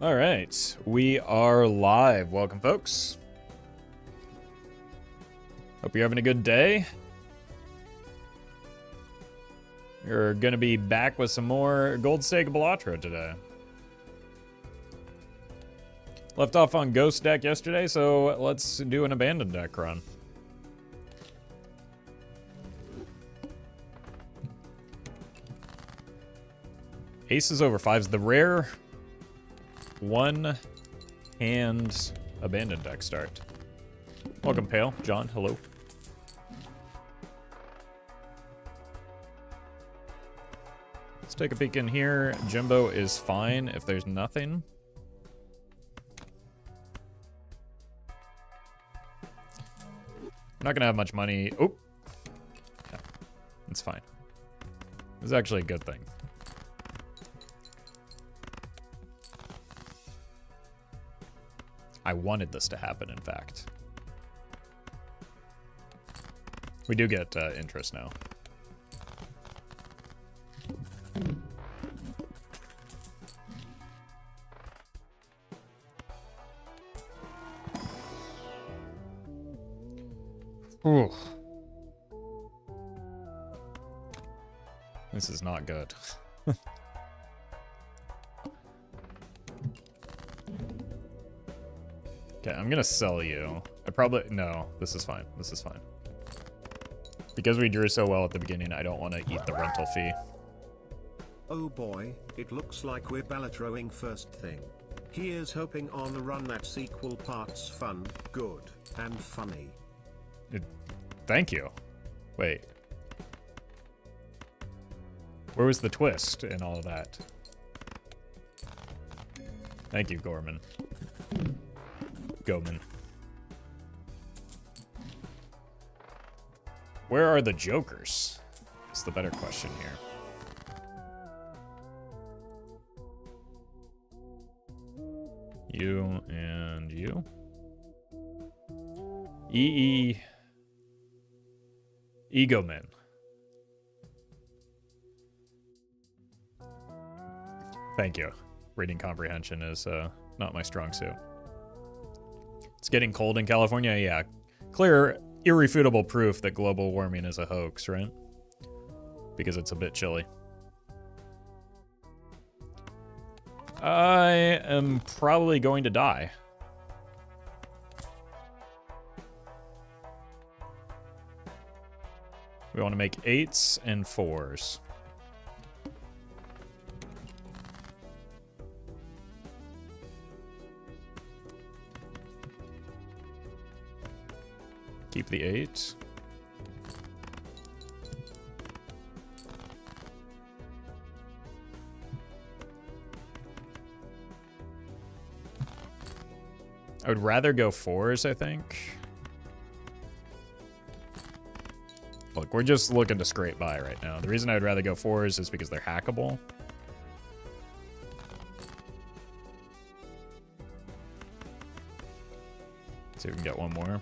All right, we are live. Welcome, folks. Hope you're having a good day. We're going to be back with some more Gold Stake Balatro today. Left off on Ghost deck yesterday, so let's do an Abandoned deck run. Aces over fives, the rare one hand Abandoned deck start. Welcome, Pale. John, hello. Let's take a peek in here. Jimbo is fine if there's nothing. I'm not gonna have much money. Oh, yeah, it's fine. It's actually a good thing. I wanted this to happen, in fact. We do get interest now. Ooh. This is not good. Okay, I'm gonna sell you. No, this is fine. This is fine. Because we drew so well at the beginning, I don't want to eat the rental fee. Oh boy, it looks like we're Balatroing first thing. Here's hoping on a run that's equal parts fun, good, and funny. Thank you. Wait. Where was the twist in all of that? Thank you, Gorman. Goman. Where are the jokers? Is the better question here. You and you. Egoman. Thank you. Reading comprehension is not my strong suit. It's getting cold in California, yeah. Clear, irrefutable proof that global warming is a hoax, right? Because it's a bit chilly. I am probably going to die. We want to make 8s and 4s. Keep the 8. I would rather go 4s, I think. Look, we're just looking to scrape by right now. The reason I would rather go 4s is because they're hackable. See if we can get one more.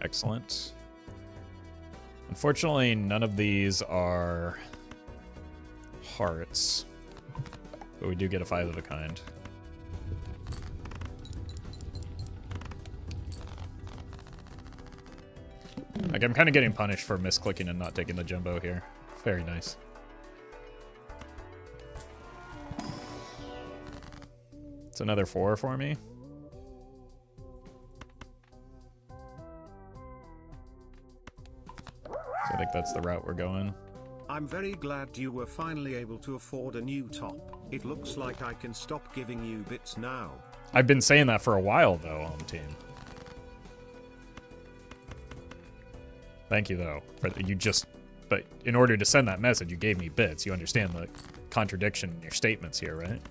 Excellent. Unfortunately, none of these are hearts, but we do get a 5 of a kind. Like, I'm kind of getting punished for misclicking and not taking the jumbo here. Very nice. It's another 4 for me. I think that's the route we're going. I'm very glad you were finally able to afford a new top. It looks like I can stop giving you bits now. I've been saying that for a while, though, home team. Thank you, though. But in order to send that message, you gave me bits. You understand the contradiction in your statements here, right?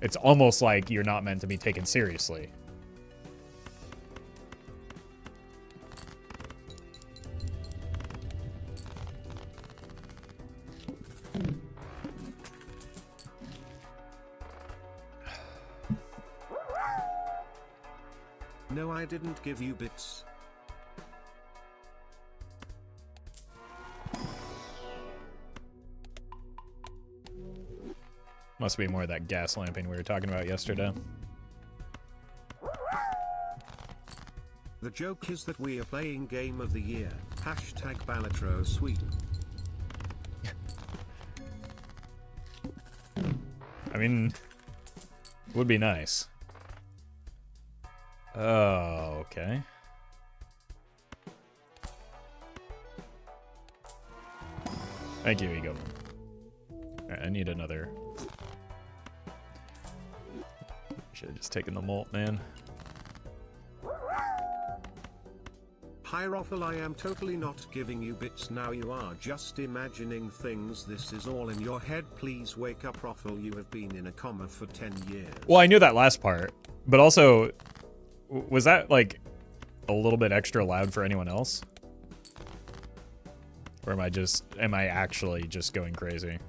It's almost like you're not meant to be taken seriously. No, I didn't give you bits. Must be more of that gas lamping we were talking about yesterday. The joke is that we are playing Game of the Year. Hashtag Balatro sweep. I mean, would be nice. Oh, okay. Thank you, Ego. Alright, I need another. Should have just taken the malt, man. Hi Roffle, I am totally not giving you bits now, you are just imagining things. This is all in your head. Please wake up Roffle, you have been in a coma for 10 years. Well, I knew that last part, but also, was that like a little bit extra loud for anyone else? Or am I actually just going crazy?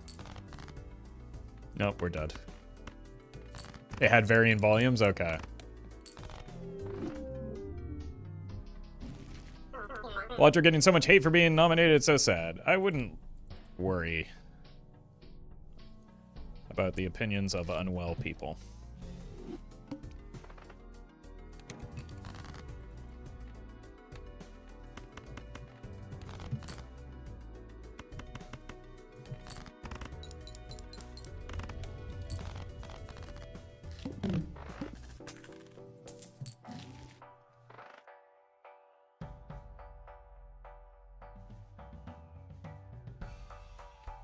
Nope, we're dead. It had varying volumes? Okay. Well, after getting so much hate for being nominated, it's so sad. I wouldn't worry about the opinions of unwell people.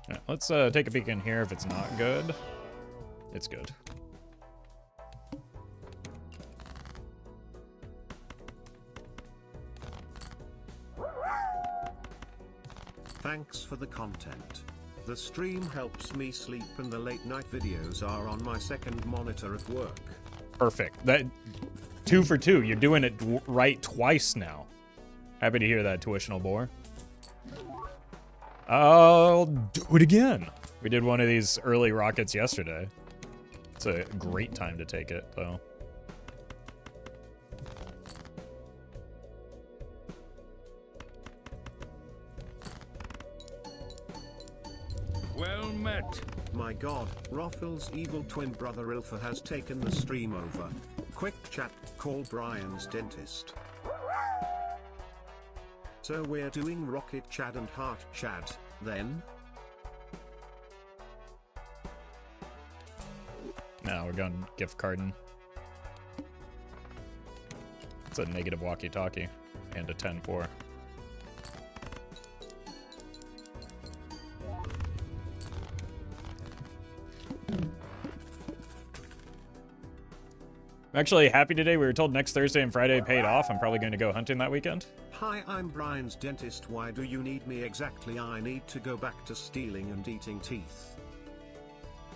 Right, let's take a peek in here. If it's not good, it's good. Thanks for the content. The stream helps me sleep and the late night videos are on my second monitor at work. Perfect. That 2 for 2. You're doing it right twice now. Happy to hear that, tuitional bore. I'll do it again. We did one of these early rockets yesterday. It's a great time to take it, though. Well met. My god, Roffle's evil twin brother Ilfa has taken the stream over. Quick chat, call Brian's dentist. So we're doing Rocket Chad and Heart Chad, then? Now we're going gift carding. It's a negative walkie-talkie and a 10-4. I'm actually happy today. We were told next Thursday and Friday paid off. I'm probably going to go hunting that weekend. Hi, I'm Brian's dentist. Why do you need me exactly? I need to go back to stealing and eating teeth.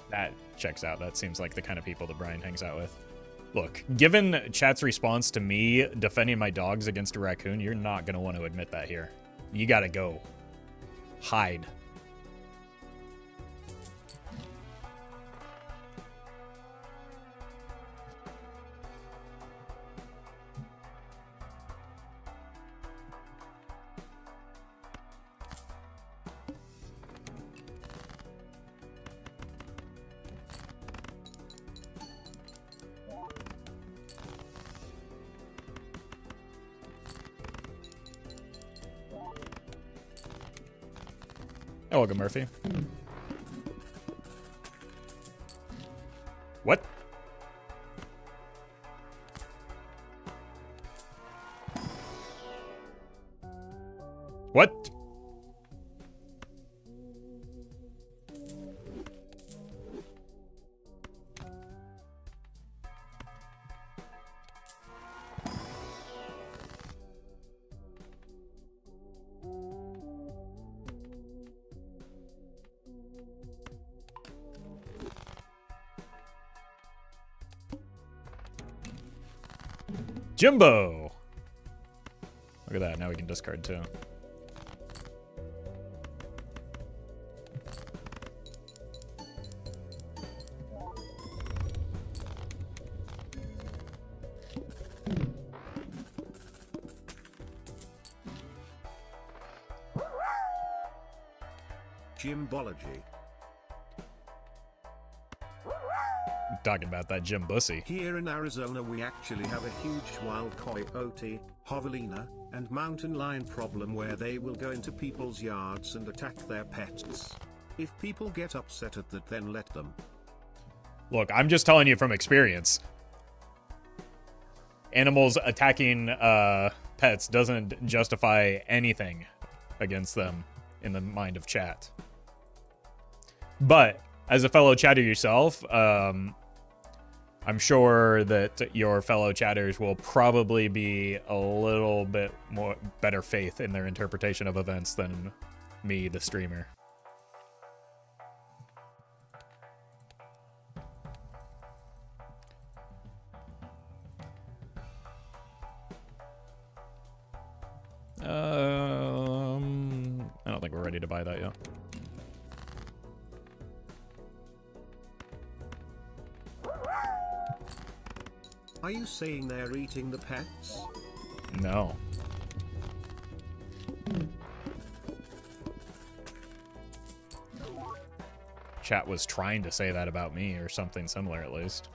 That checks out. That seems like the kind of people that Brian hangs out with. Look, given chat's response to me defending my dogs against a raccoon, you're not going to want to admit that here. You got to go. Hide. Oh, welcome, Murphy. What? What? Jimbo! Look at that, now we can discard too. Gymbology. Talking about that Jim Bussy. Here in Arizona we actually have a huge wild coyote, javelina, and mountain lion problem where they will go into people's yards and attack their pets. If people get upset at that, then let them. Look, I'm just telling you from experience. Animals attacking pets doesn't justify anything against them in the mind of chat. But as a fellow chatter yourself, I'm sure that your fellow chatters will probably be a little bit more better faith in their interpretation of events than me, the streamer. I don't think we're ready to buy that yet. Are you saying they're eating the pets? No. Chat was trying to say that about me, or something similar at least.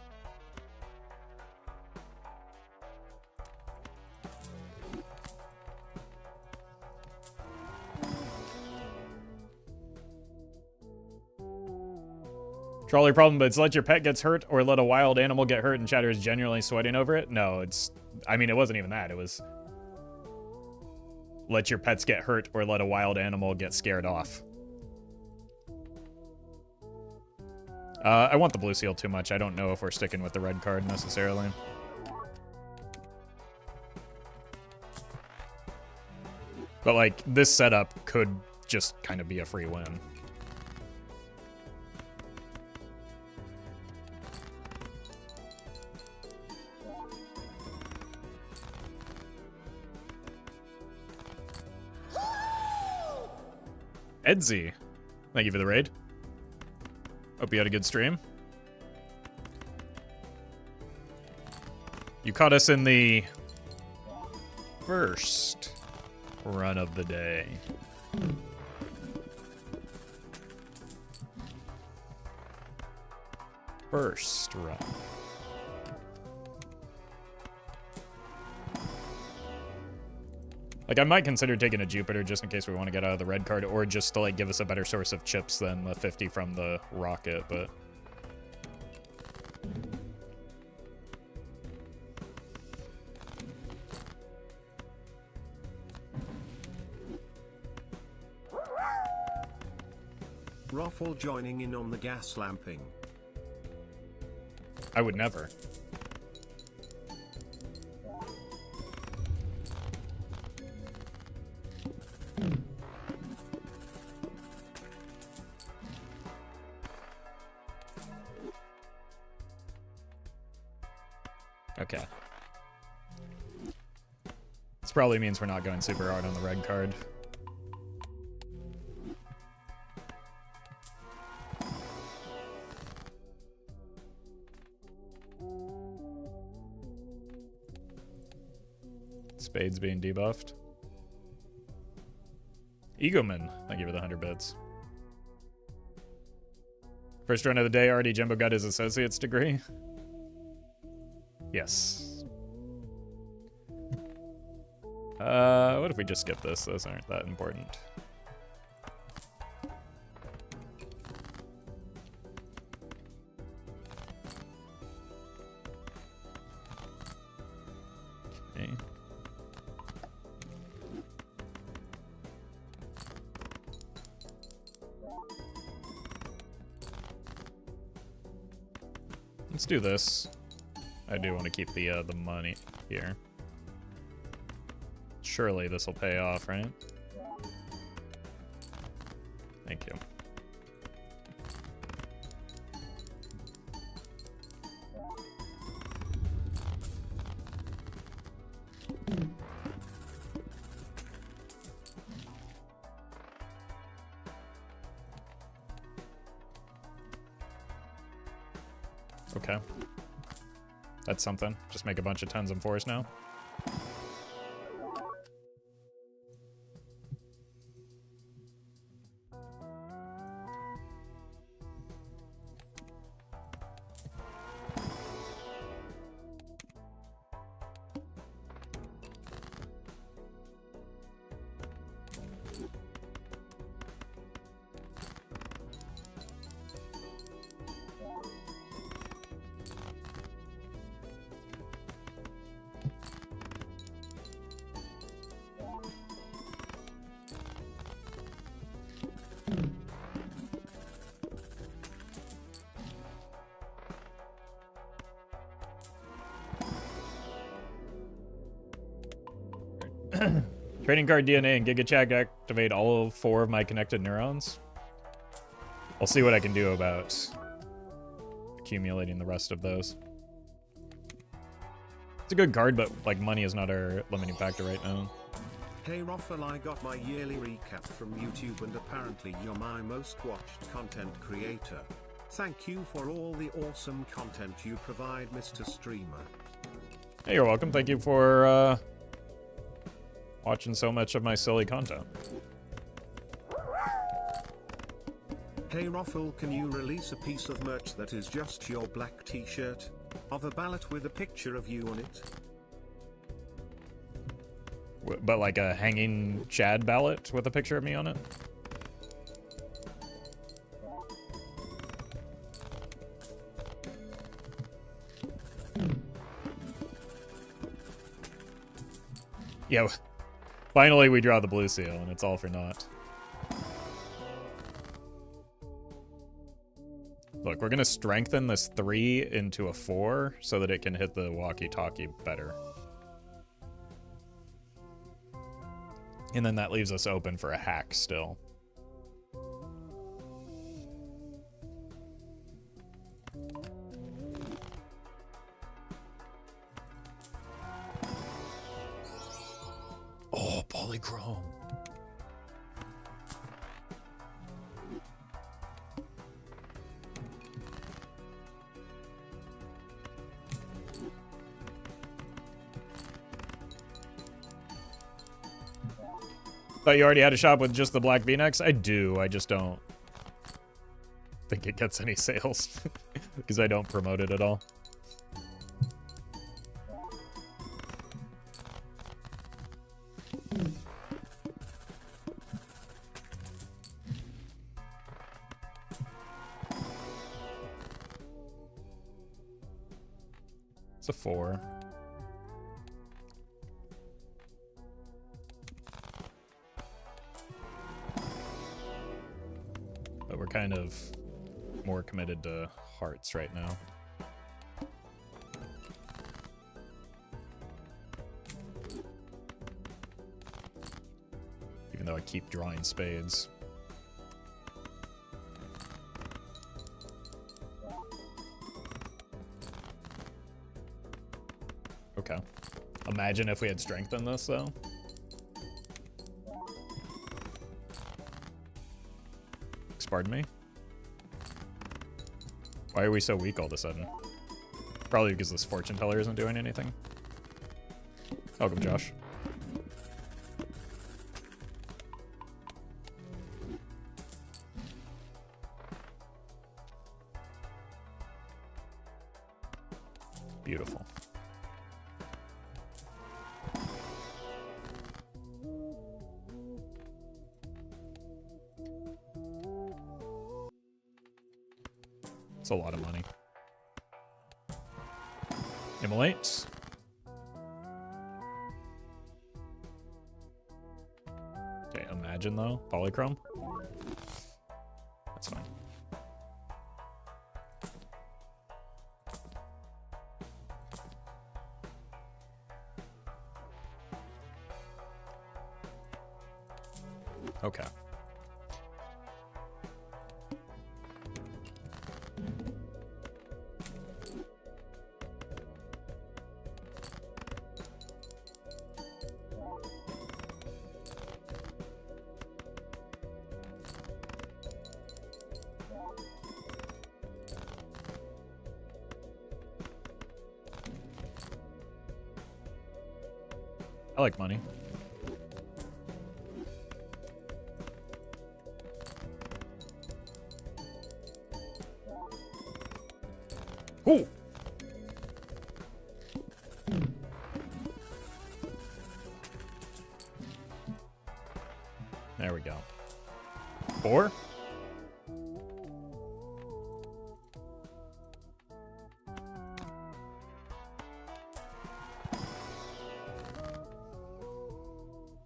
Trolley problem, but it's let your pet gets hurt or let a wild animal get hurt and chatter is genuinely sweating over it? No, it's... I mean, it wasn't even that. It was... let your pets get hurt or let a wild animal get scared off. I want the blue seal too much. I don't know if we're sticking with the red card necessarily. But, like, this setup could just kind of be a free win. Edsy, thank you for the raid. Hope you had a good stream. You caught us in the first run of the day. First run. Like, I might consider taking a Jupiter just in case we want to get out of the red card, or just to, like, give us a better source of chips than the 50 from the rocket, but... Roffle joining in on the gas lamping. I would never. Okay. This probably means we're not going super hard on the red card. Spades being debuffed. Egoman, thank you for the 100 bits. First run of the day, already Jimbo got his associate's degree. Yes. What if we just skip this? Those aren't that important. Okay. Let's do this. I do want to keep the money here. Surely this will pay off, right? Thank you. Okay. That's something. Just make a bunch of 10s and 4s now. Trading card DNA and GigaChat activate all 4 of my connected neurons. I'll see what I can do about accumulating the rest of those. It's a good card, but like money is not our limiting factor right now. Hey Roffle, I got my yearly recap from YouTube and apparently you're my most watched content creator. Thank you for all the awesome content you provide, Mr. Streamer. Hey, you're welcome. Thank you for watching so much of my silly content. Hey Roffle, can you release a piece of merch that is just your black t-shirt? Of a ballot with a picture of you on it? But like a hanging Chad ballot with a picture of me on it? Yeah, finally we draw the blue seal and it's all for naught. Look, we're gonna strengthen this 3 into a 4 so that it can hit the walkie-talkie better. And then that leaves us open for a hack still. Oh, polychrome. Thought you already had a shop with just the black V-necks? I do, I just don't think it gets any sales because I don't promote it at all. It's a 4. But we're kind of more committed to hearts right now. Even though I keep drawing spades. Okay. Imagine if we had strengthened this, though. Pardon me? Why are we so weak all of a sudden? Probably because this fortune teller isn't doing anything. Welcome, Josh. Beautiful. It's a lot of money. Immolate. Okay, imagine though. Polychrome. That's fine. Okay. I like money. Ooh! There we go. 4?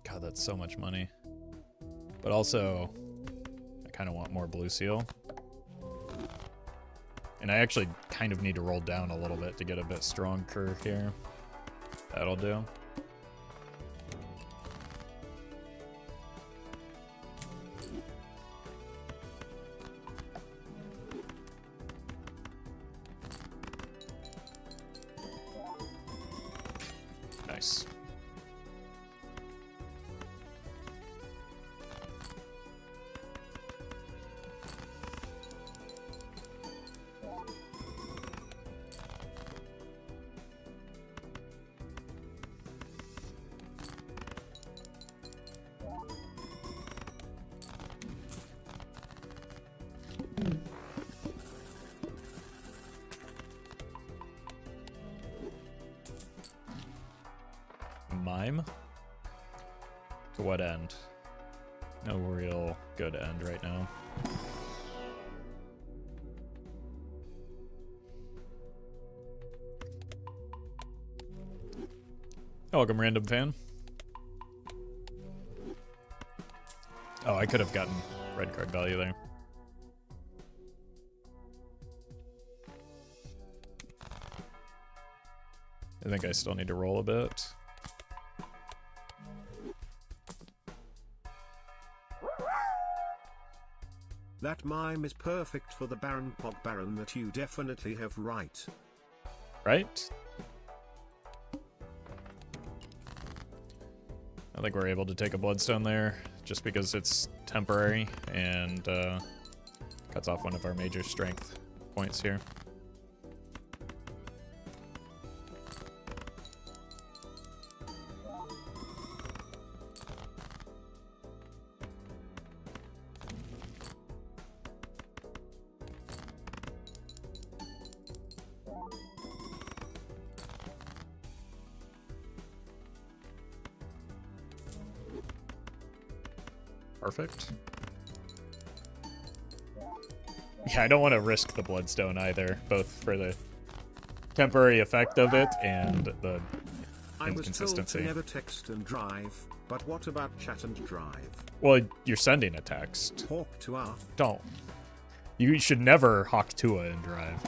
God, that's so much money. But also, I kind of want more blue seal. And I actually kind of need to roll down a little bit to get a bit stronger here. That'll do. Nice. Mime? To what end? No real good end right now. Welcome, random fan. Oh, I could have gotten red card value there. I think I still need to roll a bit. That mime is perfect for the Baron Pog Baron that you definitely have right. Right? I think we're able to take a Bloodstone there just because it's temporary and cuts off one of our major strength points here. Perfect. Yeah, I don't want to risk the Bloodstone either, both for the temporary effect of it and the I was told to inconsistency. never text and drive, but what about chat and drive? Well, you're sending a text. Hawk to R. Don't. You should never Hawk Tua and drive.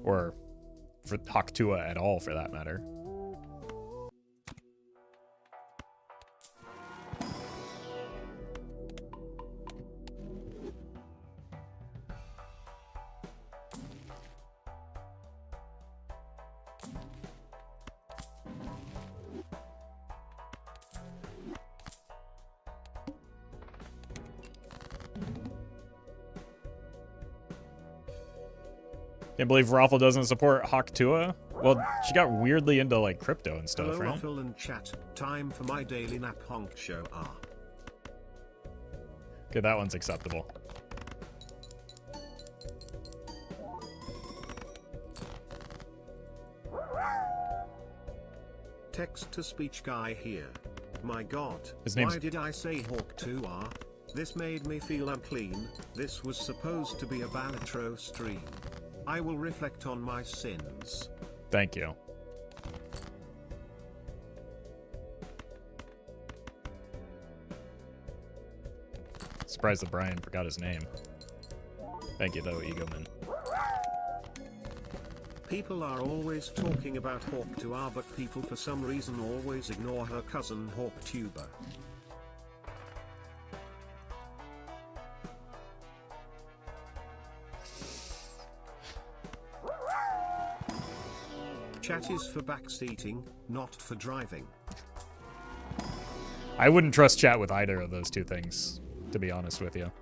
Or for Hawk Tua at all, for that matter. Can't believe Roffle doesn't support Hawk Tua. Well, she got weirdly into like crypto and stuff, Hello, right? Roffle and chat. Time for my daily nap honk show R. Okay, that one's acceptable. Text to speech guy here. My god, His name's- why did I say Hawk 2R? This made me feel unclean. This was supposed to be a Balitro stream. I will reflect on my sins. Thank you. Surprised that Brian forgot his name. Thank you, though, Egoman. People are always talking about Hawk 2R, but people for some reason always ignore her cousin Hawk Tuber. Chat is for backseating, not for driving. I wouldn't trust chat with either of those two things, to be honest with you.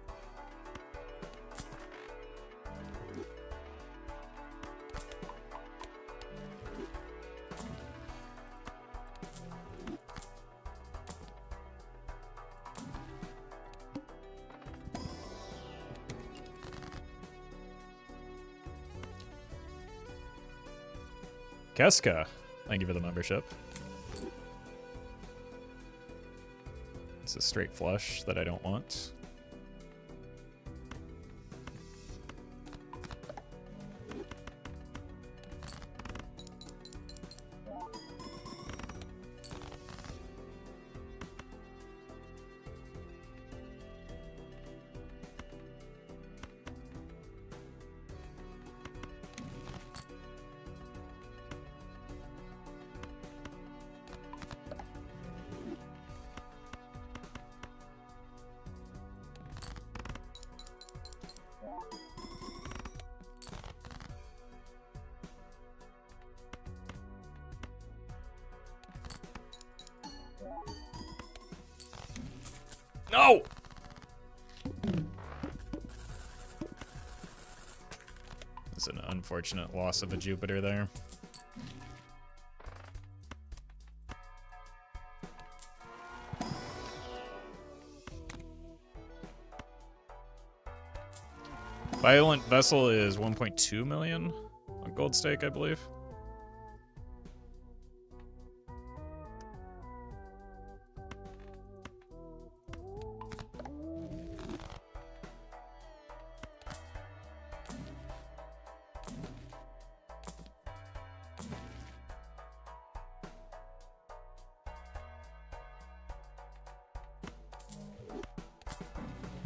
Keska, thank you for the membership. It's a straight flush that I don't want. No! It's an unfortunate loss of a Jupiter there. Violent Vessel is 1.2 million on Gold Stake, I believe.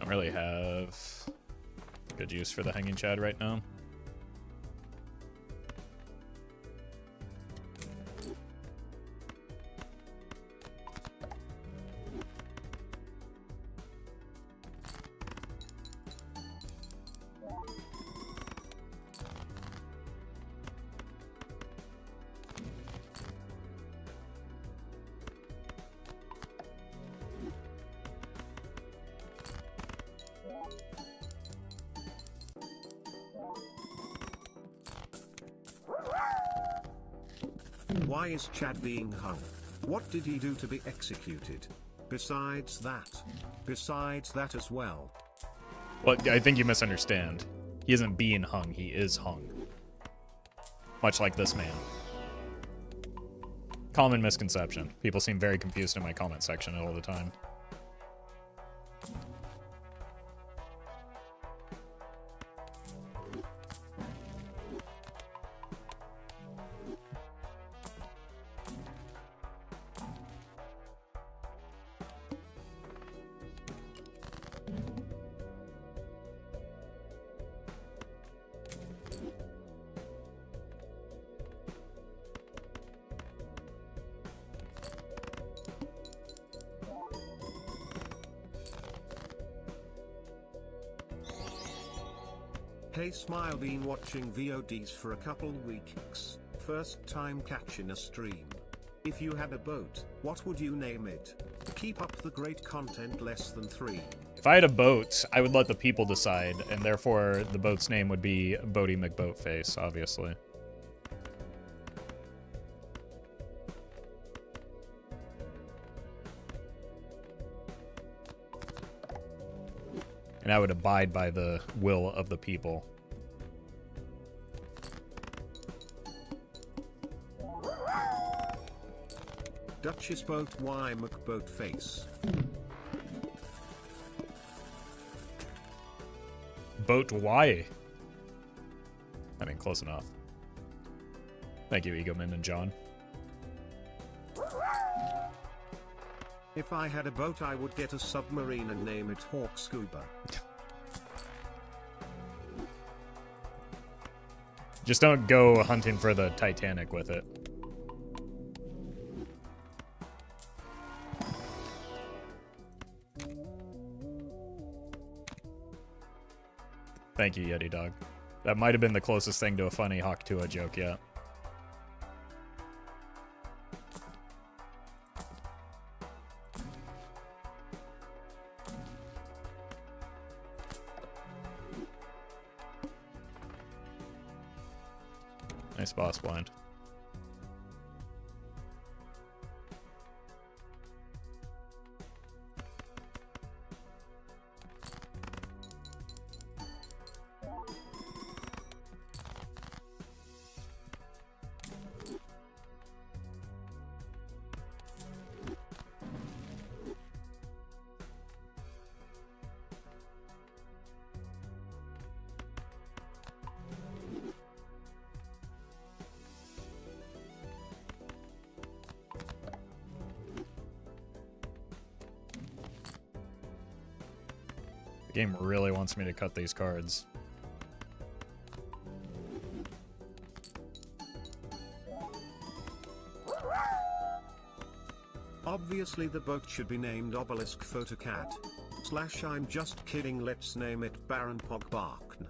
Don't really have good use for the Hanging Chad right now. Why is Chad being hung? What did he do to be executed? Besides that as well. Well, I think you misunderstand. He isn't being hung, he is hung. Much like this man. Common misconception. People seem very confused in my comment section all the time. Hey Smile, been watching VODs for a couple weeks, first time catching a stream. If you had a boat, what would you name it? Keep up the great content, less than 3. If I had a boat, I would let the people decide, and therefore the boat's name would be Boaty McBoatface, obviously. And I would abide by the will of the people. Duchess Boat Y McBoatface. Boat Y. I mean, close enough. Thank you, Egoman and John. If I had a boat, I would get a submarine and name it Hawk Scuba. Just don't go hunting for the Titanic with it. Thank you, Yeti Dog. That might have been the closest thing to a funny Hawk Tua joke yet. Nice boss blind. The game really wants me to cut these cards. Obviously the boat should be named Obelisk Photocat. / I'm just kidding, let's name it Baron Pogbarkn.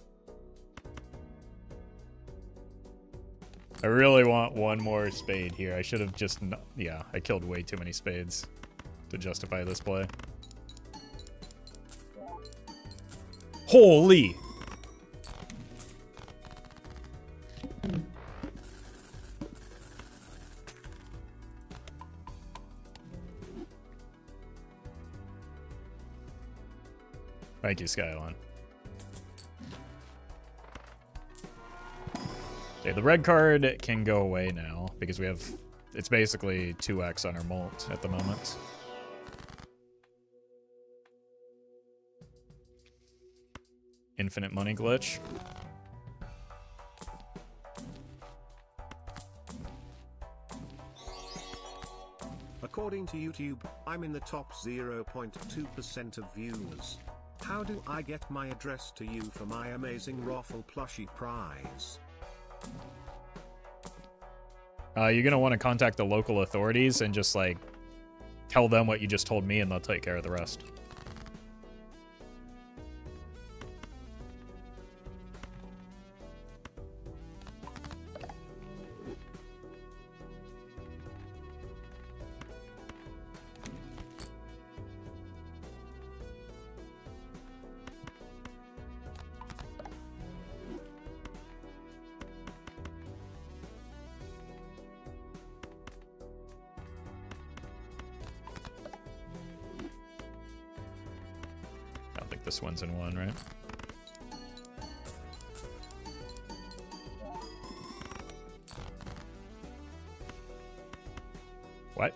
I really want one more spade here. I should have just... Yeah, I killed way too many spades to justify this play. Holy! Thank you, Skylon. Okay, the red card can go away now because we have... It's basically 2x on our molt at the moment. Infinite money glitch. According to YouTube, I'm in the top 0.2% of viewers. How do I get my address to you for my amazing Roffle plushie prize? You're gonna want to contact the local authorities and just, like, tell them what you just told me and they'll take care of the rest. This one's in one, right? What?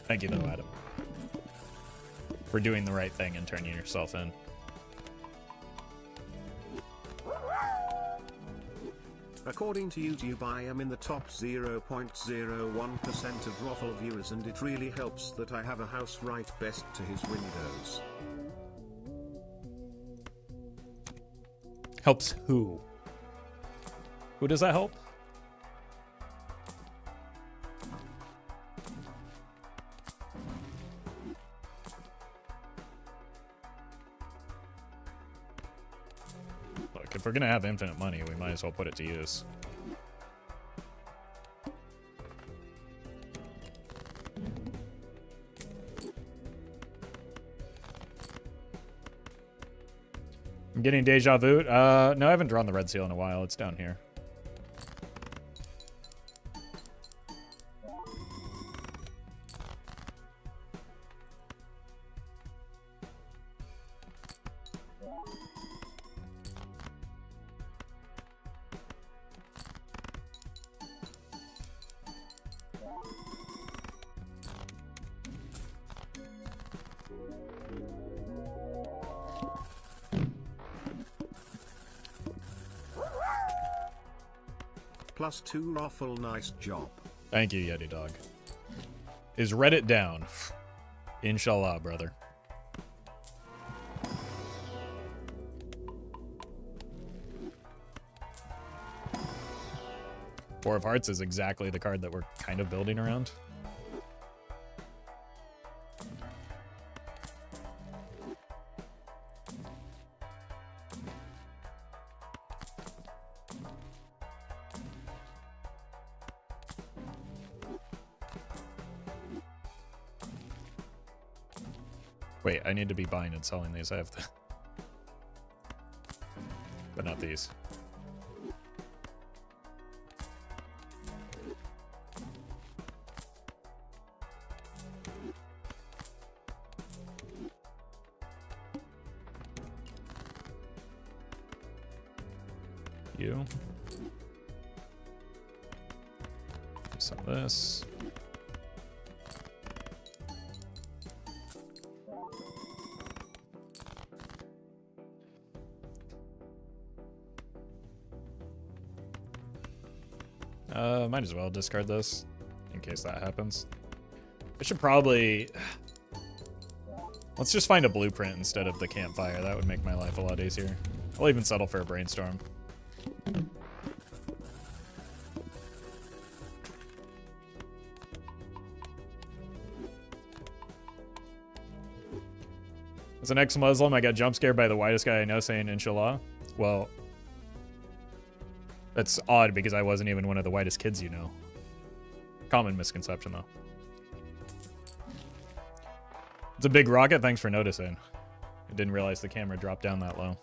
Thank you, though, Adam, for doing the right thing and turning yourself in. According to YouTube, I am in the top 0.01% of Roffle viewers, and it really helps that I have a house right best to his windows. Helps who? Who does that help? If we're gonna have infinite money, we might as well put it to use. I'm getting deja vu. No, I haven't drawn the red seal in a while. It's down here. +2 Roffle, nice job. Thank you, Yeti Dog. Is Reddit down? Inshallah, brother. Four of Hearts is exactly the card that we're kind of building around. Wait, I need to be buying and selling these. I have to... But not these. You. Some of this. Might as well discard this in case that happens. I should probably... Let's just find a blueprint instead of the campfire. That would make my life a lot easier. I'll even settle for a brainstorm. As an ex-Muslim, I got jump scared by the whitest guy I know saying inshallah. Well, that's odd because I wasn't even one of the whitest kids you know. Common misconception, though. It's a big rocket. Thanks for noticing. I didn't realize the camera dropped down that low.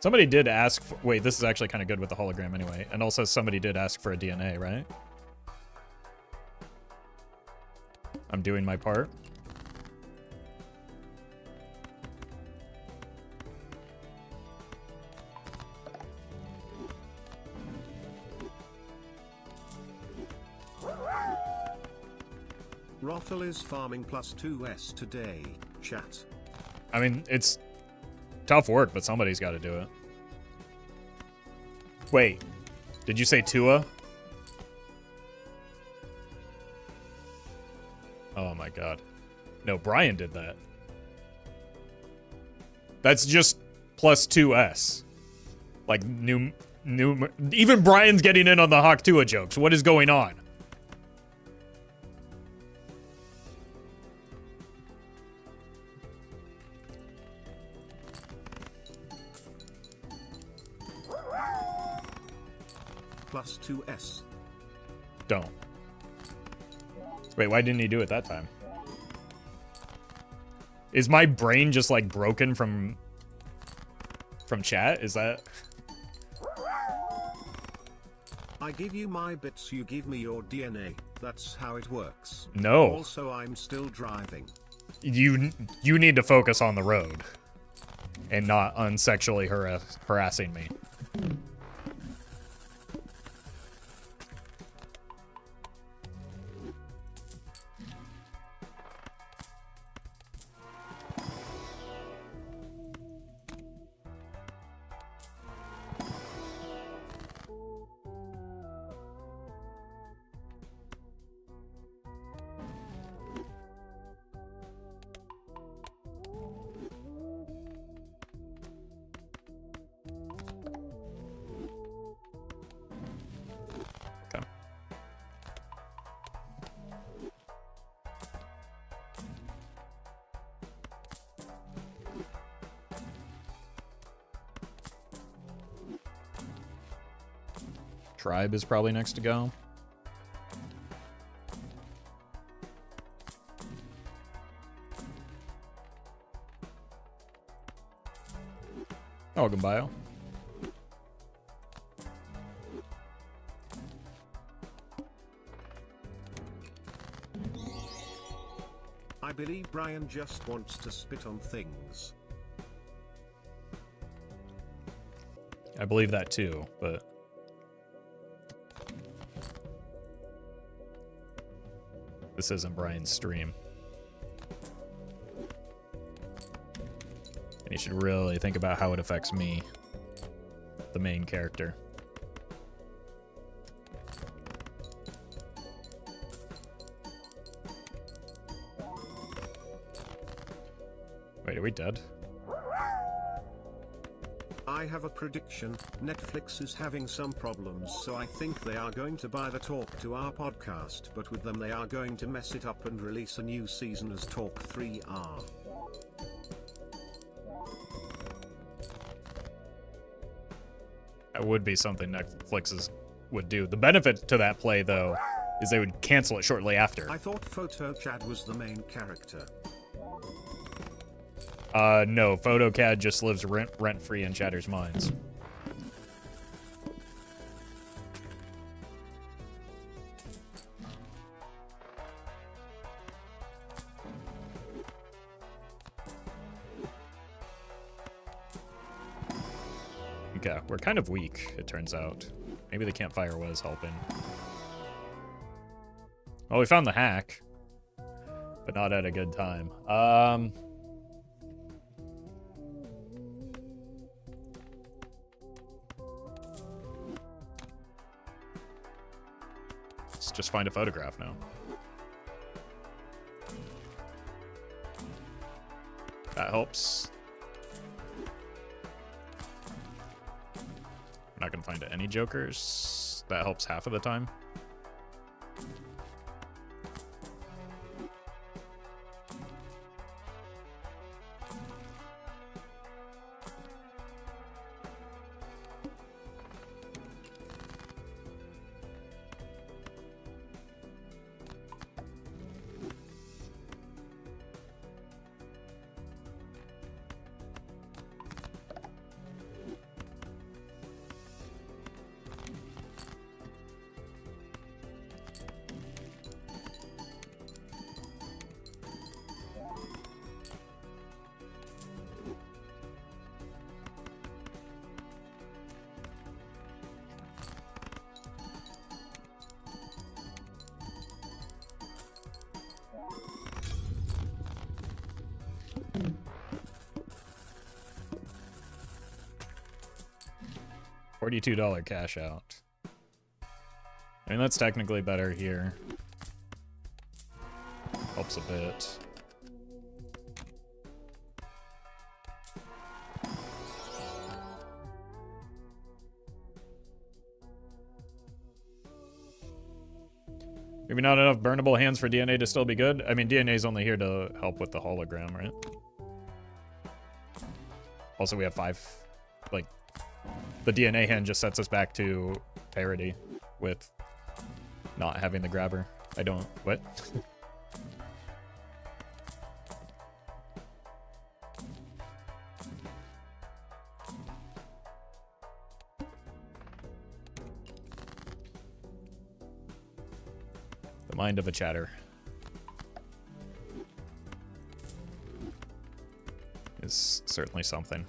Somebody did ask for, wait, this is actually kind of good with the hologram anyway. And also somebody did ask for a DNA, right? I'm doing my part. Roffle is farming plus 2S today, chat. I mean, it's tough work, but somebody's got to do it. Wait, did you say Tua? Oh my god. No, Brian did that. That's just plus 2S. Like, even Brian's getting in on the Hawk Tua jokes. What is going on? Plus 2S. Don't. Wait, why didn't he do it that time? Is my brain just like broken from chat? Is that? I give you my bits, you give me your DNA. That's how it works. No. Also, I'm still driving. You need to focus on the road and not on sexually harassing me. Tribe is probably next to go. Welcome, Bio. I believe Brian just wants to spit on things. I believe that too, but this isn't Brian's stream. And you should really think about how it affects me, the main character. Wait, are we dead? I have a prediction. Netflix is having some problems, so I think they are going to buy the Talk to Our podcast, but with them they are going to mess it up and release a new season as Talk 3R. That would be something Netflix would do. The benefit to that play, though, is they would cancel it shortly after. I thought Photo Chad was the main character. No, PhotoCAD just lives rent-free in Chatter's minds. Okay, we're kind of weak, it turns out. Maybe the campfire was helping. Well, we found the hack. but not at a good time. Let's just find a photograph now. That helps. We're not gonna find any jokers. That helps half of the time. $42 cash out. I mean, that's technically better here. Helps a bit. Maybe not enough burnable hands for DNA to still be good. I mean, DNA is only here to help with the hologram, right? Also, we have 5, like, the DNA hand just sets us back to parity with not having the grabber. I don't... What? The mind of a chatter is certainly something.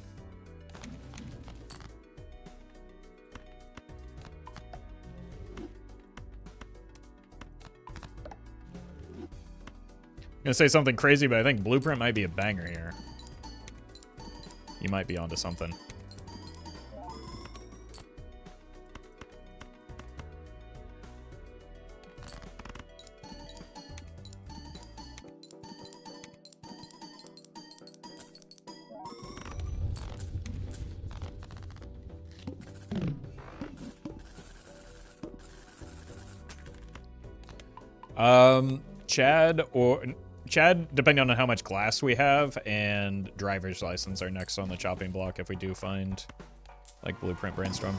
I'm gonna say something crazy, but I think Blueprint might be a banger here. You might be onto something. Chad, depending on how much glass we have, and driver's license are next on the chopping block if we do find, like, Blueprint Brainstorm.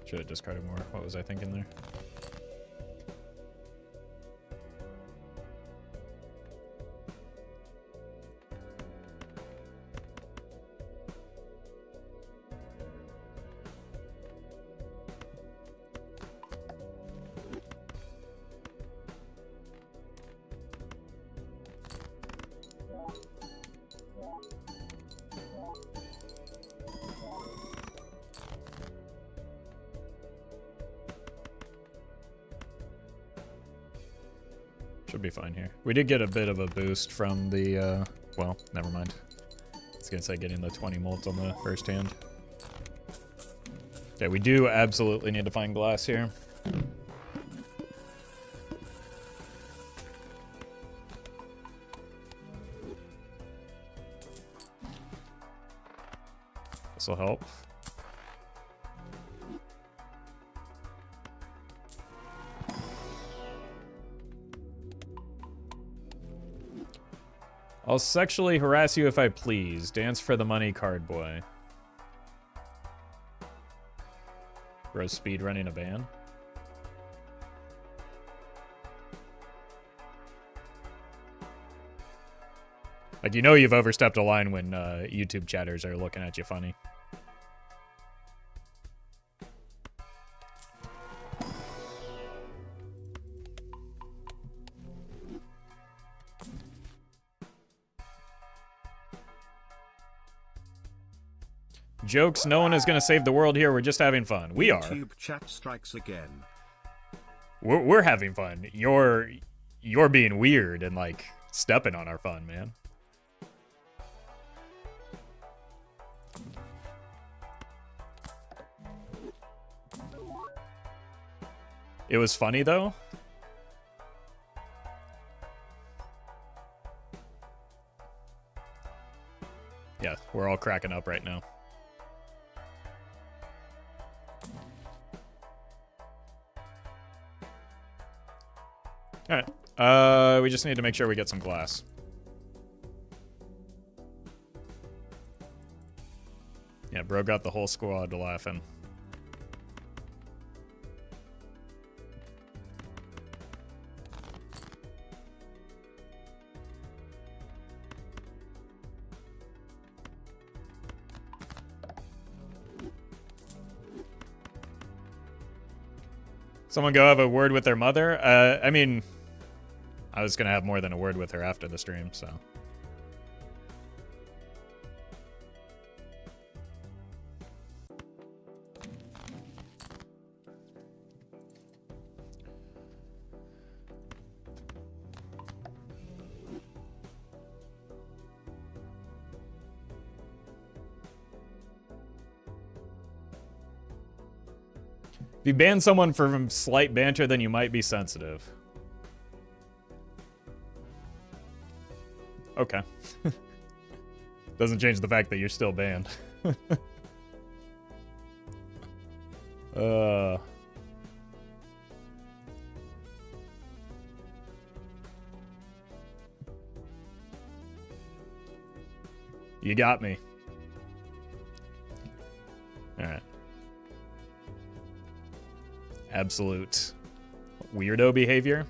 Should have discarded more. What was I thinking there? Should be fine here. We did get a bit of a boost from the, well, never mind. I was gonna say getting the 20 molt on the first hand. Okay, we do absolutely need to find glass here. This will help. I'll sexually harass you if I please. Dance for the money, card boy. Bro, speed running a band. Like, you know you've overstepped a line when YouTube chatters are looking at you funny. Jokes, no one is going to save the world here. We're just having fun. We are. YouTube chat strikes again. We're having fun. You're being weird and, like, stepping on our fun, man. It was funny, though. Yeah, we're all cracking up right now. Alright. We just need to make sure we get some glass. Yeah, bro got the whole squad laughing. Someone go have a word with their mother? I mean, I was going to have more than a word with her after the stream, so. If you ban someone from slight banter, then you might be sensitive. Okay. Doesn't change the fact that you're still banned. You got me. Alright. Absolute weirdo behavior.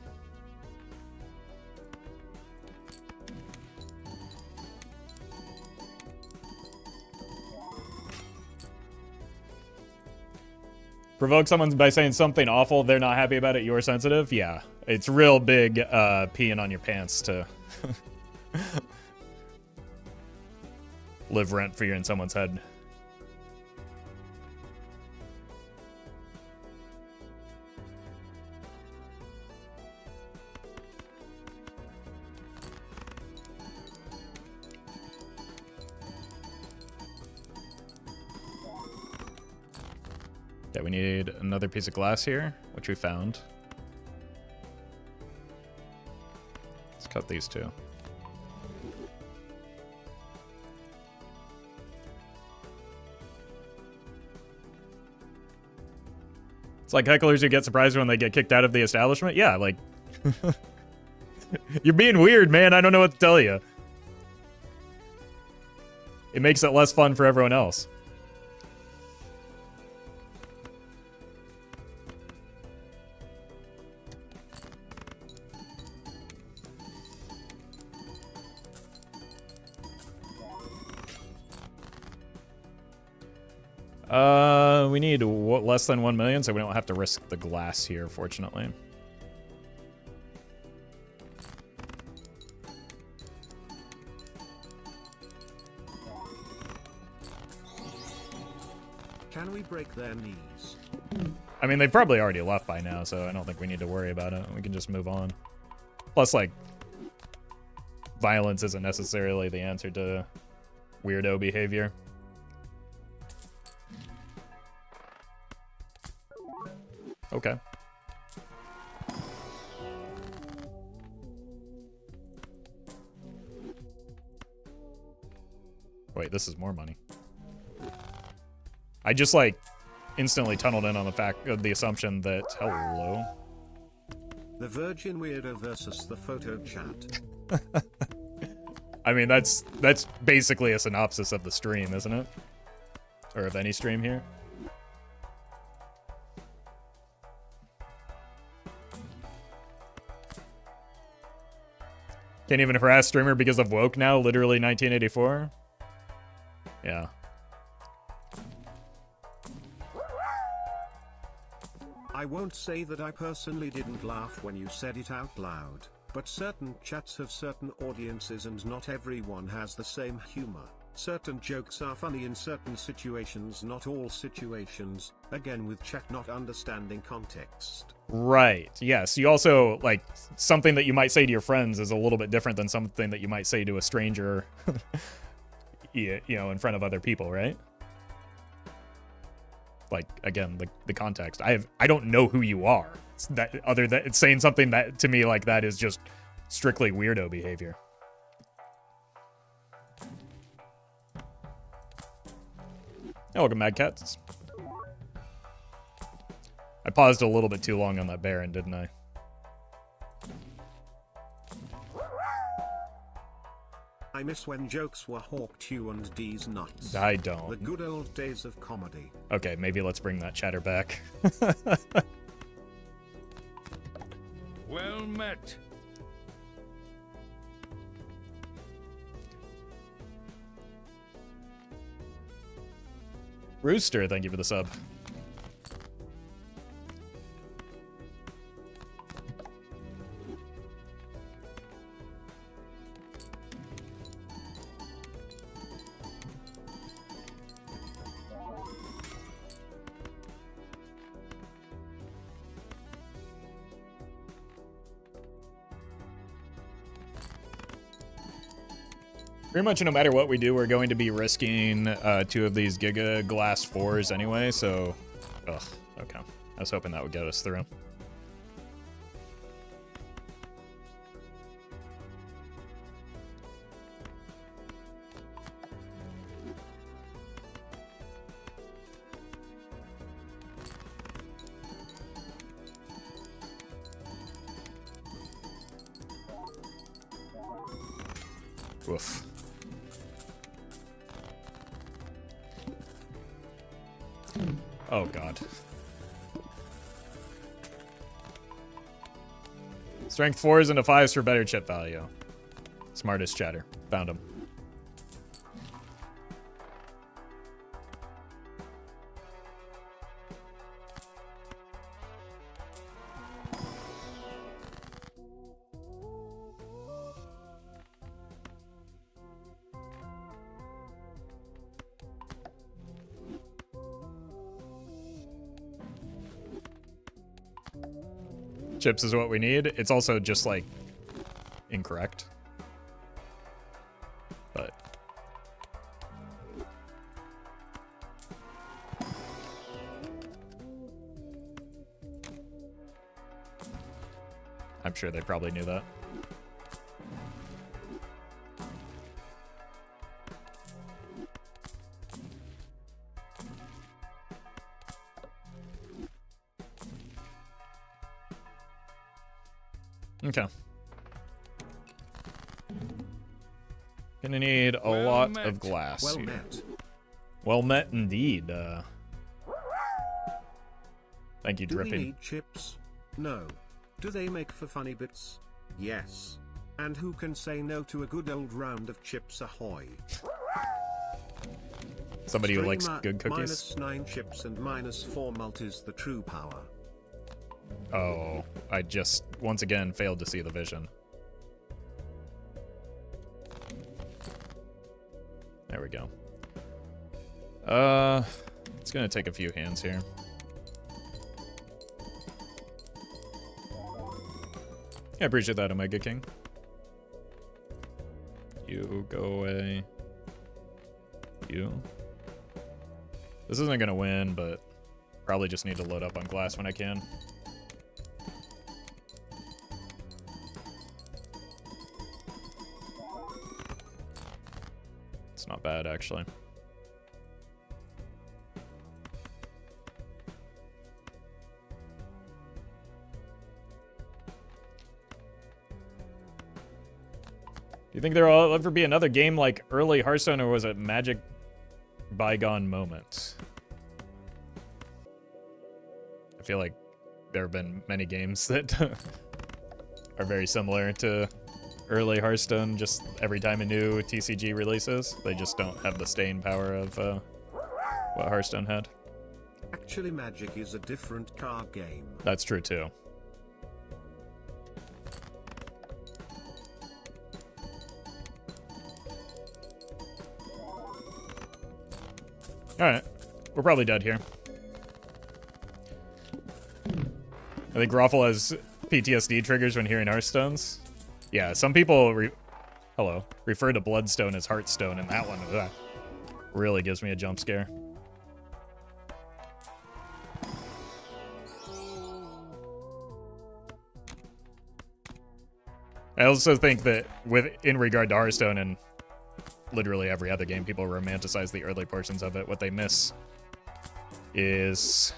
Provoke someone by saying something awful, they're not happy about it, you're sensitive? Yeah. It's real big peeing on your pants to live rent free in someone's head. Yeah, we need another piece of glass here, which we found. Let's cut these two. It's like hecklers who get surprised when they get kicked out of the establishment. Yeah, like... You're being weird, man. I don't know what to tell you. It makes it less fun for everyone else. We need less than 1 million, so we don't have to risk the glass here, fortunately. Can we break their knees? I mean, they've probably already left by now, so I don't think we need to worry about it. We can just move on. Plus, like, violence isn't necessarily the answer to weirdo behavior. Okay. Wait, this is more money. I just, like, instantly tunneled in on the fact of the assumption that... Hello? The Virgin Weirdo versus the photo chat. I mean, that's basically a synopsis of the stream, isn't it? Or of any stream here. Can't even harass streamer because of woke now, literally 1984. Yeah. I won't say that I personally didn't laugh when you said it out loud, but certain chats have certain audiences and not everyone has the same humor. Certain jokes are funny in certain situations, not all situations, again with chat not understanding context. Right. Yes. You also, like, something that you might say to your friends is a little bit different than something that you might say to a stranger, you know, in front of other people, right? Like, again, the context. I don't know who you are. It's that other than it's saying something that to me like that is just strictly weirdo behavior. Oh, welcome, Mad Cats. I paused a little bit too long on that Baron, didn't I? I miss when jokes were Hawk 2 and D's nuts. I don't. The good old days of comedy. Okay, maybe let's bring that chatter back. Well met. Rooster, thank you for the sub. Pretty much no matter what we do, we're going to be risking 2 of these Giga Glass 4s anyway, so... Ugh, okay. I was hoping that would get us through. Woof. Oh, God. Strength 4s into 5s for better chip value. Smartest chatter. Found him. Chips is what we need. It's also just, like, incorrect. But... I'm sure they probably knew that. Okay. Gonna need a lot of glass Well here. met. Well met indeed. Thank you, Do we Dripping. need chips? No. Do they make for funny bits? Yes. And who can say no to a good old round of Chips Ahoy? Somebody who likes Streamer, good cookies? -9 chips and -4 malt is the true power. Oh, I just, once again, failed to see the vision. There we go. It's gonna take a few hands here. I appreciate that, Omega King. You go away. You. This isn't gonna win, but probably just need to load up on glass when I can. It's not bad, actually. you think there'll ever be another game like early Hearthstone, or was it Magic bygone moments? I feel like there have been many games that are very similar to early Hearthstone. Just every time a new TCG releases, they just don't have the staying power of what Hearthstone had. Actually, Magic is a different card game. That's true too. Alright, we're probably dead here. I think Roffle has PTSD triggers when hearing Hearthstones. Yeah, some people refer to Bloodstone as Heartstone, and that one really gives me a jump scare. I also think that in regard to Hearthstone and literally every other game, people romanticize the early portions of it. What they miss is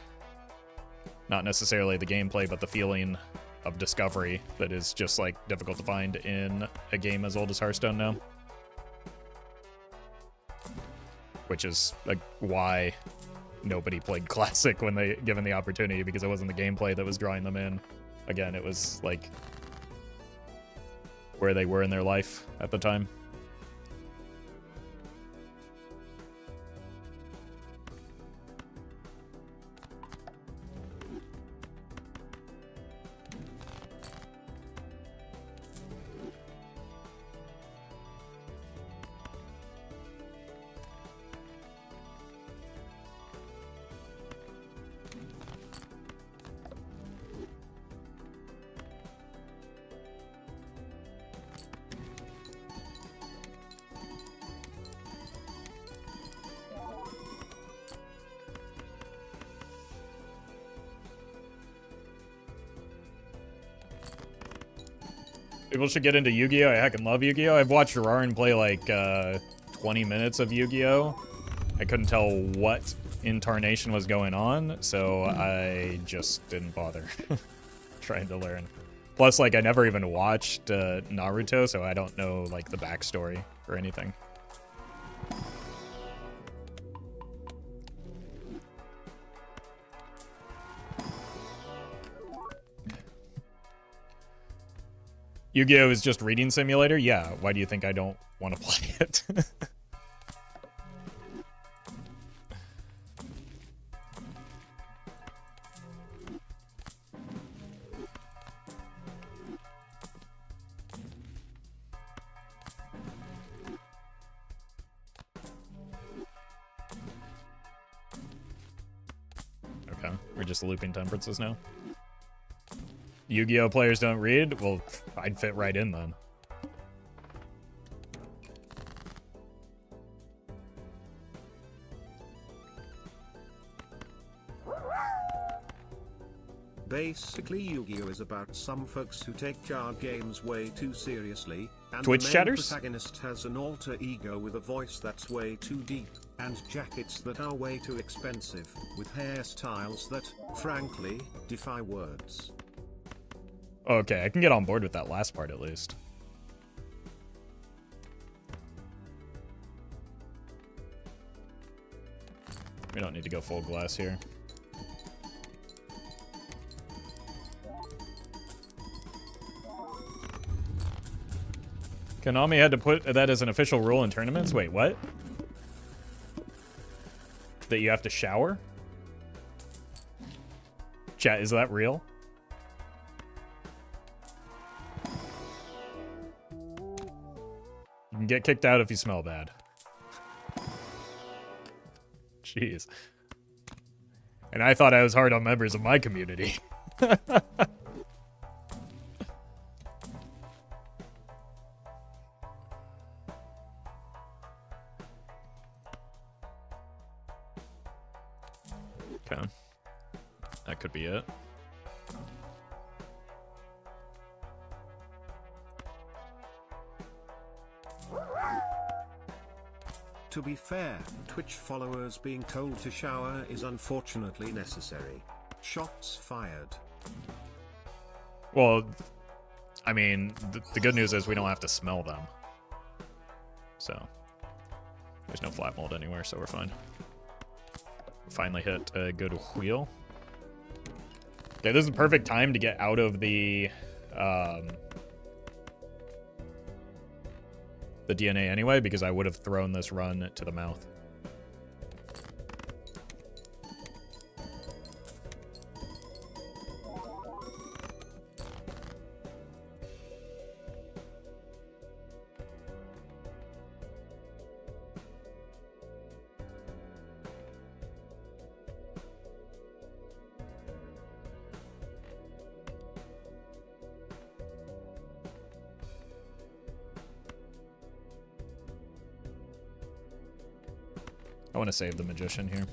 not necessarily the gameplay, but the feeling of discovery that is just like difficult to find in a game as old as Hearthstone now. Which is like why nobody played Classic when they given the opportunity, because it wasn't the gameplay that was drawing them in. Again, it was like where they were in their life at the time. People should get into Yu-Gi-Oh! I heckin' love Yu-Gi-Oh! I've watched Rarin play like 20 minutes of Yu-Gi-Oh! I couldn't tell what incarnation was going on, so I just didn't bother trying to learn. Plus, like, I never even watched Naruto, so I don't know, like, the backstory or anything. Yu-Gi-Oh! Is just reading simulator? Yeah, why do you think I don't want to play it? Okay, we're just looping temperances now. Yu-Gi-Oh! Players don't read? Well, I'd fit right in then. Basically, Yu-Gi-Oh! Is about some folks who take card games way too seriously, and Twitch the main chatters? protagonist has an alter ego with a voice that's way too deep, and jackets that are way too expensive, with hairstyles that, frankly, defy words. Okay, I can get on board with that last part at least. We don't need to go full glass here. Konami had to put that as an official rule in tournaments? Wait, what? That you have to shower? Chat, is that real? You can get kicked out if you smell bad. Jeez. And I thought I was hard on members of my community. Okay. That could be it. To be fair, Twitch followers being told to shower is unfortunately necessary. Shots fired. Well, I mean, the good news is we don't have to smell them. so there's no flat mold anywhere, so we're fine. Finally hit a good wheel. Okay, this is the perfect time to get out of the DNA anyway, because I would have thrown this run to the mouth. I want to save the magician here.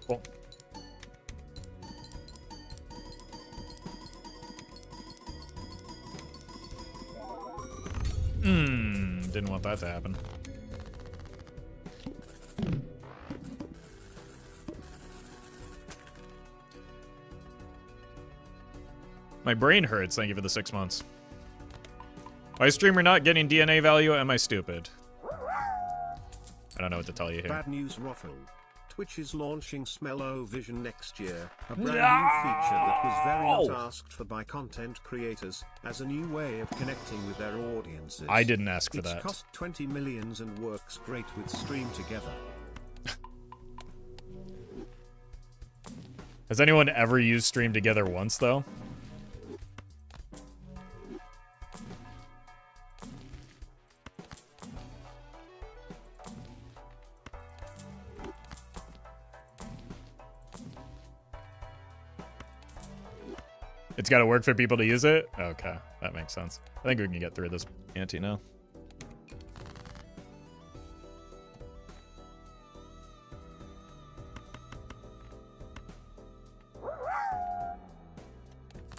Cool. Didn't want that to happen. My brain hurts, thank you for the 6 months. Why is streamer not getting DNA value? Am I stupid? I don't know what to tell you here. Bad news, Roffle. Twitch is launching Smell-O-Vision next year, a brand new feature that was very not asked for by content creators, as a new way of connecting with their audiences. I didn't ask for It's that. cost 20 million and works great with Stream Together. Has anyone ever used Stream Together once, though? It's got to work for people to use it? Okay, that makes sense. I think we can get through this ante now.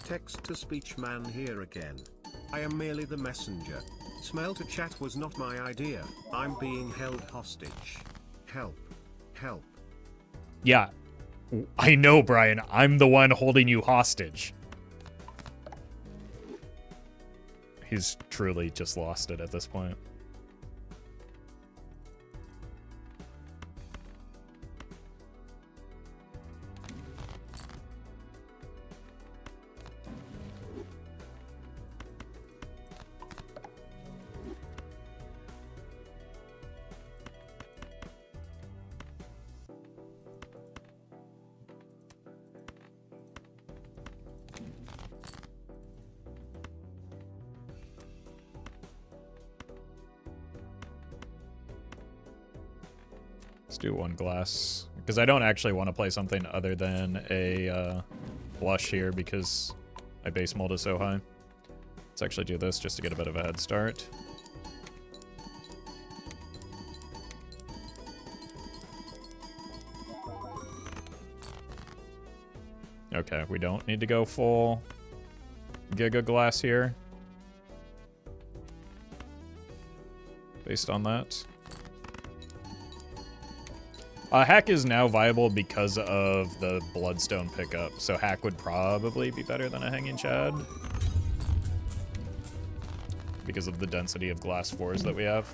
Text-to-speech man here again. I am merely the messenger. Smell to chat was not my idea. I'm being held hostage. Help. Help. Yeah, I know, Brian. I'm the one holding you hostage. He's truly just lost it at this point. Let's do one glass, because I don't actually want to play something other than a blush here because my base mold is so high. Let's actually do this just to get a bit of a head start. Okay, we don't need to go full Giga Glass here. Based on that. Hack is now viable because of the Bloodstone pickup, so Hack would probably be better than a Hanging Chad. Because of the density of glass 4s that we have.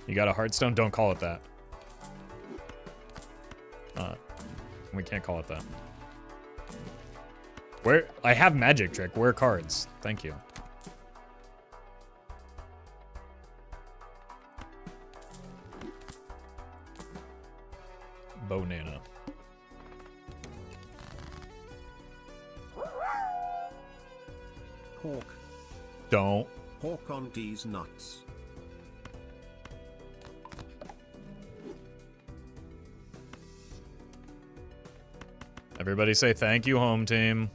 You got a Heartstone? Don't call it that. We can't call it that. Where I have magic trick. Where cards? Thank you. Bonana. Hawk. Don't. Hawk on these nuts. Everybody say thank you, home team.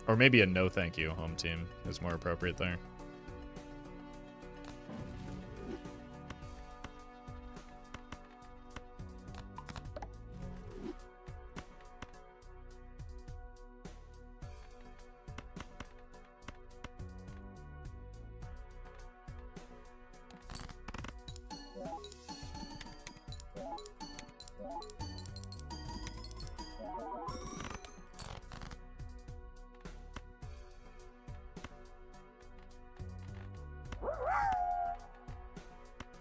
Or maybe a no thank you, home team, is more appropriate there.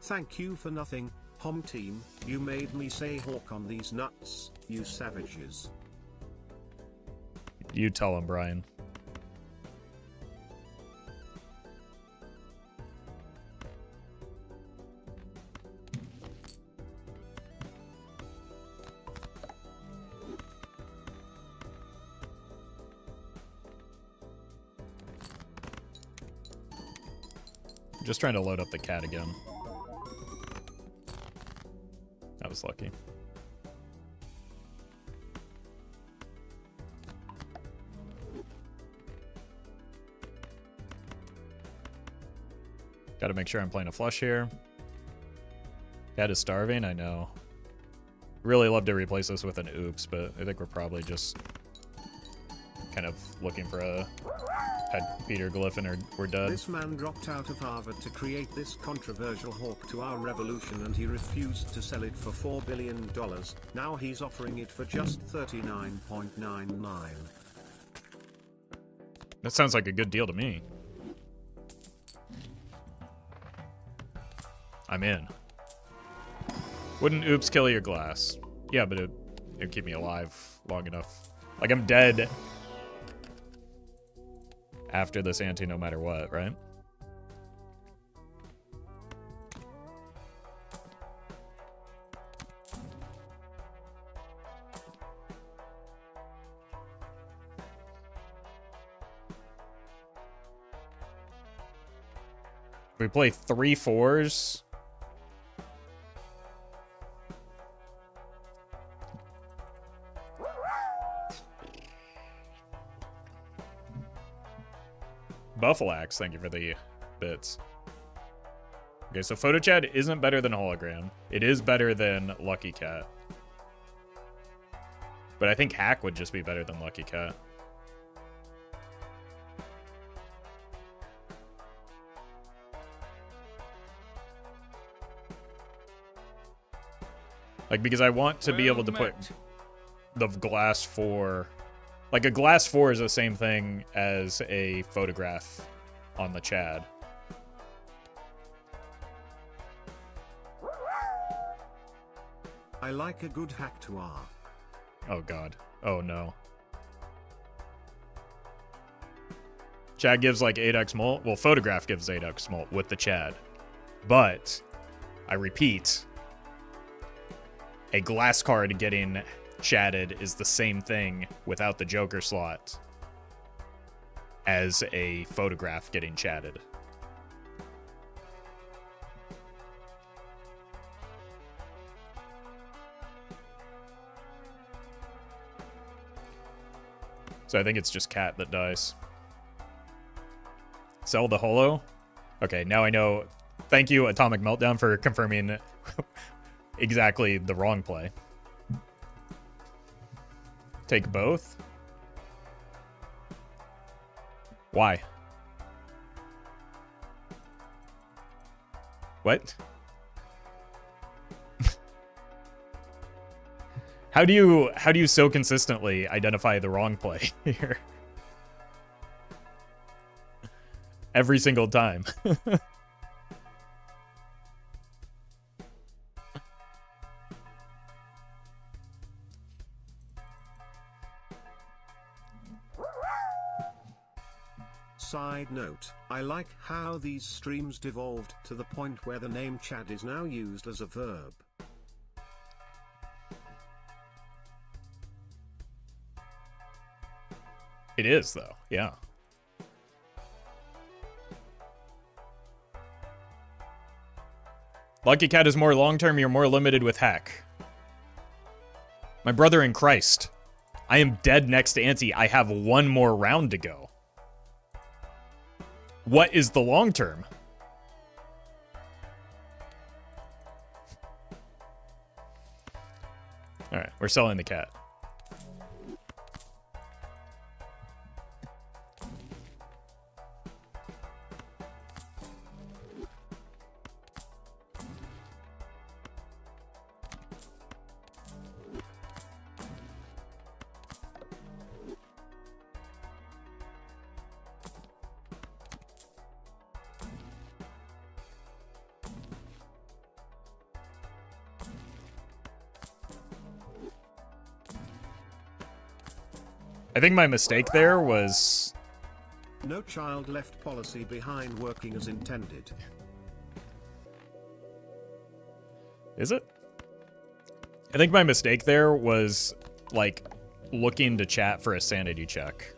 Thank you for nothing, home team. You made me say hawk on these nuts, you savages. You tell him, Brian. Just trying to load up the cat again. That was lucky. Got to make sure I'm playing a flush here. Cat is starving, I know. Really love to replace this with an oops, but I think we're probably just kind of looking for a head Peter glyph and we're dead. This man dropped out of Harvard to create this controversial hawk to our revolution, and he refused to sell it for $4 billion. Now he's offering it for just $39.99. That sounds like a good deal to me. I'm in. Wouldn't oops kill your glass? Yeah, but it'd keep me alive long enough. Like, I'm dead after this ante no matter what, right? We play 3 4s. Buffalax, thank you for the bits. Okay, so Photo Chat isn't better than Hologram. It is better than Lucky Cat. But I think Hack would just be better than Lucky Cat. Like, because I want to be able to put the glass 4... Like, a glass 4 is the same thing as a photograph on the Chad. I like a good hack to R. Oh, God. Oh, no. Chad gives, like, 8x mult. Well, photograph gives 8x mult with the Chad. But, I repeat, a glass card getting chatted is the same thing without the Joker slot as a photograph getting chatted. So I think it's just Cat that dies. Sell the holo? Okay, now I know. Thank you, Atomic Meltdown, for confirming exactly the wrong play. Take both? Why? What? How do you so consistently identify the wrong play here? Every single time. Side note, I like how these streams devolved to the point where the name Chad is now used as a verb. It is, though. Yeah. Lucky Cat is more long-term, you're more limited with hack. My brother in Christ. I am dead next to Auntie. I have one more round to go. What is the long-term? Alright, we're selling the cat. I think my mistake there was... No child left policy behind working as intended. Is it? I think my mistake there was, like, looking to chat for a sanity check.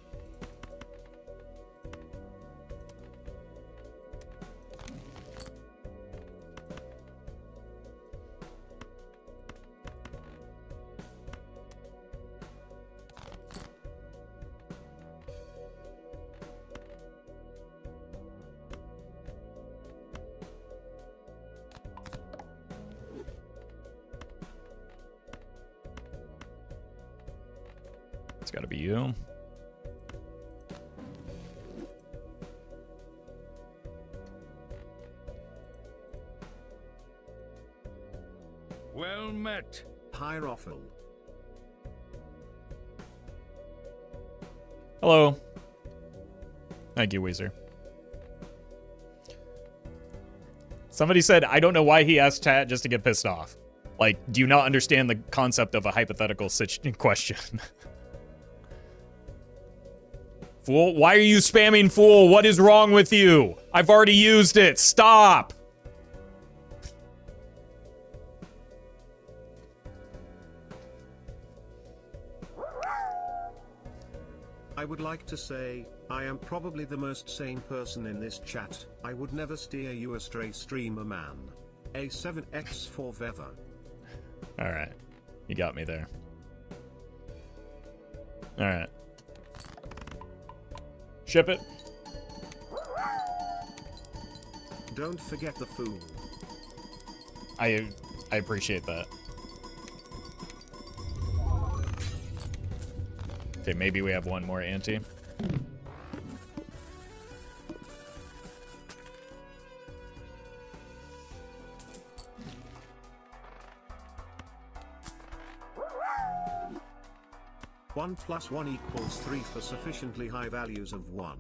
It's gotta be you. Well met. Hi Roffle. Hello. Thank you, Weezer. Somebody said, I don't know why he asked chat just to get pissed off. Like, do you not understand the concept of a hypothetical question? Fool, why are you spamming fool? What is wrong with you? I've already used it. Stop. I would like to say, I am probably the most sane person in this chat. I would never steer you astray, streamer man. A7X for Veva. Alright. You got me there. Alright. Ship it. Don't forget the fool. I appreciate that. Okay, maybe we have one more ante. One plus one equals 3 for sufficiently high values of 1.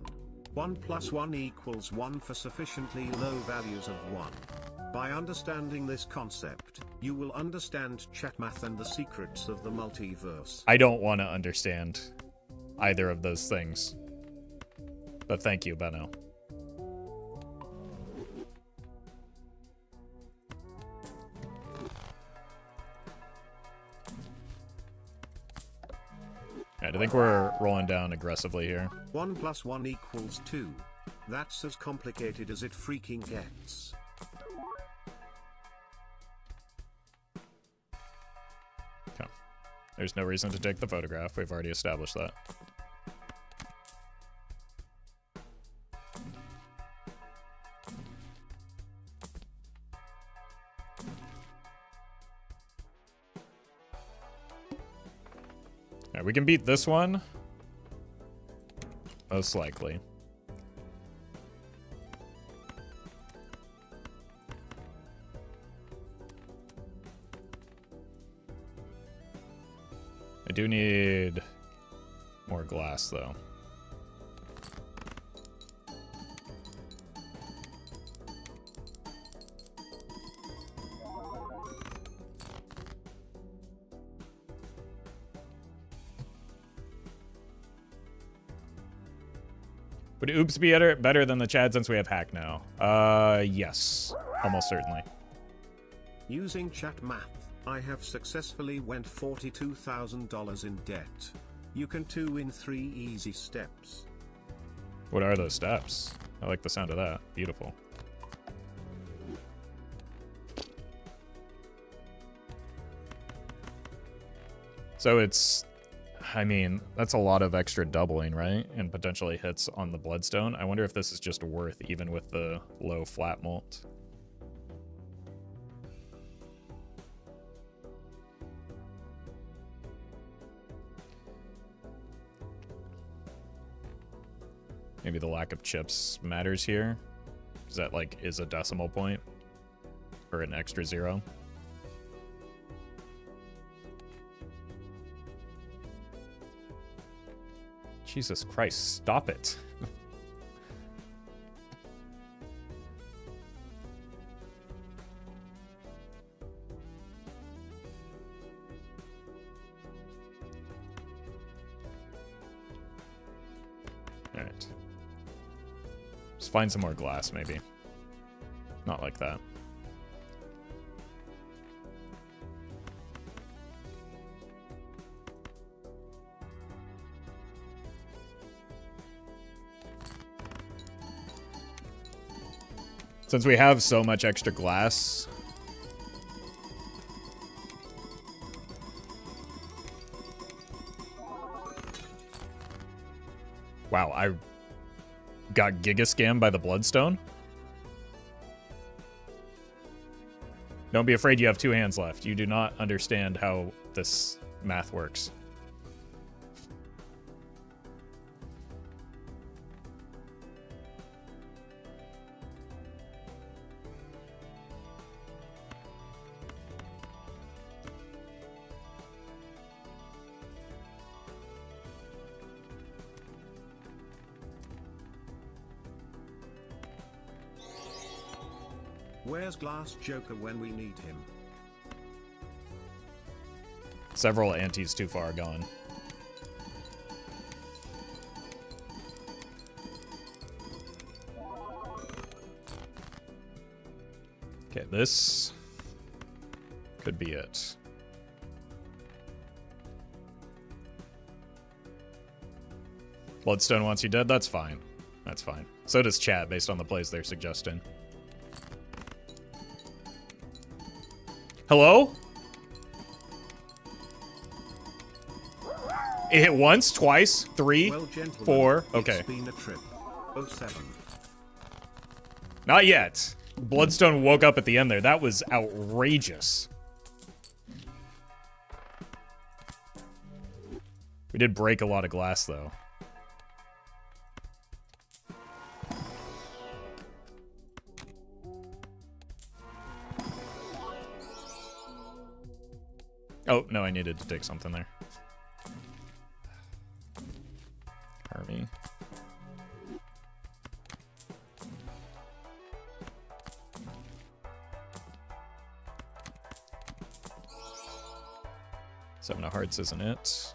1 plus 1 equals 1 for sufficiently low values of 1. By understanding this concept, you will understand chat math and the secrets of the multiverse. I don't want to understand either of those things. But thank you, Benno. Alright, I think we're rolling down aggressively here. 1 plus 1 equals 2. That's as complicated as it freaking gets. Okay. There's no reason to take the photograph. We've already established that. Alright, we can beat this one. Most likely. I do need more glass, though. Would oops be better than the Chad since we have hack now? Yes. Almost certainly. Using chat math, I have successfully went $42,000 in debt. You can do in 3 easy steps. What are those steps? I like the sound of that. Beautiful. So it's, I mean, that's a lot of extra doubling, right? And potentially hits on the Bloodstone. I wonder if this is just worth even with the low flat mult. Maybe the lack of chips matters here. Is that like is a decimal point or an extra 0? Jesus Christ, stop it. All right. Just find some more glass, maybe. Not like that. Since we have so much extra glass, wow, I got giga scammed by the Bloodstone. Don't be afraid, you have 2 hands left. You do not understand how this math works. Where's Glass Joker when we need him? Several antes too far gone. Okay, this could be it. Bloodstone wants you dead? That's fine. That's fine. So does chat, based on the plays they're suggesting. Hello? It hit once, twice, 3, Well, gentlemen, 4. Okay. It's been a trip. 07. Not yet. Bloodstone woke up at the end there. That was outrageous. We did break a lot of glass, though. Oh, no, I needed to take something there. Army. Seven of Hearts isn't it?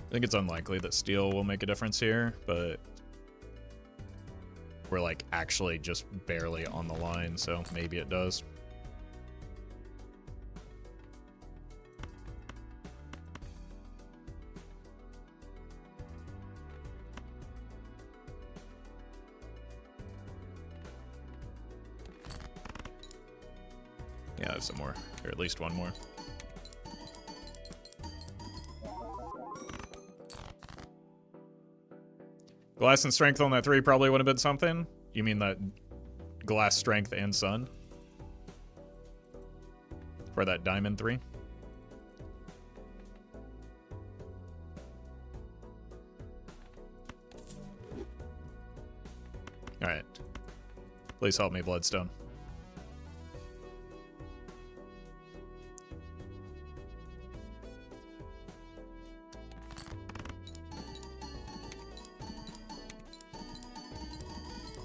I think it's unlikely that steel will make a difference here, but we're like actually just barely on the line, so maybe it does. Yeah, there's some more, or at least one more. Glass and strength on that 3 probably would have been something. You mean that glass, strength, and sun? For that diamond 3? Alright. Please help me, Bloodstone.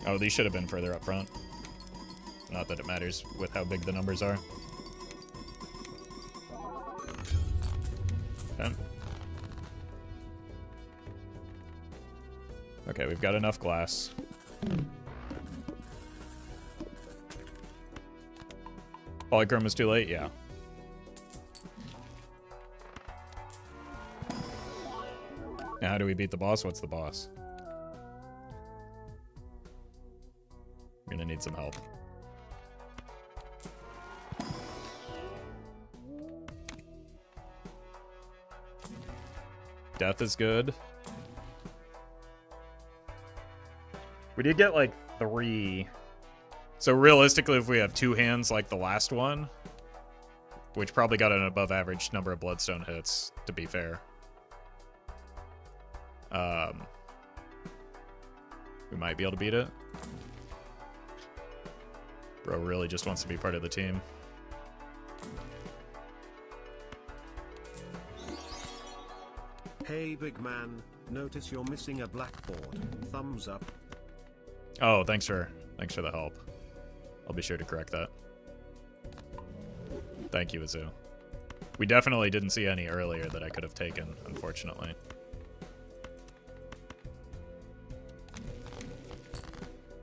Oh, these should have been further up front. Not that it matters with how big the numbers are. Okay. Okay, we've got enough glass. Polychrome is too late? Yeah. Now how do we beat the boss? What's the boss? I'm gonna need some help. Death is good. We did get like 3. So realistically, if we have 2 hands like the last one, which probably got an above average number of bloodstone hits, to be fair. We might be able to beat it. Bro really just wants to be part of the team. Hey big man, notice you're missing a blackboard. Thumbs up. Oh, thanks for the help. I'll be sure to correct that. Thank you, Azu. We definitely didn't see any earlier that I could have taken, unfortunately.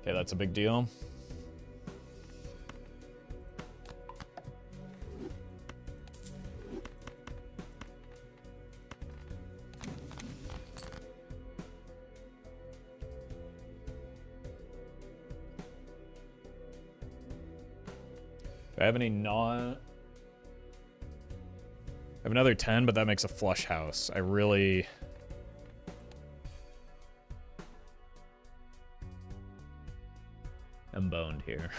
Okay, that's a big deal. Do I have any I have another 10, but that makes a flush house. I really... am boned here.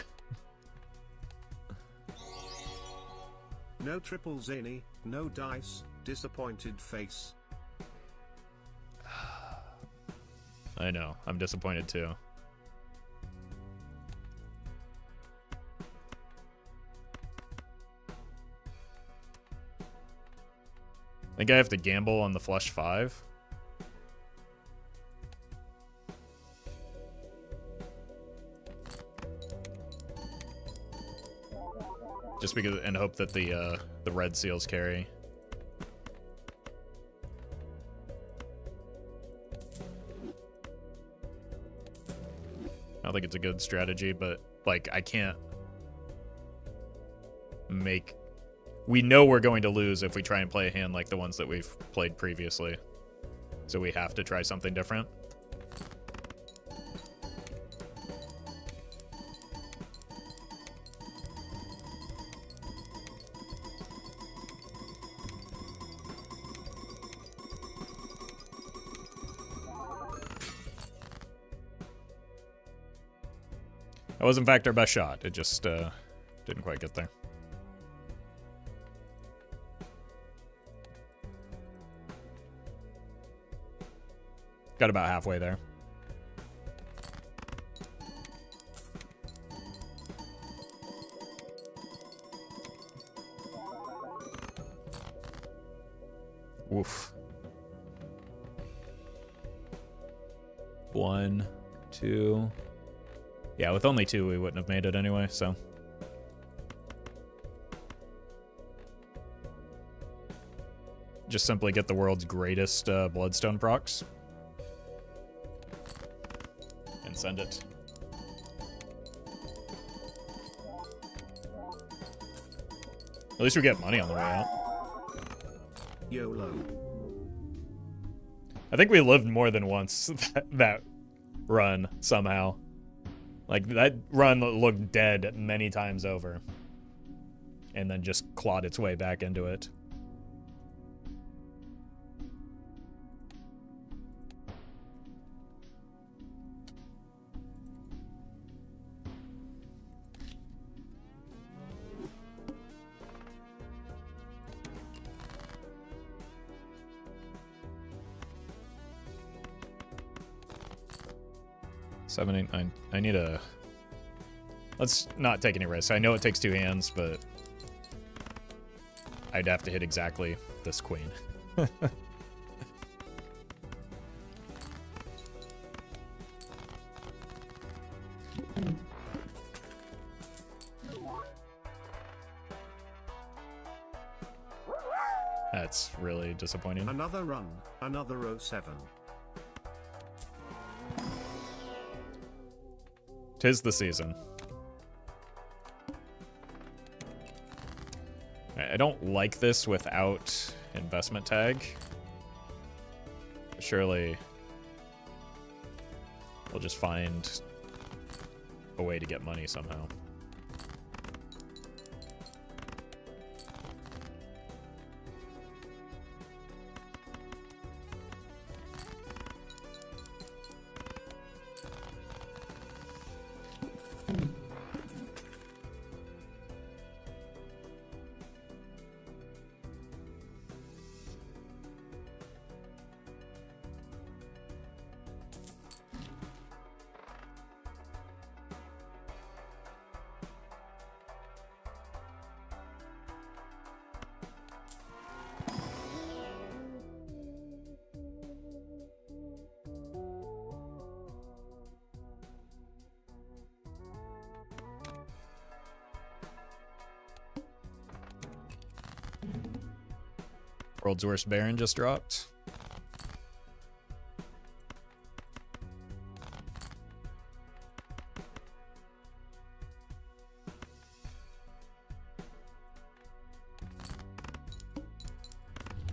No triples any, no dice, disappointed face. I know, I'm disappointed too. I think I have to gamble on the flush 5. Just because, and hope that the red seals carry. I don't think it's a good strategy, but like I can't make... We know we're going to lose if we try and play a hand like the ones that we've played previously. So we have to try something different. That was in fact our best shot. It just didn't quite get there. Got about halfway there. Woof. 1, 2. Yeah, with only 2, we wouldn't have made it anyway, so. Just simply get the world's greatest Bloodstone procs. And send it. At least we get money on the way out. YOLO. I think we lived more than once that run somehow. Like, that run looked dead many times over. And then just clawed its way back into it. 7, 8, 9. I need a... Let's not take any risks. I know it takes 2 hands, but I'd have to hit exactly this queen. That's really disappointing. Another run, another 07. 'Tis the season. I don't like this without investment tag. Surely we'll just find a way to get money somehow. World's Worst Baron just dropped.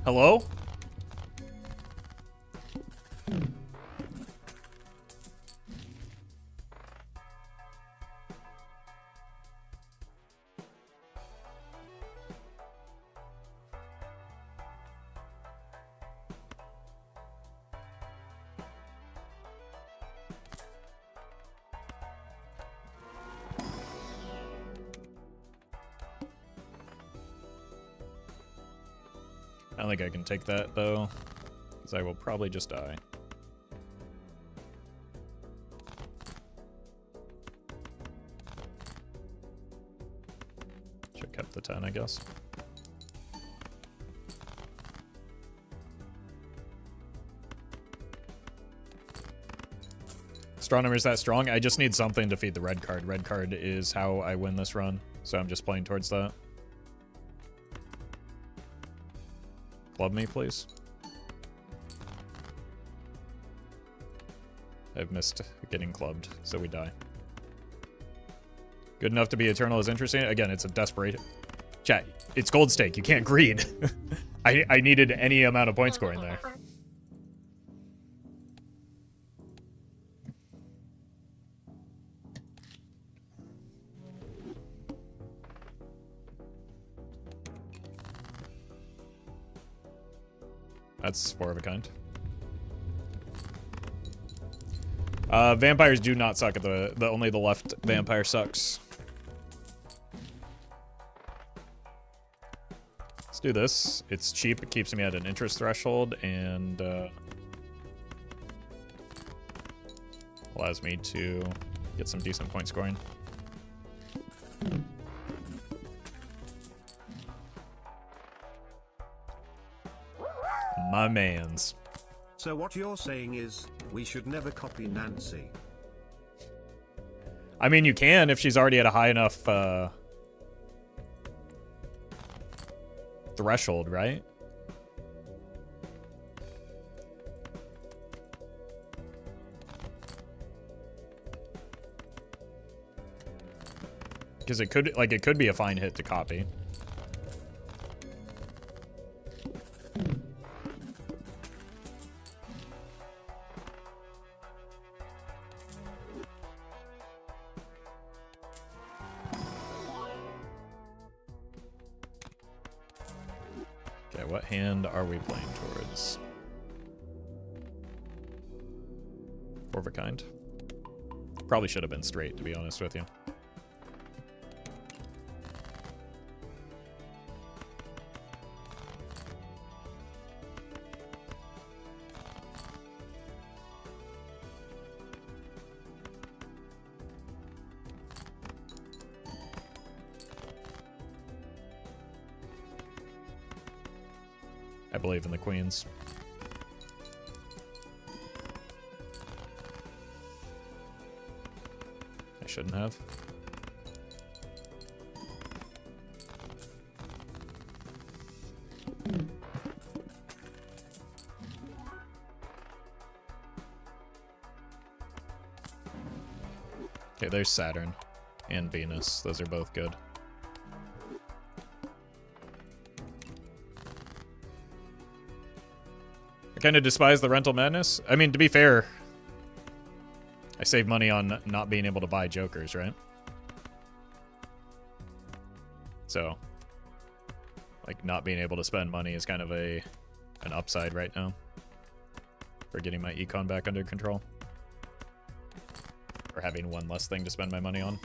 Hello? I don't think I can take that, though, because I will probably just die. Should have kept the 10, I guess. Astronomer's that strong? I just need something to feed the red card. Red card is how I win this run, so I'm just playing towards that. Club me, please. I've missed getting clubbed, so we die. Good enough to be eternal is interesting. Again, it's a desperate... Chat, it's gold stake. You can't greed. I needed any amount of point scoring there. That's 4 of a kind. Vampires do not suck at the only the left vampire sucks. Let's do this. It's cheap. It keeps me at an interest threshold and allows me to get some decent point scoring. My mans. So what you're saying is, we should never copy Nancy. I mean, you can if she's already at a high enough threshold, right? Because it could be a fine hit to copy. Okay, what hand are we playing towards? 4 of a kind. Probably should have been straight, to be honest with you. I believe in the queens. I shouldn't have. Okay, there's Saturn and Venus. Those are both good. I kind of despise the rental madness. I mean, to be fair, I save money on not being able to buy jokers, right? So, like, not being able to spend money is kind of an upside right now for getting my econ back under control. Or having one less thing to spend my money on.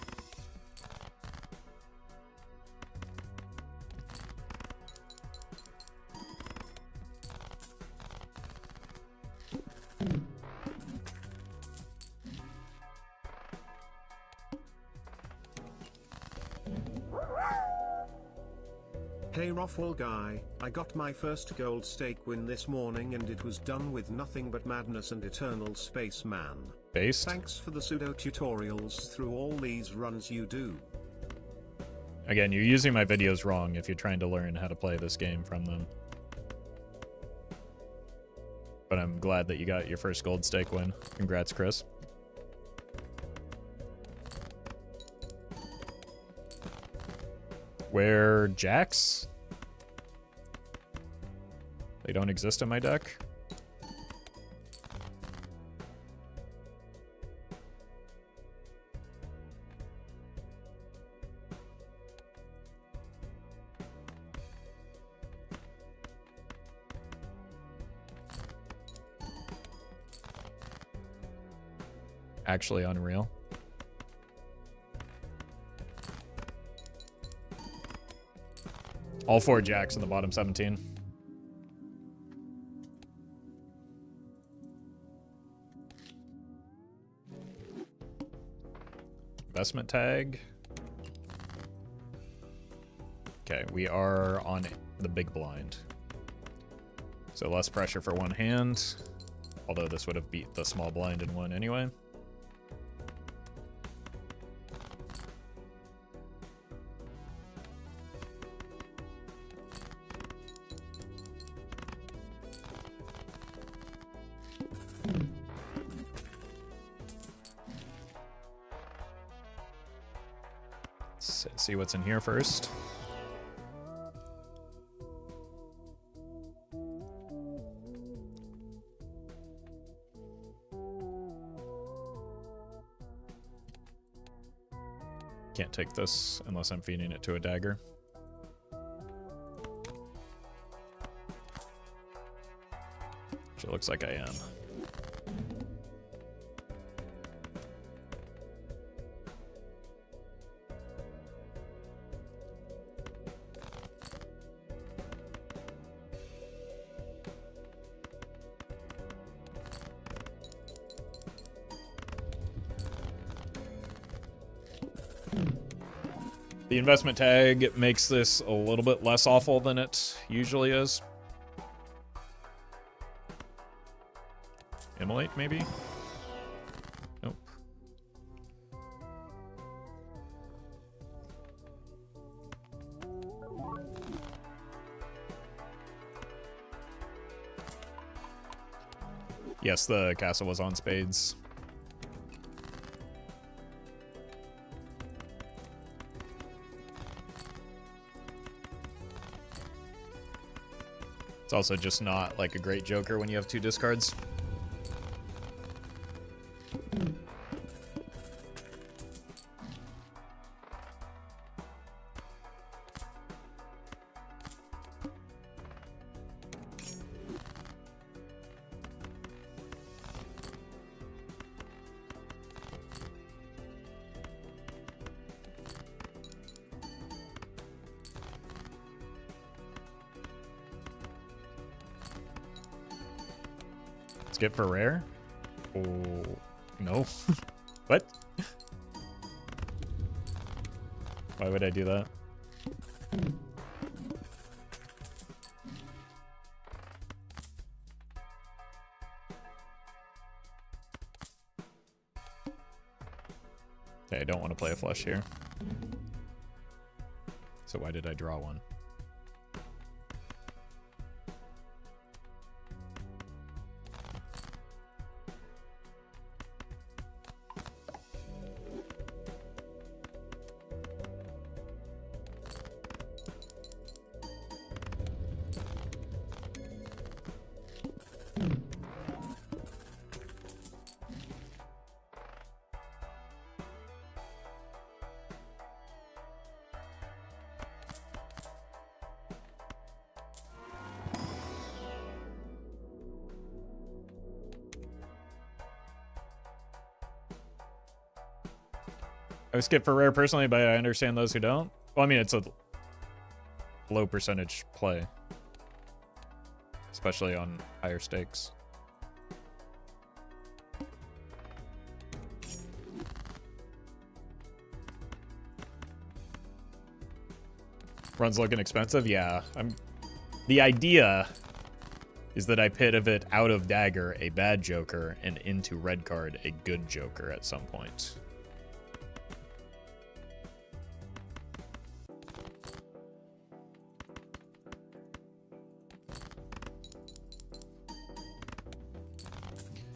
Hey Roffle guy, I got my first gold stake win this morning and it was done with nothing but madness and eternal spaceman. Based? Thanks for the pseudo tutorials through all these runs you do. Again, you're using my videos wrong if you're trying to learn how to play this game from them. But I'm glad that you got your first gold stake win. Congrats, Chris. Where jacks? They don't exist in my deck? Actually unreal. All 4 jacks in the bottom 17. Investment tag. Okay, we are on the big blind. So less pressure for one hand. Although this would have beat the small blind in one anyway. See what's in here first. Can't take this unless I'm feeding it to a dagger. Which it looks like I am. The investment tag makes this a little bit less awful than it usually is. Immolate, maybe? Nope. Yes, the castle was on spades. It's also just not like a great joker when you have 2 discards. Skip for rare? Oh, no. What? Why would I do that? Okay, I don't want to play a flush here. So why did I draw one? I would skip for rare personally, but I understand those who don't. Well, I mean, it's a low percentage play, especially on higher stakes. Run's looking expensive. Yeah, the idea is that I pivot out of dagger a bad joker and into red card a good joker at some point.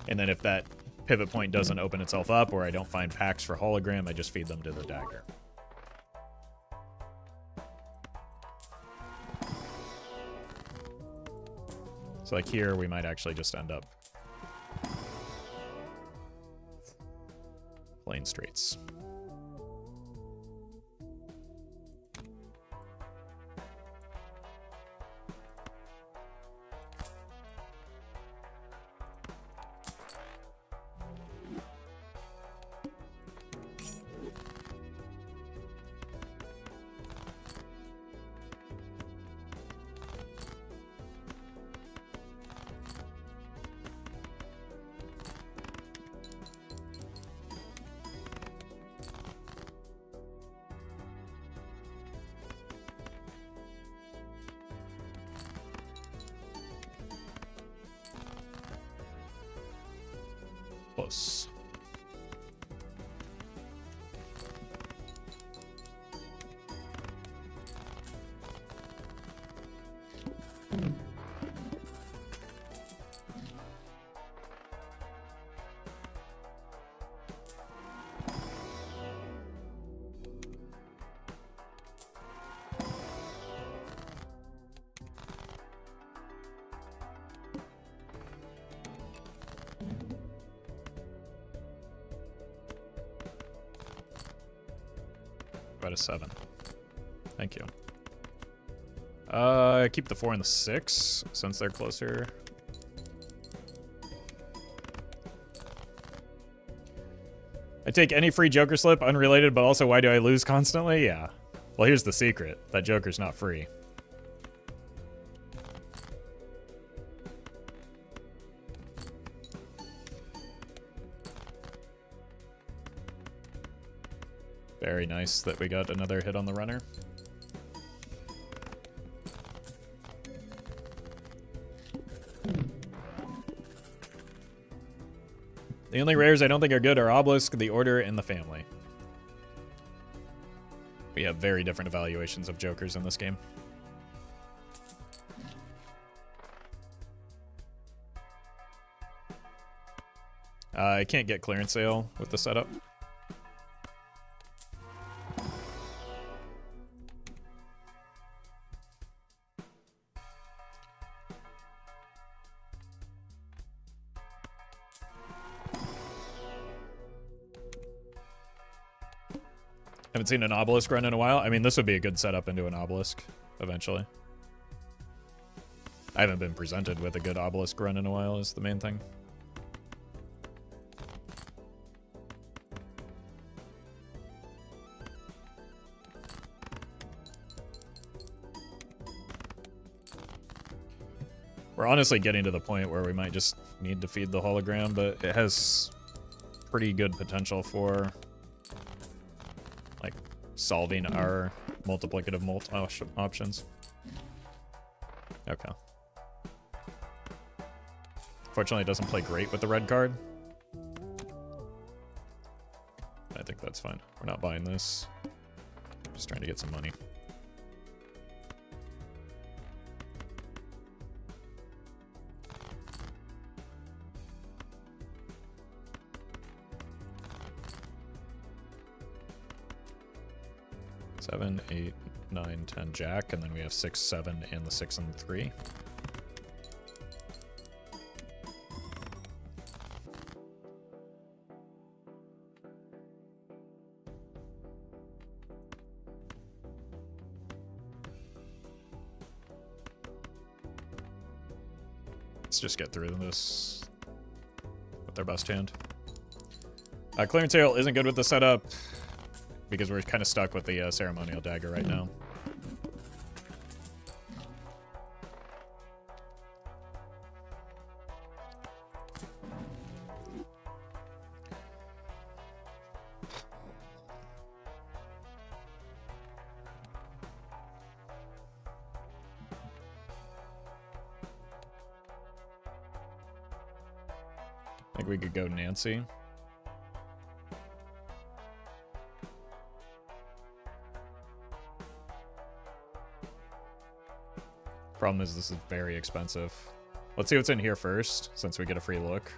And then if that pivot point doesn't open itself up or I don't find packs for hologram, I just feed them to the dagger. So like here, we might actually just end up playing straights. Close. About a 7. Thank you. Keep the 4 and the 6 since they're closer. I take any free Joker slip, unrelated, but also why do I lose constantly? Yeah. Well, here's the secret. That Joker's not free. Very nice that we got another hit on the runner. The only rares I don't think are good are Obelisk, the Order, and the Family. We have very different evaluations of Jokers in this game. I can't get clearance sale with the setup. Haven't seen an Obelisk run in a while. I mean, this would be a good setup into an Obelisk eventually. I haven't been presented with a good Obelisk run in a while is the main thing. We're honestly getting to the point where we might just need to feed the hologram, but it has pretty good potential for like solving our multiplicative options. Okay. Fortunately, it doesn't play great with the red card. I think that's fine. We're not buying this. Just trying to get some money. Seven, 8, 9, 10 jack, and then we have 6, 7, and the 6 and 3. Let's just get through this with our best hand. Clearance Hail isn't good with the setup because we're kind of stuck with the ceremonial dagger right now. I think we could go Nancy. Problem is this is very expensive. Let's see what's in here first, since we get a free look.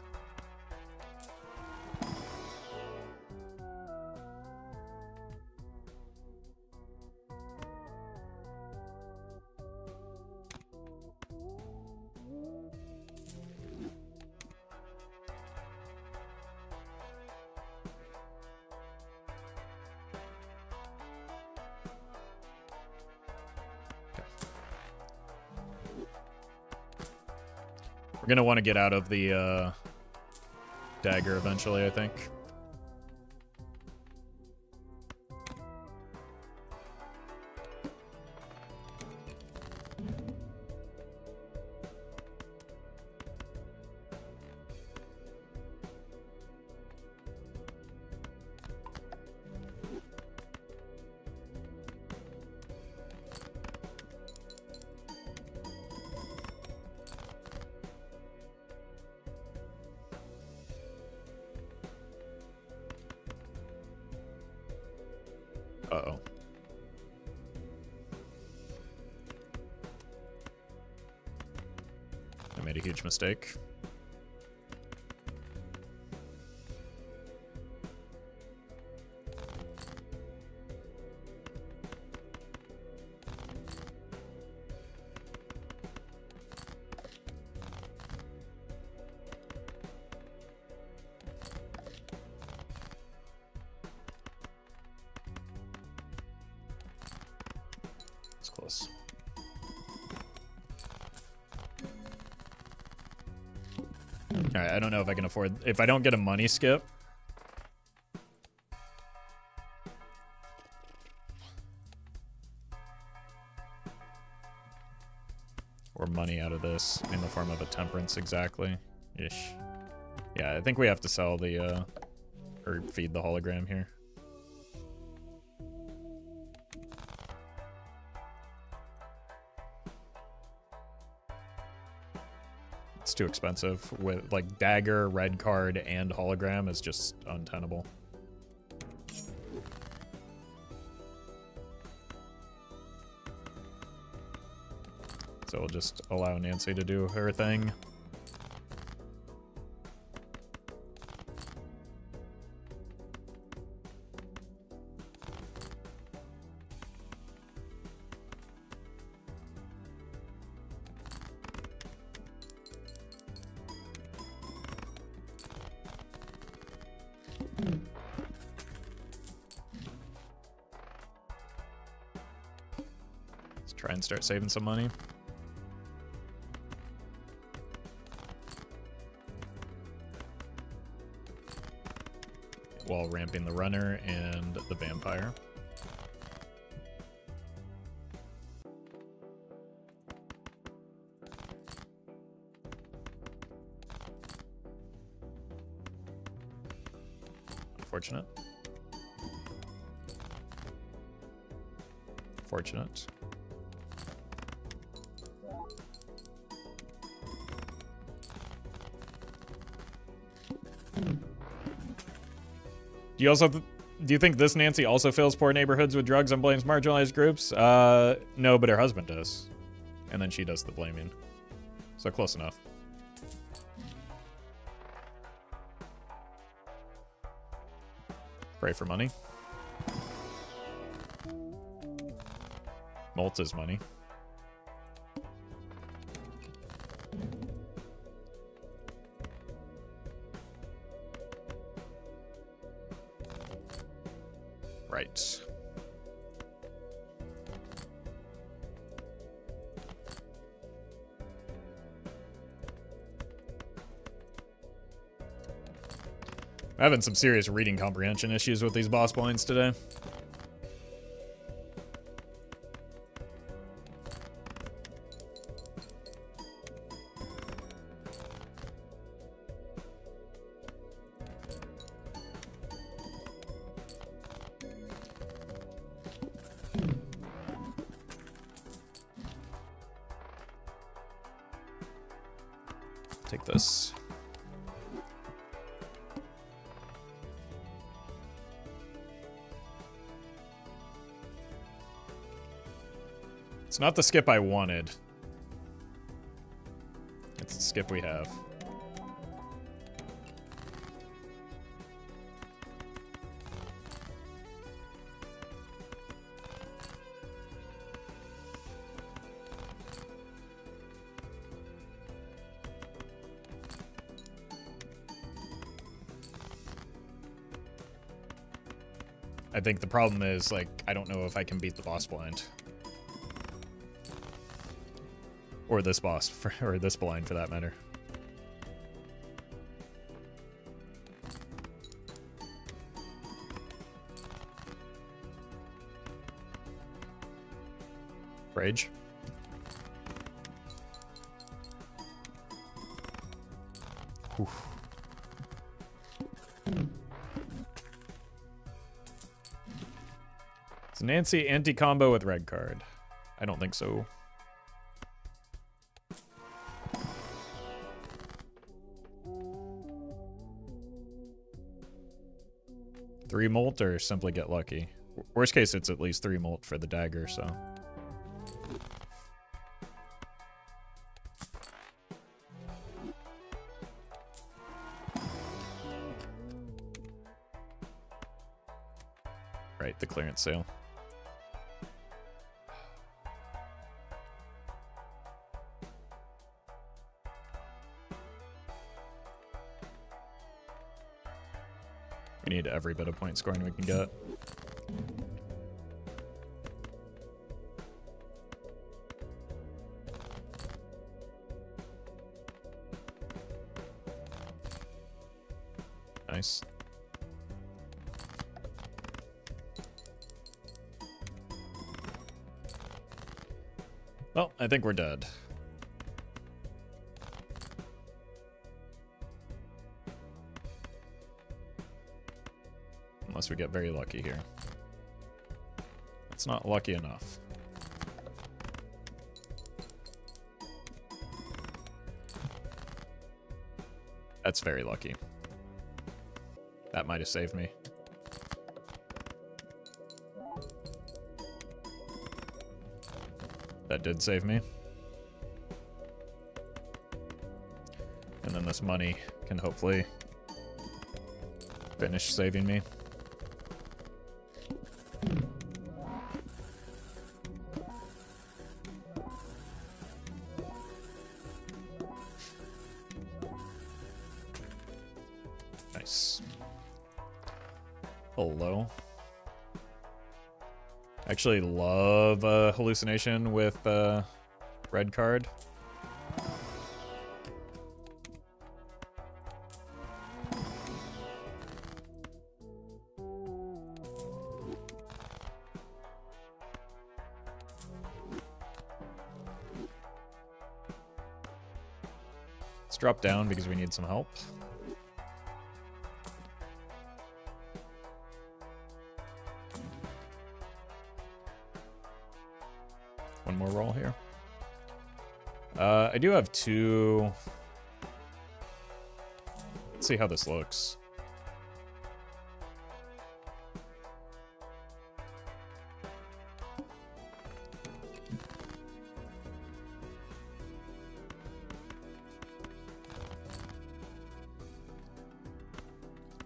We're gonna want to get out of the dagger eventually, I think. Uh-oh. I made a huge mistake. Close. Alright, I don't know if I can afford... If I don't get a money skip... Or money out of this in the form of a temperance, exactly. Ish. Yeah, I think we have to sell the, or feed the hologram here. It's too expensive. With like dagger, red card, and hologram is just untenable. So we'll just allow Nancy to do her thing. Let's try and start saving some money. While ramping the runner and the vampire. Fortunate. Fortunate. Do you also Do you think this Nancy also fills poor neighborhoods with drugs and blames marginalized groups? No, but her husband does. And then she does the blaming. So close enough. Pray for money. Malta's money. Right. I'm having some serious reading comprehension issues with these boss blinds today. Take this. It's not the skip I wanted. It's the skip we have. I think the problem is, like, I don't know if I can beat the boss blind. Or this boss, or this blind for that matter. Rage. Oof. Is Nancy anti-combo with red card? I don't think so. Three molt or simply get lucky? Worst case, it's at least 3 molt for the dagger, so. Right, the clearance sale. We need every bit of point scoring we can get. Nice. Well, I think we're dead. Unless we get very lucky here. It's not lucky enough. That's very lucky. That might have saved me. That did save me. And then this money can hopefully finish saving me. Nice. Hello. Actually love hallucination with red card. Let's drop down because we need some help. One more roll here. I do have 2. Let's see how this looks.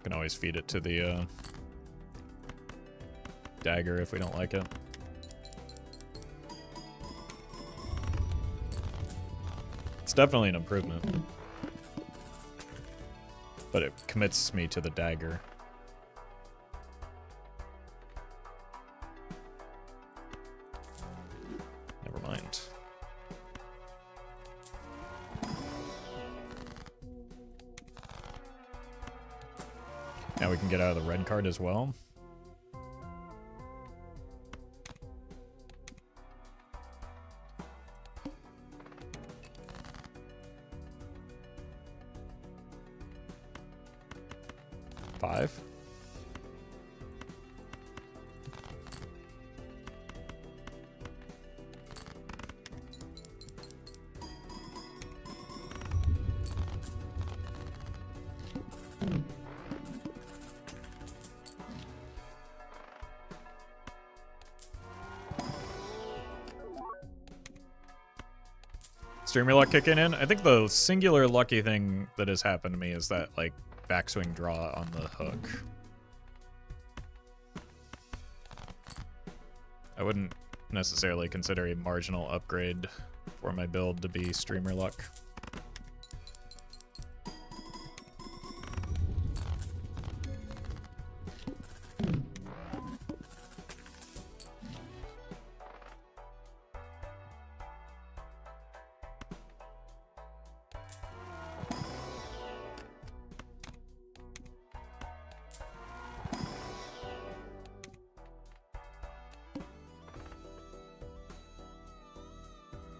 Can always feed it to the dagger if we don't like it. It's definitely an improvement. But it commits me to the dagger. Never mind. Now we can get out of the red card as well. Five. Streamer luck kicking in. I think the singular lucky thing that has happened to me is that, like, backswing draw on the hook. I wouldn't necessarily consider a marginal upgrade for my build to be streamer luck.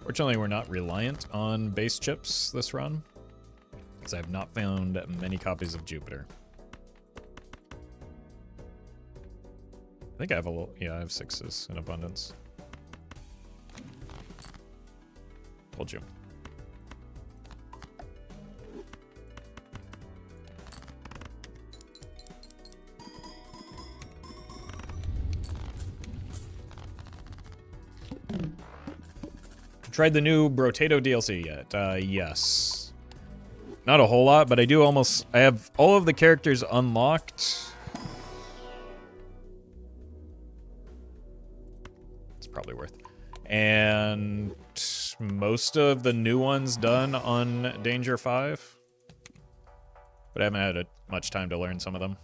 Fortunately, we're not reliant on base chips this run, because I have not found many copies of Jupiter. I think I have a little, yeah, I have 6s in abundance. Told you. Tried the new Brotato DLC yet? Yes. Not a whole lot, but I do almost... I have all of the characters unlocked. It's probably worth. And most of the new ones done on Danger 5. But I haven't had much time to learn some of them.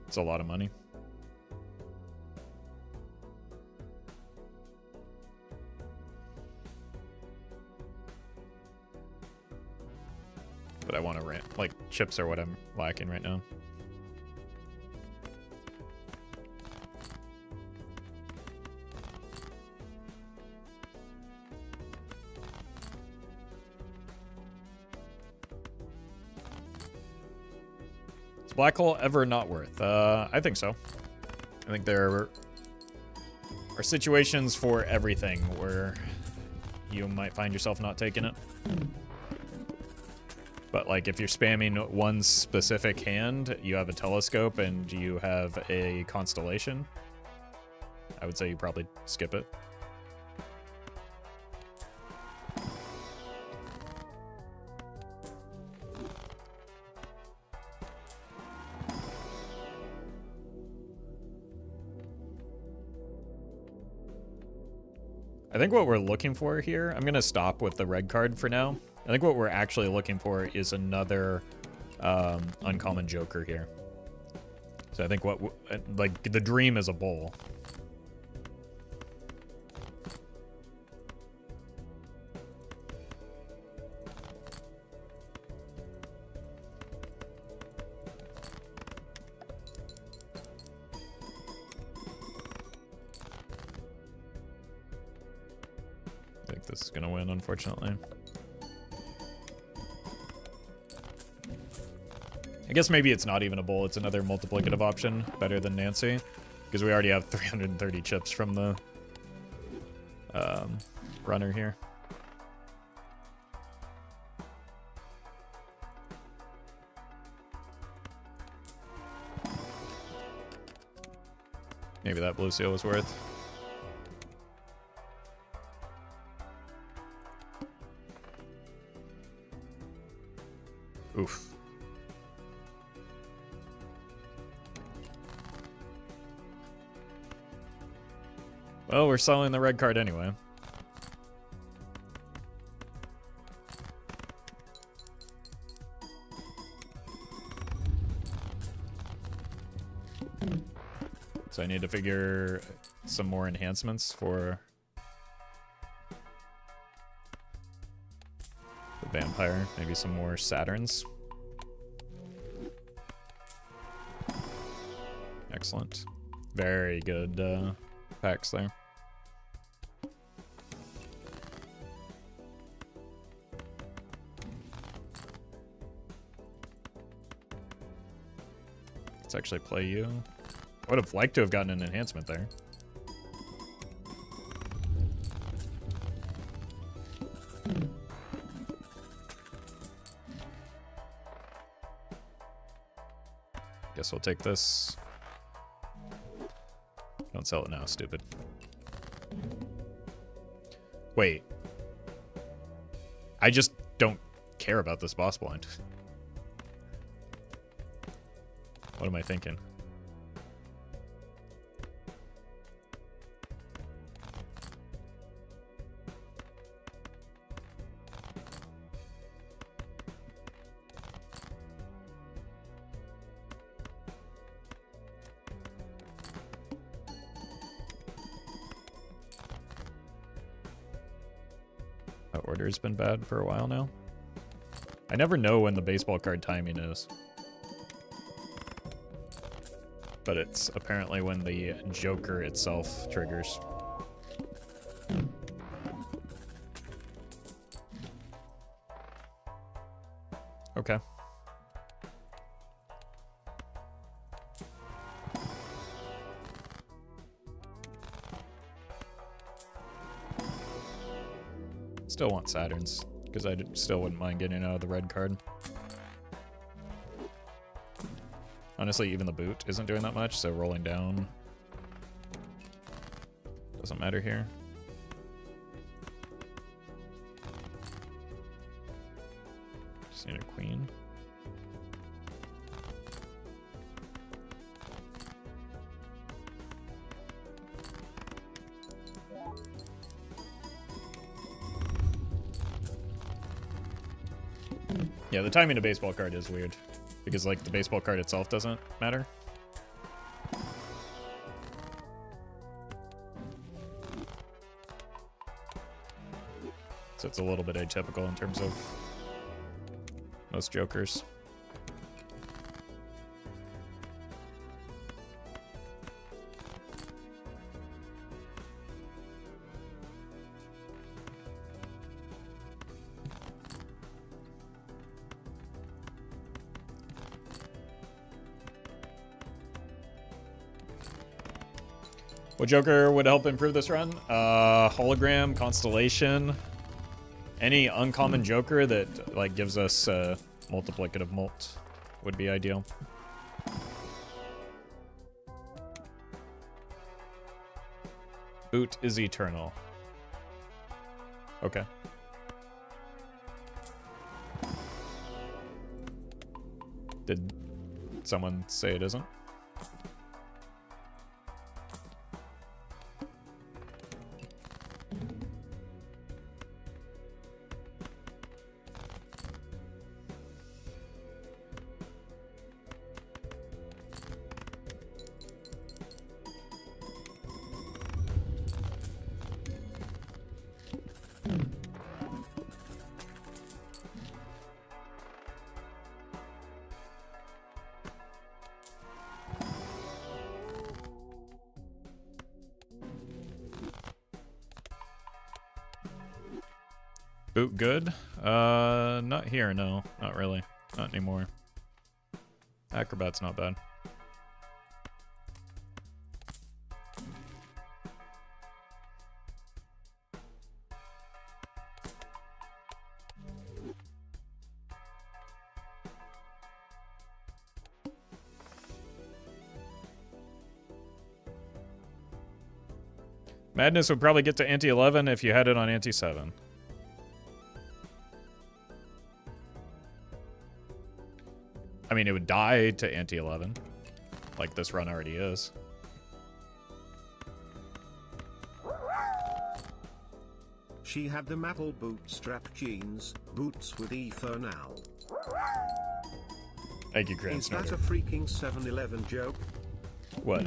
It's a lot of money. But I want to rant. Like, chips are what I'm lacking right now. Is Black Hole ever not worth? I think so. I think there are situations for everything where you might find yourself not taking it. But, like, if you're spamming one specific hand, you have a telescope, and you have a constellation, I would say you probably skip it. I think what we're looking for here, I'm going to stop with the red card for now. I think what we're actually looking for is another uncommon joker here. So I think what, like, the dream is a bowl. I think this is gonna win, unfortunately. I guess maybe it's not even a bowl, it's another multiplicative option, better than Nancy, because we already have 330 chips from the runner here. Maybe that blue seal was worth. Oof. Well, we're selling the red card anyway. So I need to figure some more enhancements for the vampire. Maybe some more Saturns. Excellent. Very good packs there. Let's actually play you. I would have liked to have gotten an enhancement there. Guess we'll take this. Don't sell it now, stupid. Wait. I just don't care about this boss blind. What am I thinking? That order's been bad for a while now. I never know when the baseball card timing is. But it's apparently when the Joker itself triggers. Okay. Still want Saturns, because I still wouldn't mind getting out of the red card. Honestly, even the boot isn't doing that much, so rolling down doesn't matter here. Just need a queen. Yeah, the timing of baseball card is weird. Because, like, the baseball card itself doesn't matter. So it's a little bit atypical in terms of most Jokers. What Joker would help improve this run? Hologram, Constellation, any uncommon Joker that like gives us multiplicative molt would be ideal. Boot is eternal. Okay. Did someone say it isn't? Boot good? Not here, no. Not really. Not anymore. Acrobat's not bad. Madness would probably get to anti-11 if you had it on anti-7. I mean, it would die to anti-11, like this run already is. She had the maple bootstrap jeans, boots with ether now. Thank you, Grant Is that Snorter. a freaking 7-Eleven joke? What?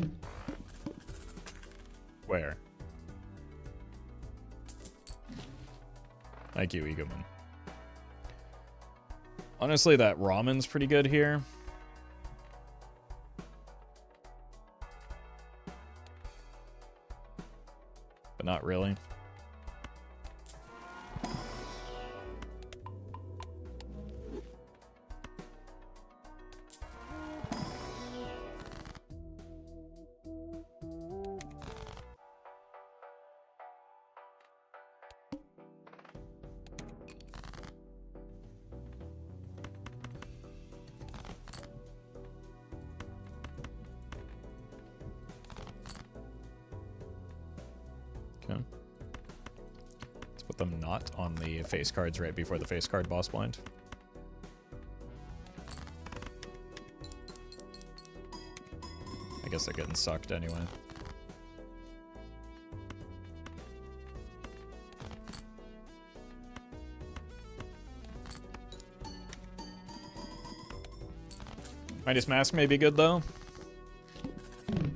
Where? Thank you, Egoman. Honestly, that ramen's pretty good here. But not really. Okay. Let's put them not on the face cards right before the face card boss blind. I guess they're getting sucked anyway. Midas Mask may be good though.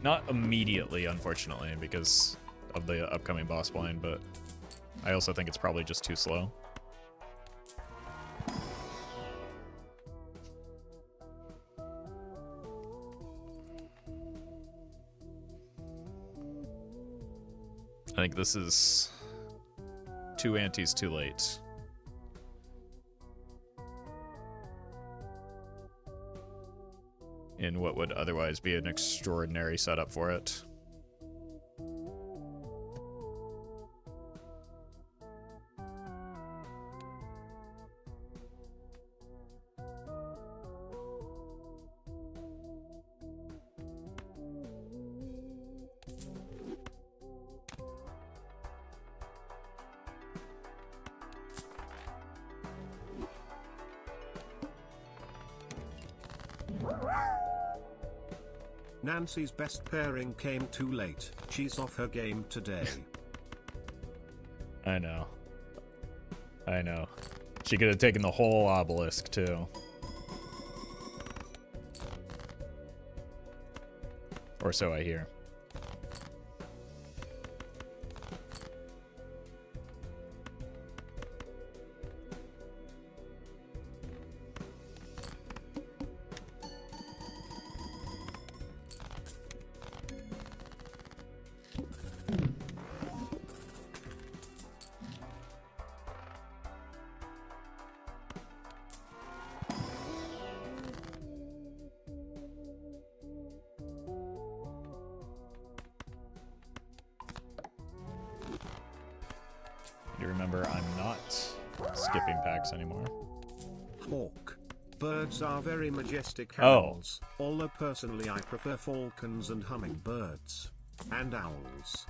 Not immediately, unfortunately, because of the upcoming boss blind, but I also think it's probably just too slow. I think this is 2 antis too late. In what would otherwise be an extraordinary setup for it. Nancy's best pairing came too late. She's off her game today. I know. I know. She could have taken the whole obelisk, too. Or so I hear. You remember I'm not skipping packs anymore. Hawk. Birds are very majestic Oh. animals, although personally I prefer falcons and hummingbirds. And owls.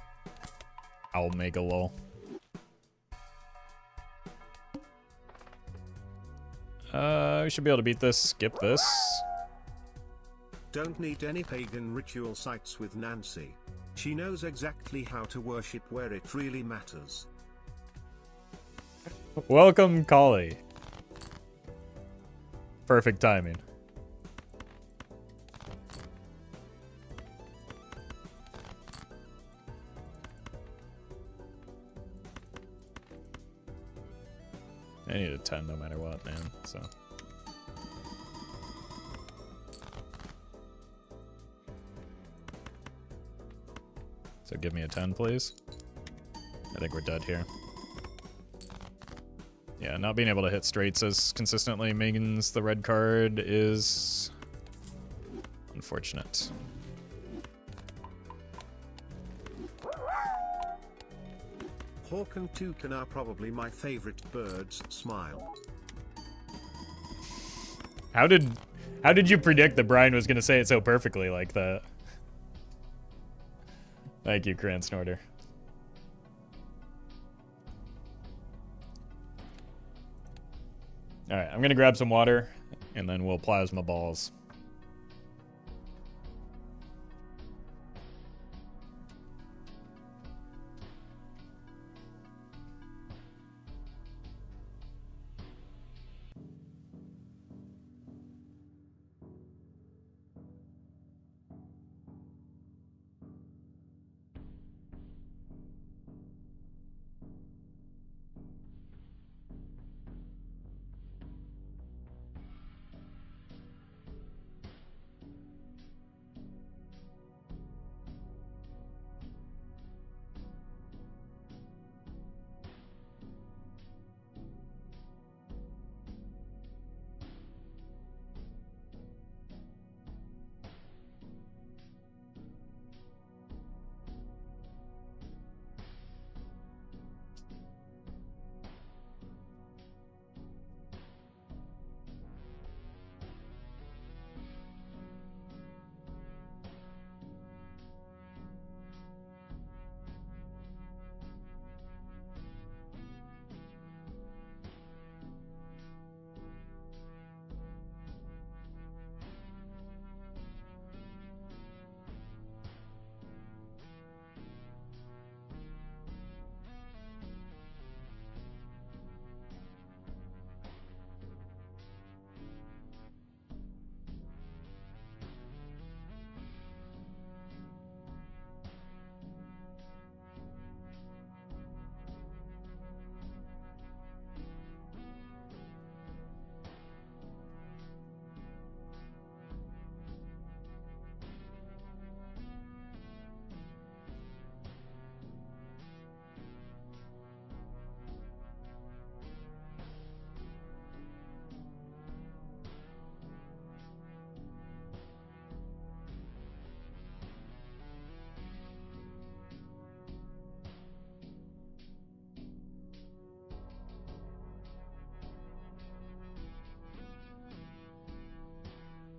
Owl Megalo. We should be able to beat this. Skip this. Don't need any pagan ritual sites with Nancy. She knows exactly how to worship where it really matters. Welcome, Collie. Perfect timing. I need a 10 no matter what, man, so. So give me a 10, please. I think we're dead here. Yeah, not being able to hit straights as consistently means the red card is unfortunate. Hawk and toucan are probably my favorite birds. Smile. How did you predict that Brian was going to say it so perfectly like that? Thank you, Cran Snorter. All right, I'm going to grab some water, and then we'll plasma balls.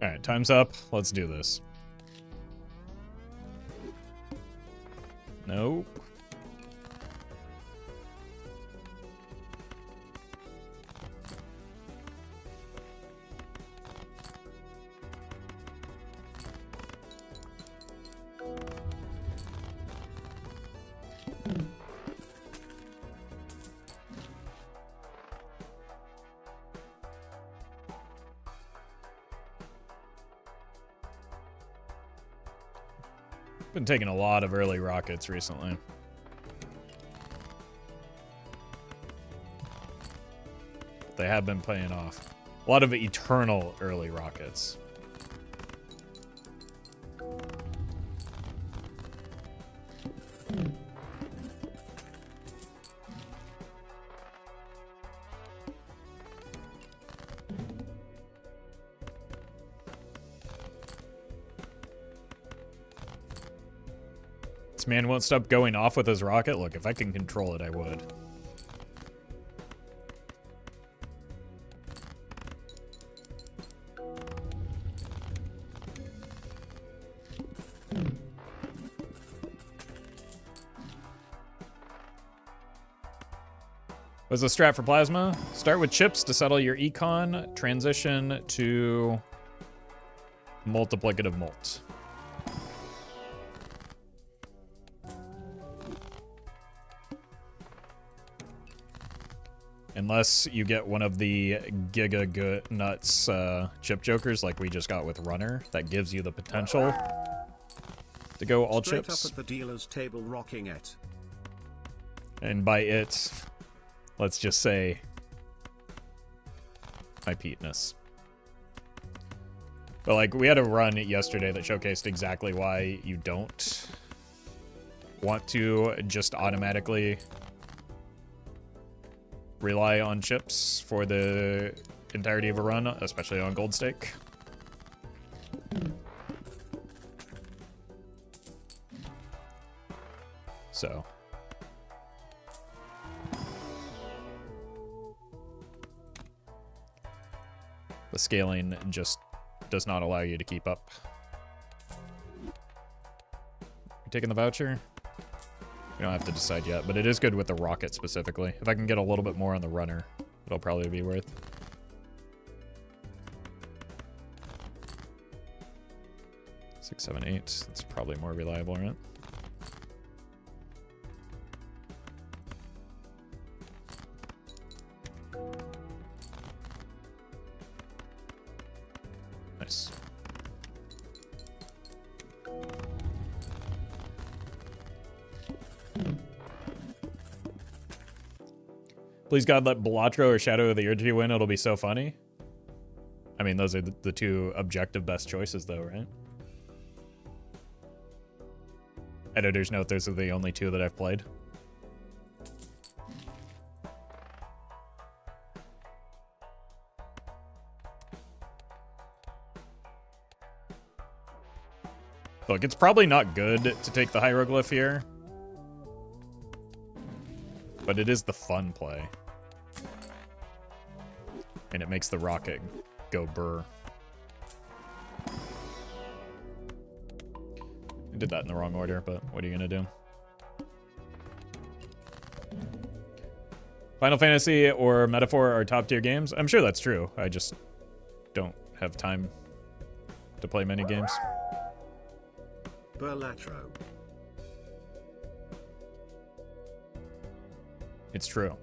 All right, time's up. Let's do this. Nope. Been taking a lot of early rockets recently. They have been paying off. A lot of eternal early rockets. This man won't stop going off with his rocket. Look, if I can control it, I would. What's the strat for plasma? Start with chips to settle your econ. Transition to multiplicative molt. Unless you get one of the Giga Good Nuts chip jokers like we just got with Runner, that gives you the potential to go all Straight chips. up at the dealer's table rocking it. And by it, let's just say my Peteness. But like, we had a run yesterday that showcased exactly why you don't want to just automatically rely on chips for the entirety of a run, especially on gold stake. So the scaling just does not allow you to keep up. You taking the voucher? We don't have to decide yet, but it is good with the rocket specifically. If I can get a little bit more on the runner, it'll probably be worth. 6, 7, 8. That's probably more reliable, right? Nice. Please God, let Balatro or Shadow of the Urgi win. It'll be so funny. I mean, those are the two objective best choices, though, right? Editor's note, those are the only two that I've played. Look, it's probably not good to take the hieroglyph here, but it is the fun play. And it makes the rocket go burr. I did that in the wrong order, but what are you gonna do? Final Fantasy or Metaphor are top tier games? I'm sure that's true. I just don't have time to play many games. Berlatro. It's true.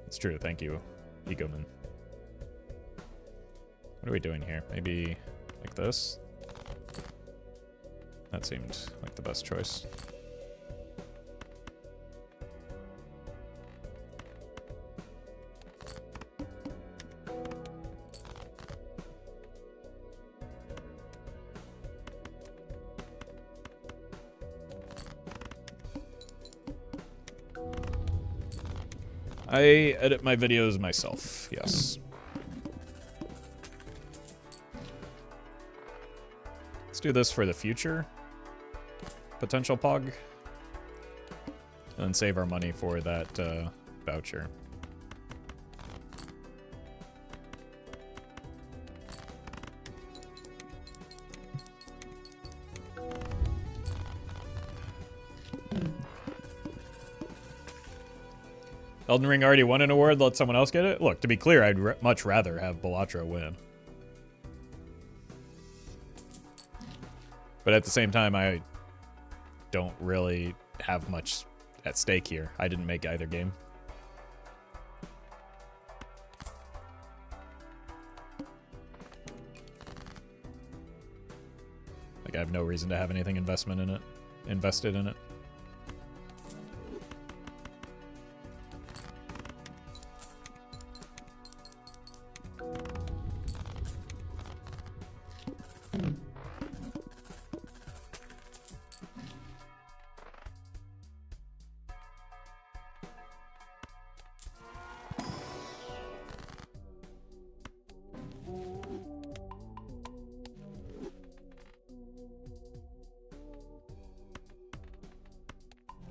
It's true. Thank you, Egoman. What are we doing here? Maybe like this? That seemed like the best choice. I edit my videos myself, yes. Let's do this for the future. Potential pog. And then save our money for that voucher. Elden Ring already won an award, let someone else get it? Look, to be clear, I'd much rather have Balatro win. But at the same time, I don't really have much at stake here. I didn't make either game. Like, I have no reason to have anything invested in it.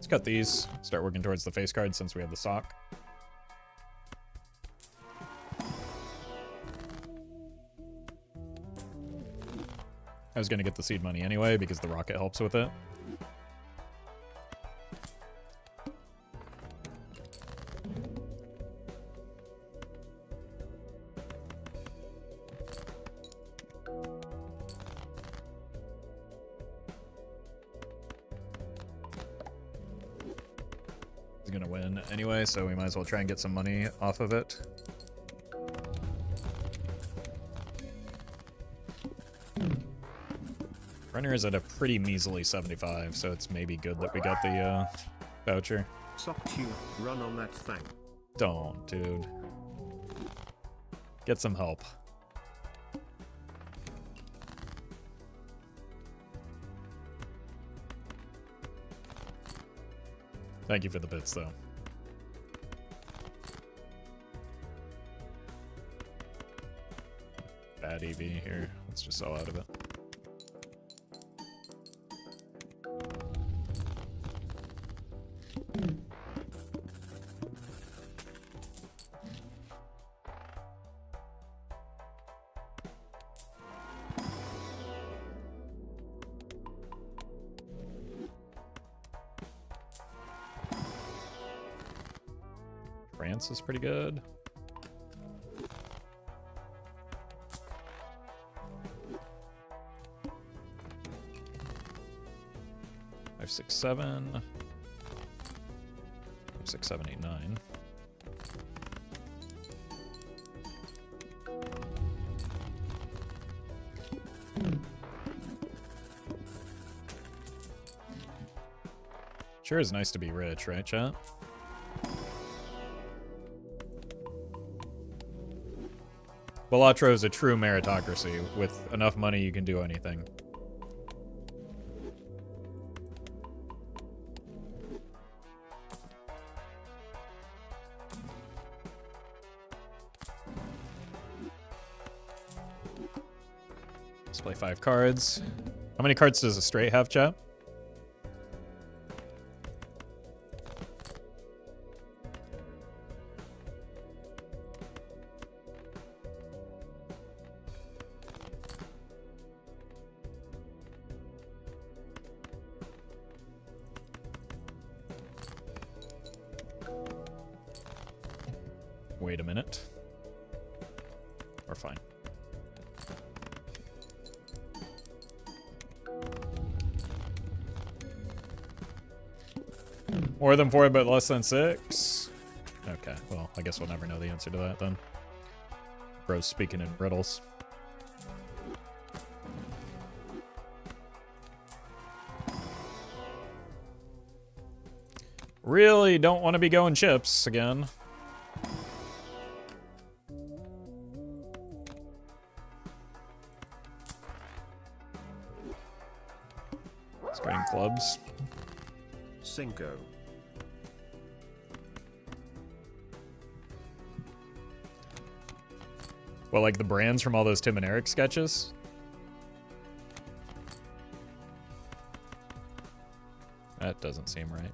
Cut these, start working towards the face card since we have the sock. I was gonna get the seed money anyway because the rocket helps with it. Gonna win anyway, so we might as well try and get some money off of it. Runner is at a pretty measly 75, so it's maybe good that we got the voucher. Socked you, run on that thing. Don't, dude. Get some help. Thank you for the bits, though. Bad EV here. Let's just sell out of it. France is pretty good. 5, 6, 7. 6, 7, 8, 9. Sure is nice to be rich, right, chat? Balatro is a true meritocracy. With enough money, you can do anything. Let's play 5 cards. How many cards does a straight have, chat? Wait a minute. We're fine. More than 4, but less than 6? Okay, well, I guess we'll never know the answer to that then. Bro's speaking in riddles. Really don't want to be going chips again. Starting clubs. Cinco. Well, like the brands from all those Tim and Eric sketches? That doesn't seem right.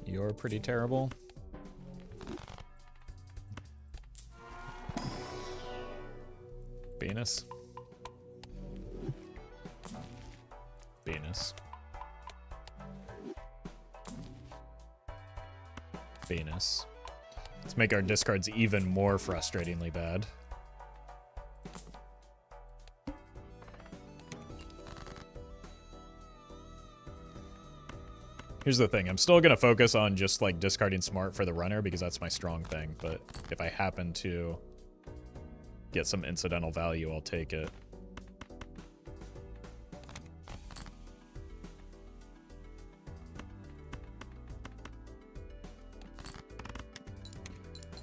You're pretty terrible. Venus. Venus. Venus. Let's make our discards even more frustratingly bad. Here's the thing, I'm still gonna focus on just like discarding smart for the runner because that's my strong thing, but if I happen to get some incidental value, I'll take it.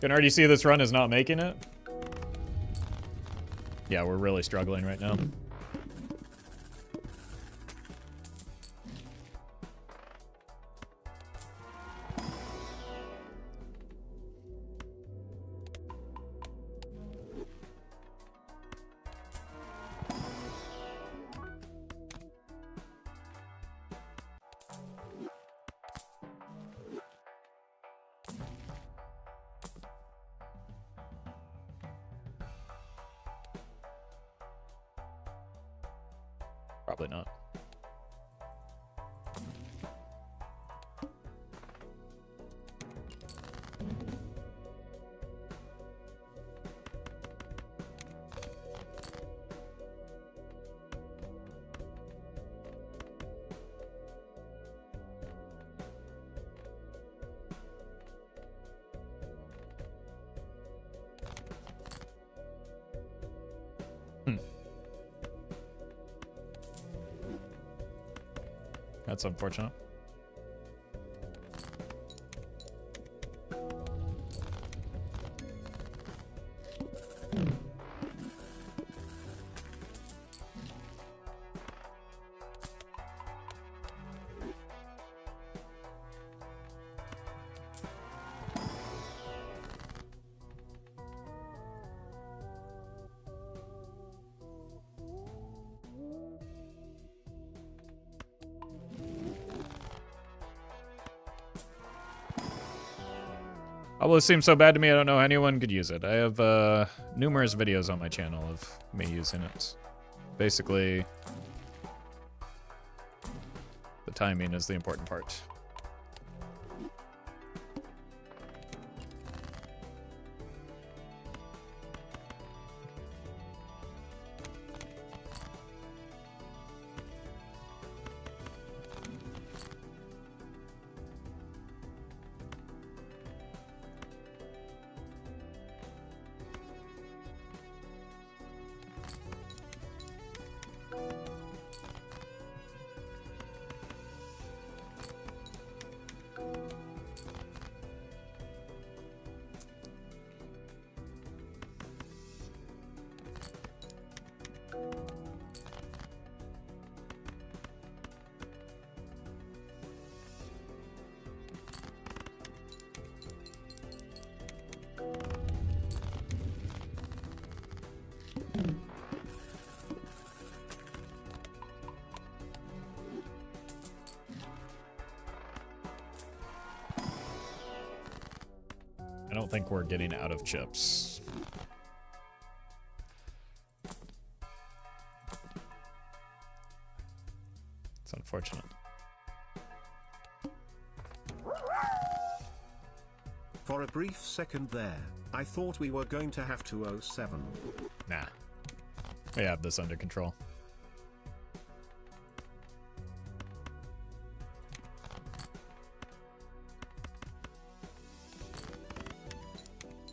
Can already see this run is not making it. Yeah, we're really struggling right now. Probably not. That's unfortunate. Although it seems so bad to me, I don't know anyone could use it. I have numerous videos on my channel of me using it. Basically, the timing is the important part. I don't think we're getting out of chips. It's unfortunate. For a brief second there, I thought we were going to have 207. Nah. We have this under control.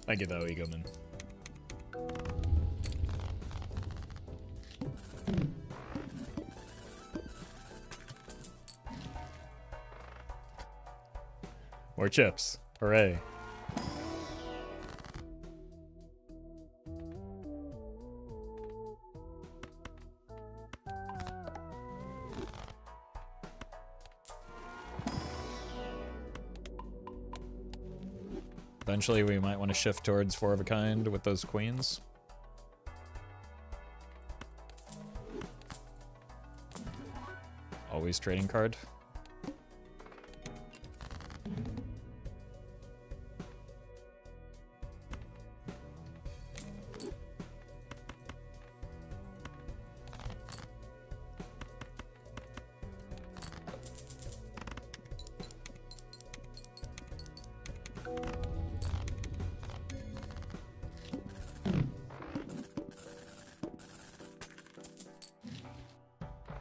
Thank you, though, Egoman. More chips. Hooray. Eventually, we might want to shift towards 4 of a kind with those queens. Always trading card.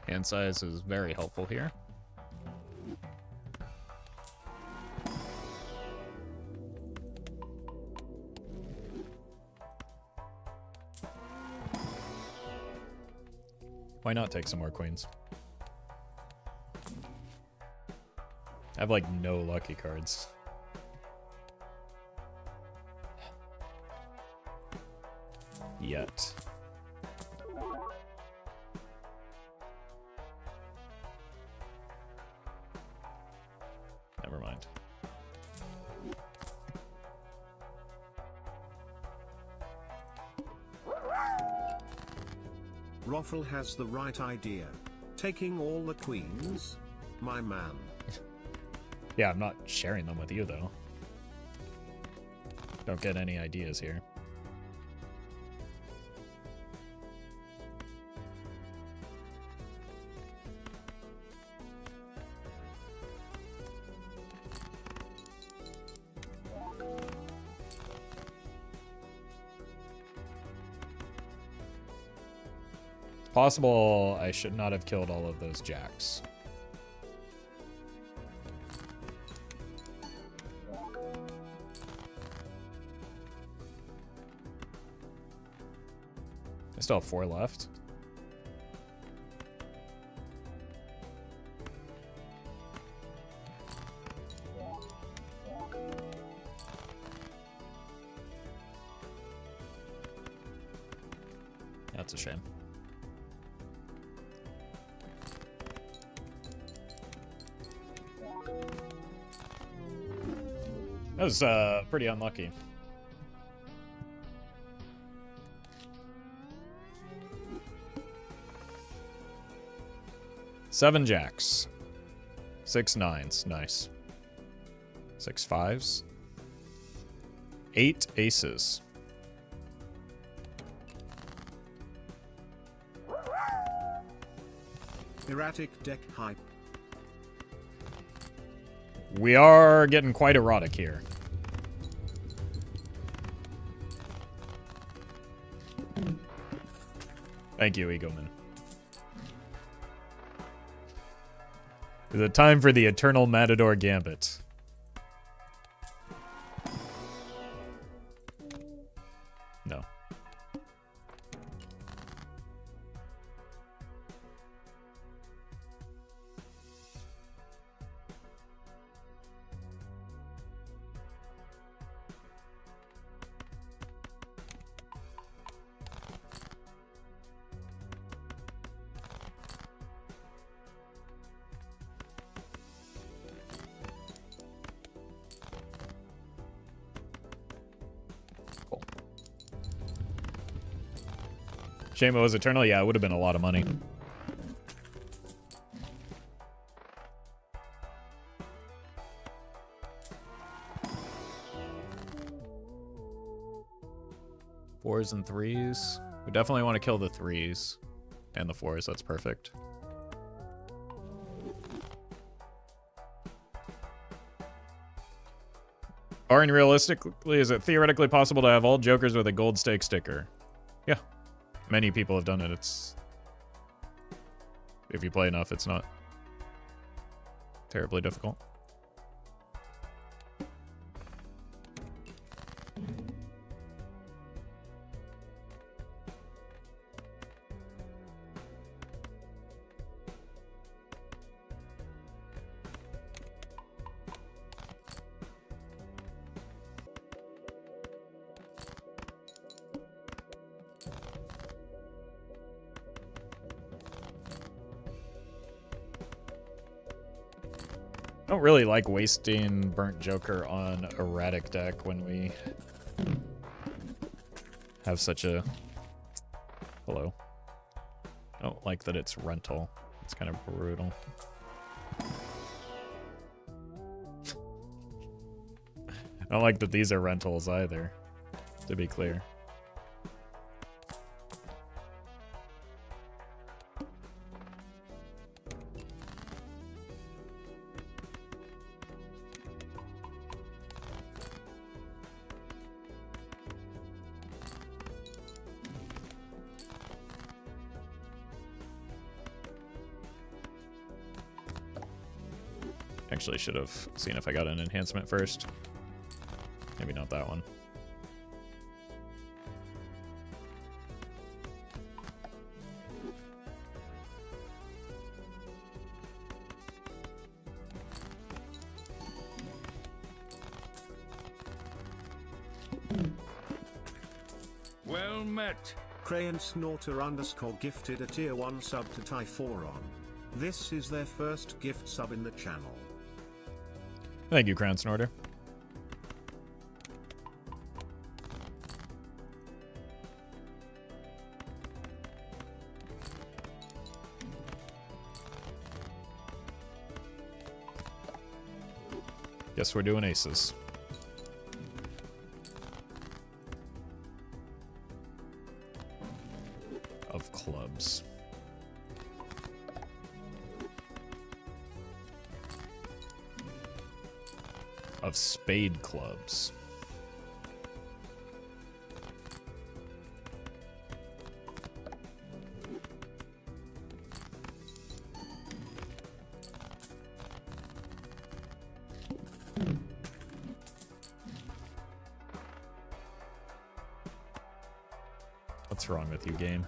Hand size is very helpful here. Why not take some more queens? I have like no lucky cards. Yet. Never mind. Roffle has the right idea. Taking all the queens? My man. Yeah, I'm not sharing them with you, though. Don't get any ideas here. Possible I should not have killed all of those jacks. I still have 4 left. That's a shame. That was pretty unlucky. Seven jacks. 6 nines. Nice. 6 fives. 8 aces. Erratic deck hype. We are getting quite erotic here. Thank you, Egoman. Is it time for the Eternal Matador Gambit? No. Shame it was Eternal? Yeah, it would have been a lot of money. Fours and threes. We definitely want to kill the threes and the fours. That's perfect. Barring realistically, is it theoretically possible to have all jokers with a gold stake sticker? Yeah. Many people have done it. It's... If you play enough, it's not terribly difficult. I don't really like wasting Burnt Joker on erratic deck when we have such a... Hello. I don't like that it's rental. It's kind of brutal. I don't like that these are rentals either, to be clear. Actually should have seen if I got an enhancement first. Maybe not that one. Well met. Crayon Snorter underscore gifted a tier 1 sub to Typhoron. This is their first gift sub in the channel. Thank you, Crown Snorter. Guess we're doing aces. Of clubs. Of spade clubs. What's wrong with you, game?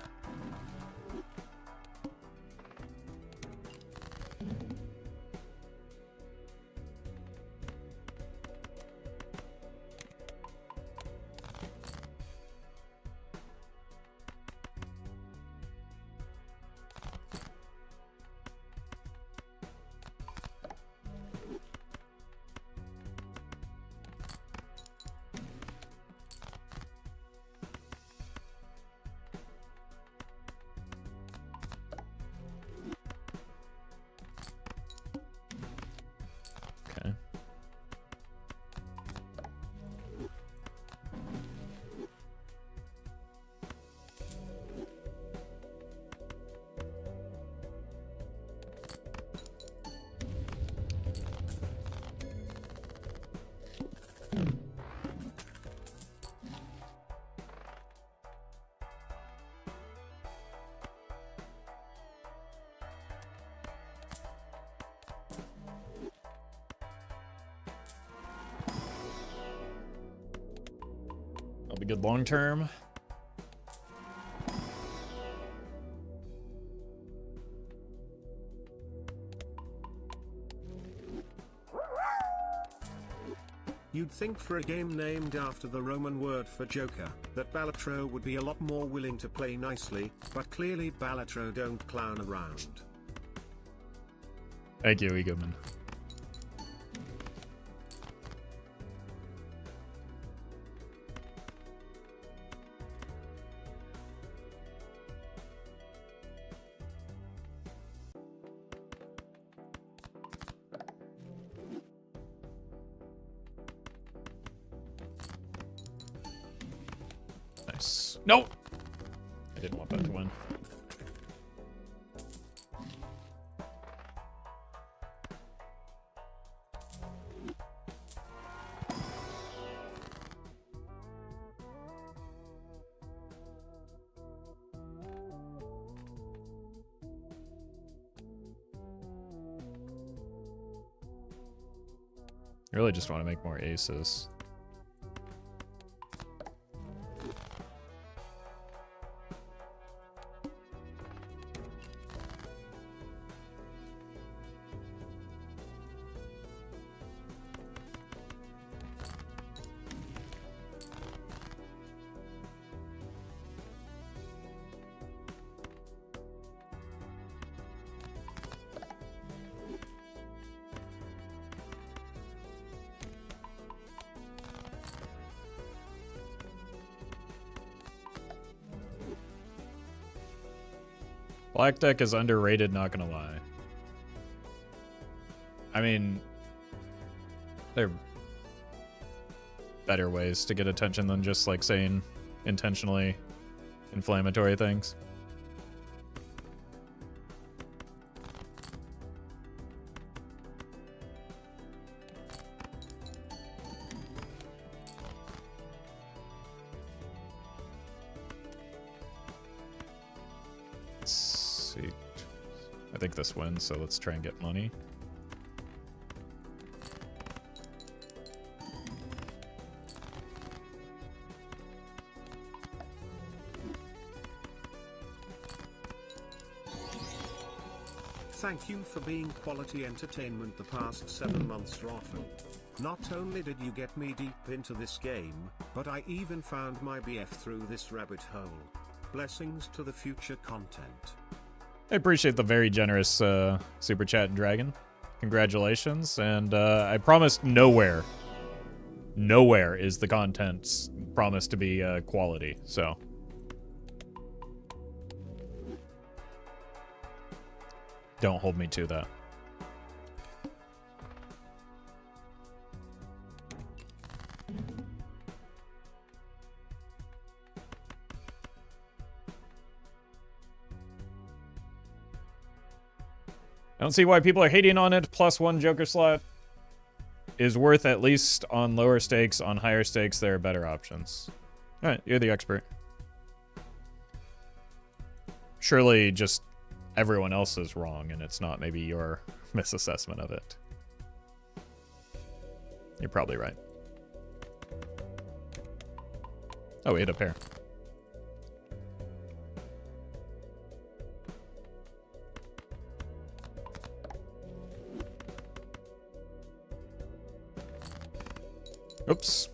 That'll be good long term. You'd think for a game named after the Roman word for joker, that Balatro would be a lot more willing to play nicely, but clearly Balatro don't clown around. Thank you, Egoman. Nice. No! I didn't want that to win. I really just want to make more aces. Black deck is underrated, not gonna lie. I mean, there are better ways to get attention than just like saying intentionally inflammatory things. I think this wins, so let's try and get money. Thank you for being quality entertainment the past 7 months, Roffle. Not only did you get me deep into this game, but I even found my BF through this rabbit hole. Blessings to the future content. I appreciate the very generous super chat, Dragon. Congratulations, and I promised nowhere is the content promised to be quality, so. Don't hold me to that. I don't see why people are hating on it. +1 Joker slot is worth at least on lower stakes. On higher stakes, there are better options. All right, you're the expert. Surely just everyone else is wrong, and it's not maybe your misassessment of it. You're probably right. Oh, we hit a pair. Oops.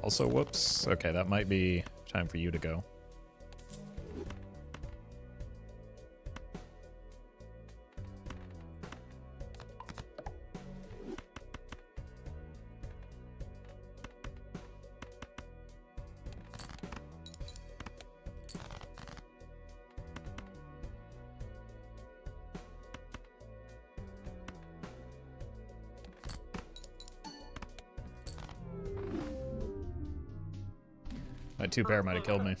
Also, whoops. Okay, that might be time for you to go. My 2-pair might have killed me.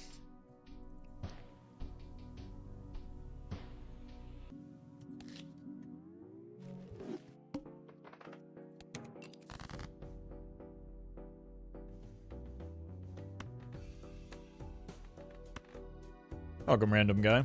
Welcome, random guy.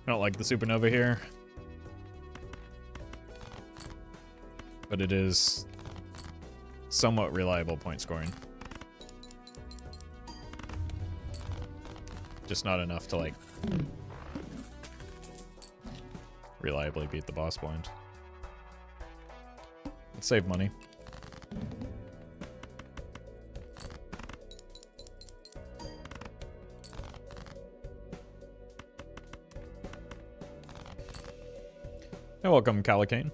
I don't like the supernova here, but it is somewhat reliable point scoring. Just not enough to, like, reliably beat the boss blind. Let's save money. And welcome, Calicane.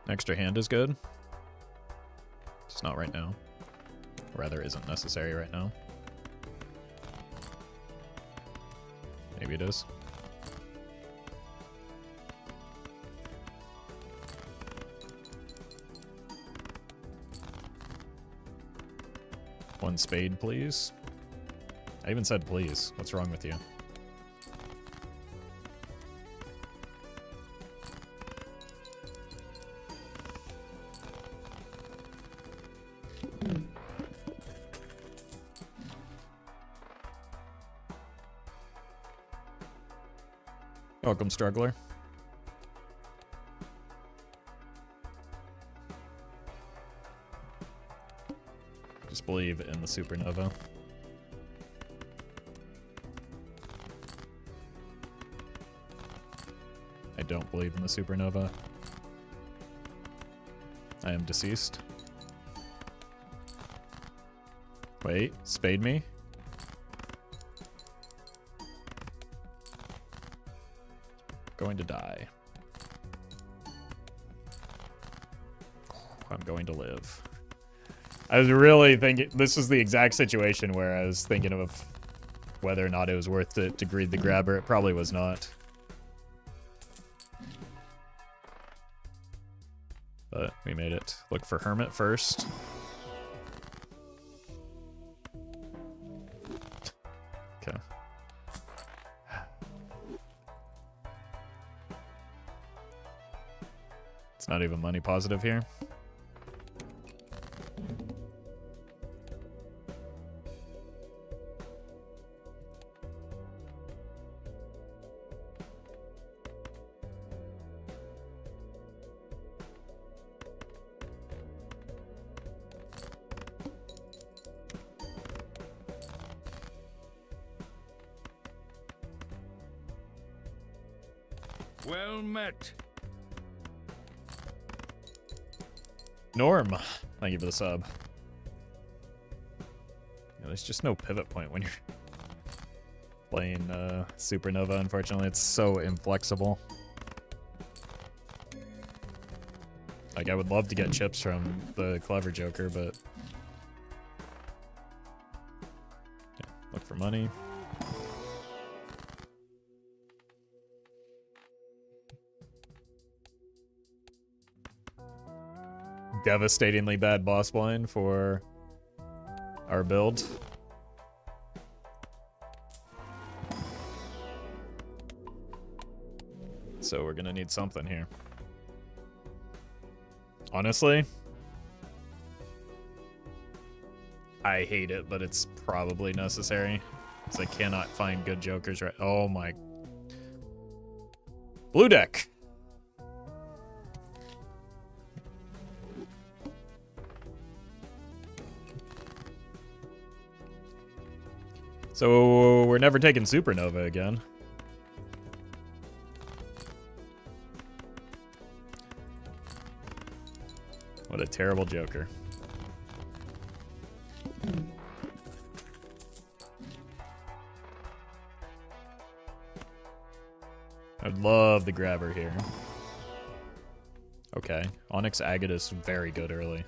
Extra hand is good. Just not right now. Rather, isn't necessary right now. Maybe it is. One spade, please. I even said please. What's wrong with you? Welcome, struggler. Just believe in the supernova. I don't believe in the supernova. I am deceased. Wait, spade me? Going to die. I'm going to live. I was really thinking, this is the exact situation where I was thinking of whether or not it was worth it to greed the grabber. It probably was not. But we made it. Look for Hermit first. Okay. It's not even money positive here. Well met. Norm, thank you for the sub. Yeah, there's just no pivot point when you're playing Supernova, unfortunately. It's so inflexible. Like, I would love to get chips from the clever Joker, but... yeah, look for money. Devastatingly bad boss blind for our build. So we're gonna need something here. Honestly, I hate it, but it's probably necessary. Because I cannot find good jokers right. Oh my. Blue deck. So we're never taking Supernova again. What a terrible Joker. I'd love the grabber here. Okay, Onyx Agate is very good early.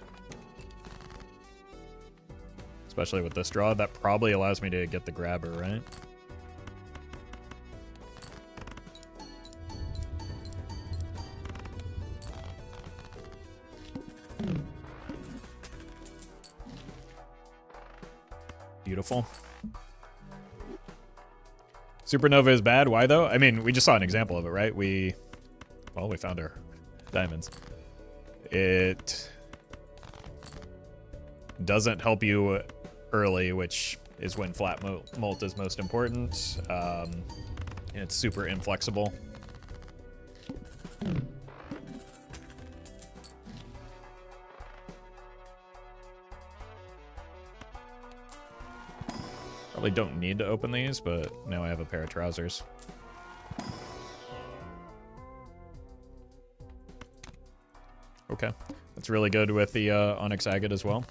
Especially with this draw, that probably allows me to get the grabber, right? Beautiful. Supernova is bad. Why though? I mean, we just saw an example of it, right? We found our diamonds. It doesn't help you early, which is when flat molt is most important. It's super inflexible. Probably don't need to open these, but now I have a pair of trousers. Okay, that's really good with the Onyx Agate as well.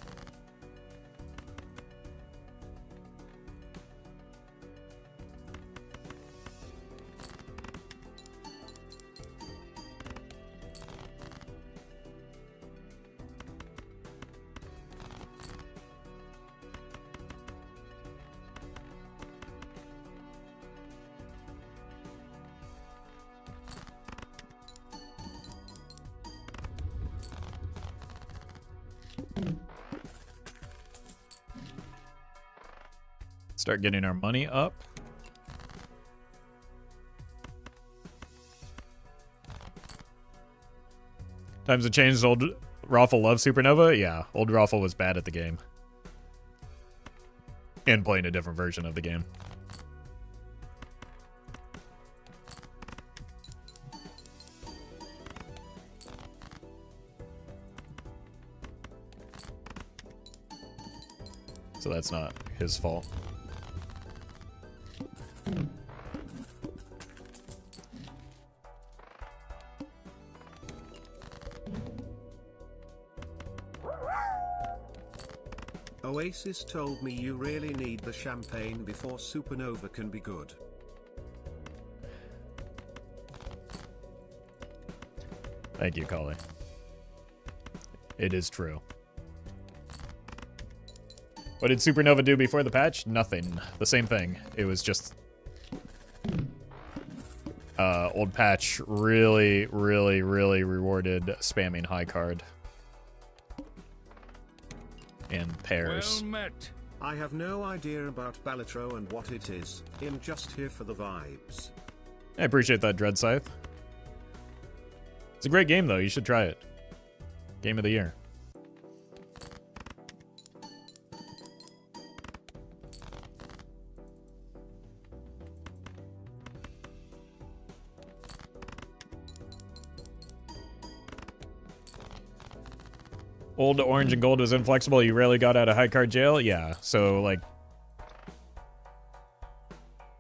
Start getting our money up. Times have changed. Old Roffle loves Supernova. Yeah, old Roffle was bad at the game. And playing a different version of the game. So that's not his fault. Oasis told me you really need the champagne before Supernova can be good. Thank you, Collie. It is true. What did Supernova do before the patch? Nothing. The same thing. It was just... old patch really rewarded spamming high card. And pairs. Well met. I have no idea about Balatro and what it is. I'm just here for the vibes. I appreciate that, Dread Scythe. It's a great game, though. You should try it. Game of the year. Old orange and gold was inflexible. You rarely got out of high card jail. Yeah, so like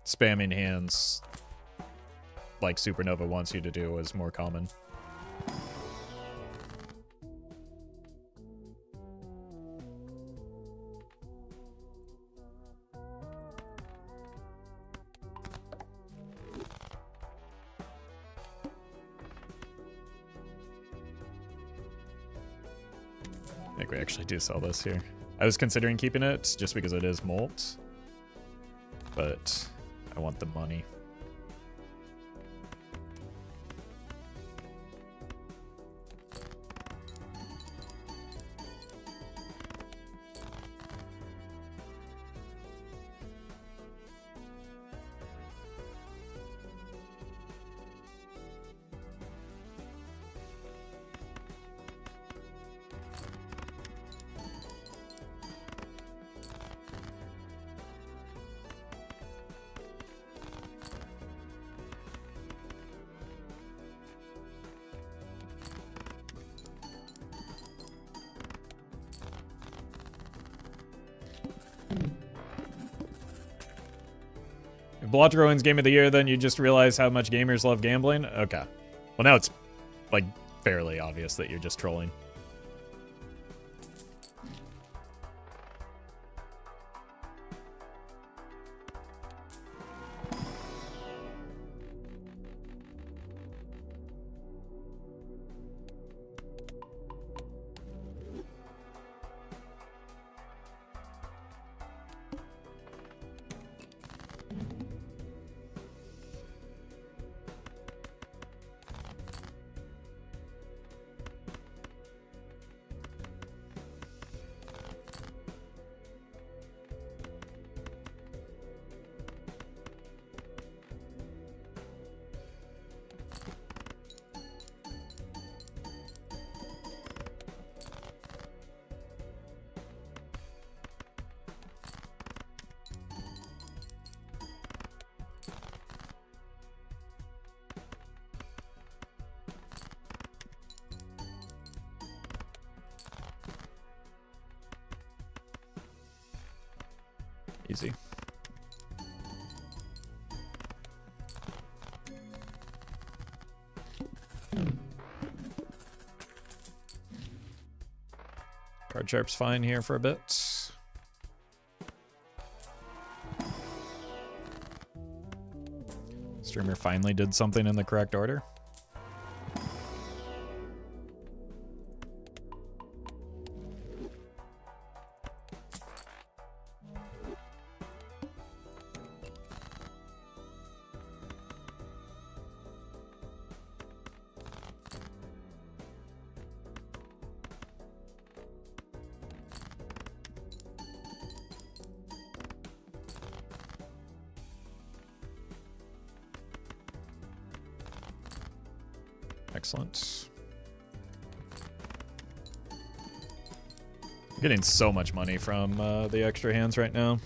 spamming hands like Supernova wants you to do is more common. I think we actually do sell this here. I was considering keeping it just because it is molt, but I want the money. If Balatro wins Game of the Year, then you just realize how much gamers love gambling? Okay. Well, now it's, like, fairly obvious that you're just trolling. Easy. Card sharp's fine here for a bit. Streamer finally did something in the correct order. Excellent. I'm getting so much money from the extra hands right now.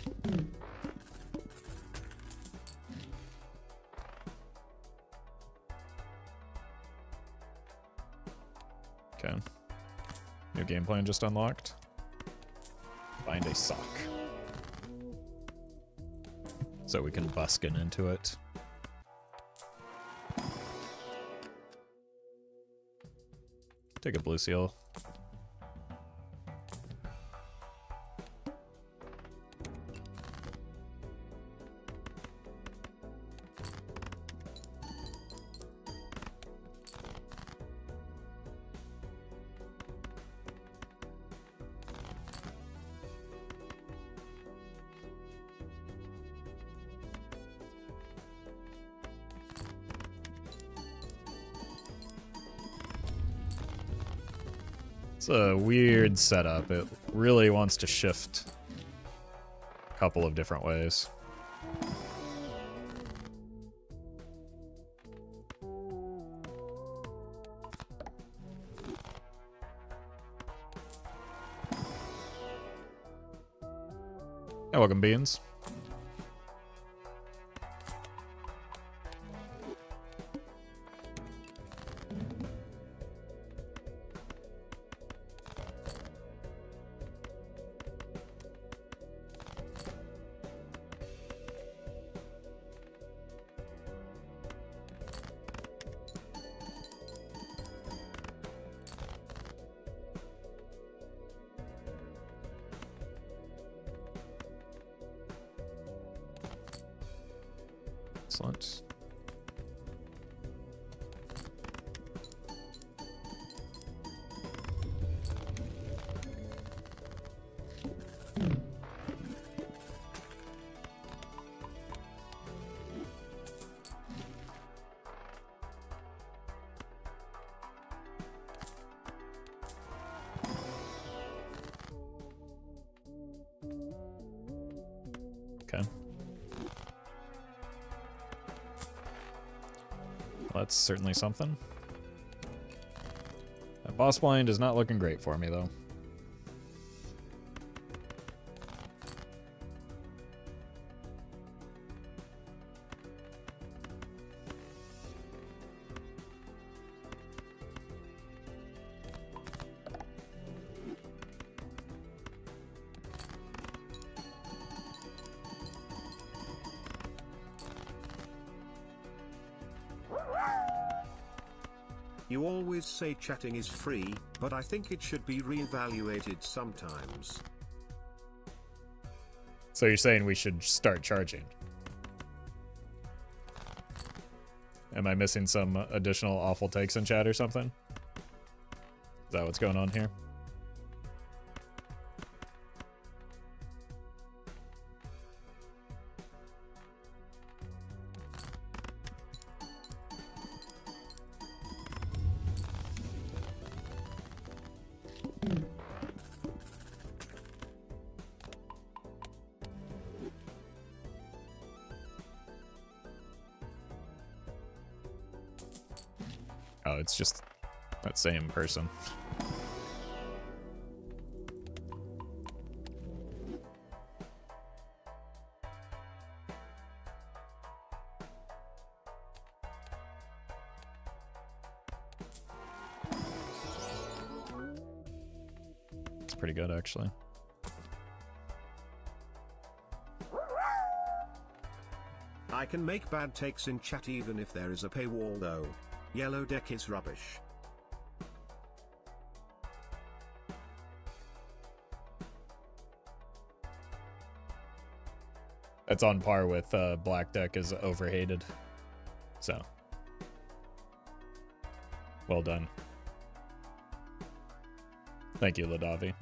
Okay. New game plan just unlocked. Find a sock. So we can buskin into it. Take a blue seal. It's a weird setup. It really wants to shift a couple of different ways. Hey, welcome, Beans. Excellent. Okay. Well, that's certainly something. That boss blind is not looking great for me, though. You always say chatting is free, but I think it should be reevaluated sometimes. So you're saying we should start charging? Am I missing some additional awful takes in chat or something? Is that what's going on here? Oh, it's just that same person. It's pretty good, actually. I can make bad takes in chat even if there is a paywall though. Yellow deck is rubbish. That's on par with black deck is overhated. So, well done. Thank you, Ladavi.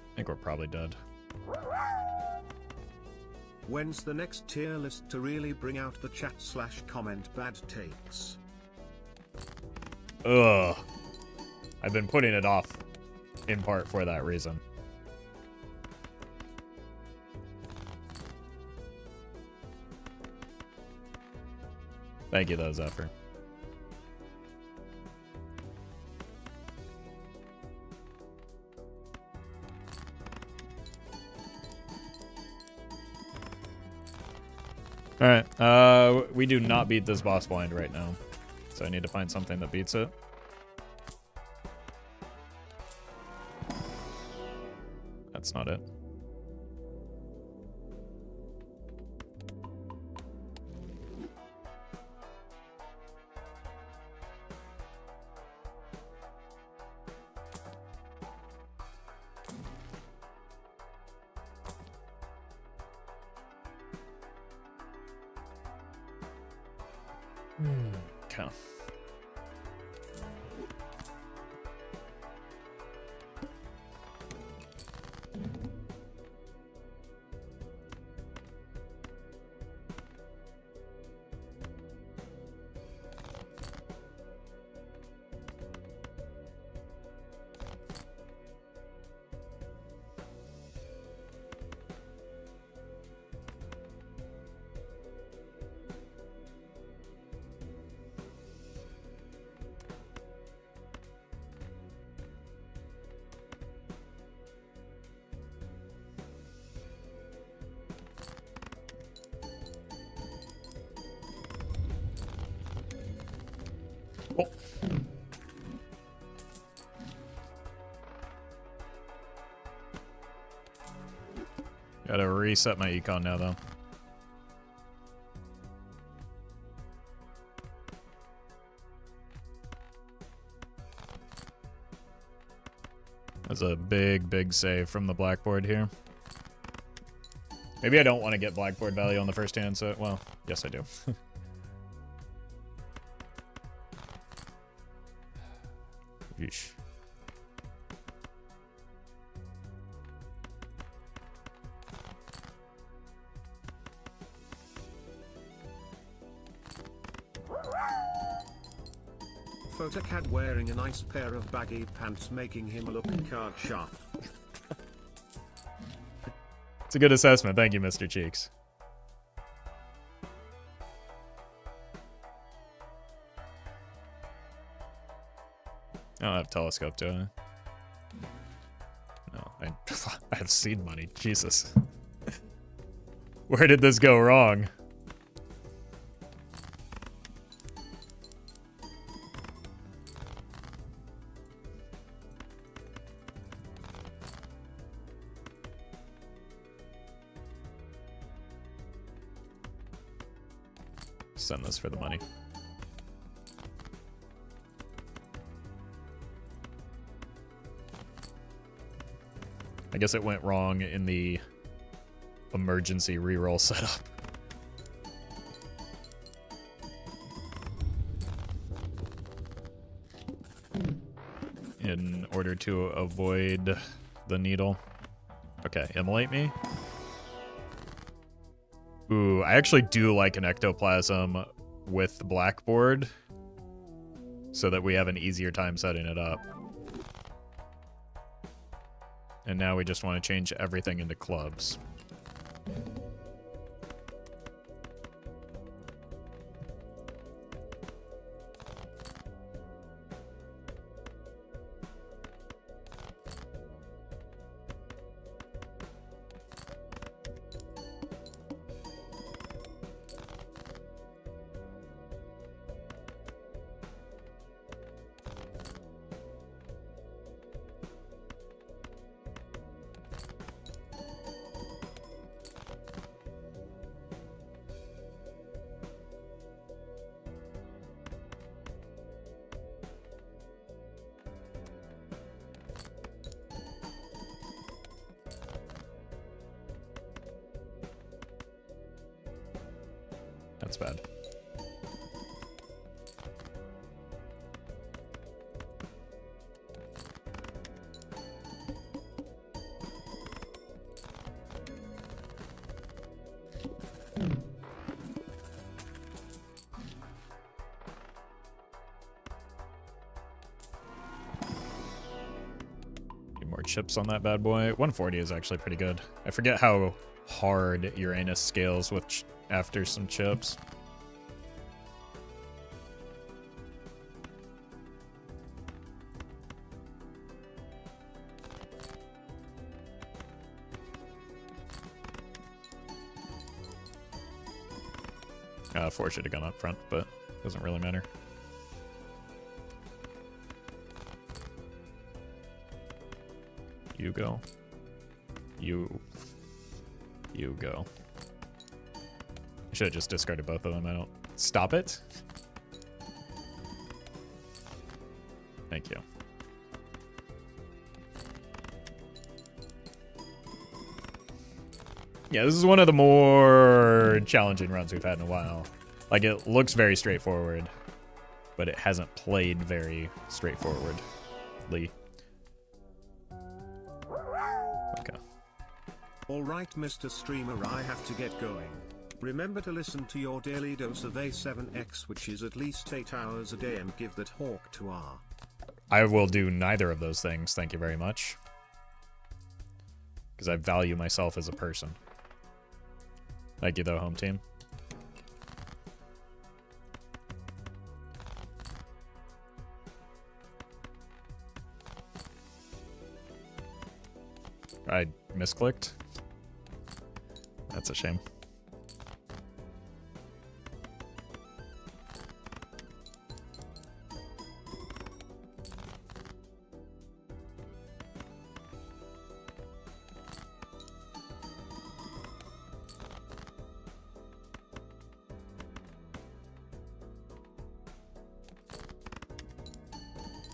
I think we're probably dead. When's the next tier list to really bring out the chat/comment bad takes? Ugh. I've been putting it off in part for that reason. Thank you, though, Zephyr. Alright, we do not beat this boss blind right now. So I need to find something that beats it. That's not it. Okay. Oh. Gotta reset my econ now, though. That's a big, big save from the blackboard here. Maybe I don't want to get blackboard value on the first hand, so, well, yes I do. Yeesh. Photocad wearing a nice pair of baggy pants making him look card sharp. It's a good assessment. Thank you, Mr. Cheeks. I don't have telescope, do I? No, I have seed money. Jesus. Where did this go wrong? Send this for the money. I guess it went wrong in the emergency reroll setup. In order to avoid the needle. Okay, immolate me. Ooh, I actually do like an ectoplasm with blackboard so that we have an easier time setting it up. And now we just want to change everything into clubs. That's bad. More chips on that bad boy. 140 is actually pretty good. I forget how hard Uranus scales with after some chips. Four should have gone up front, but doesn't really matter. You go. You go. I should have just discarded both of them. I don't... Stop it. Thank you. Yeah, this is one of the more challenging runs we've had in a while. Like, it looks very straightforward, but it hasn't played very straightforwardly. Okay. Alright, Mr. Streamer, I have to get going. Remember to listen to your daily dose of A7X, which is at least 8 hours a day, and give that hawk to R. I will do neither of those things, thank you very much. Because I value myself as a person. Thank you, though, home team. I misclicked. That's a shame.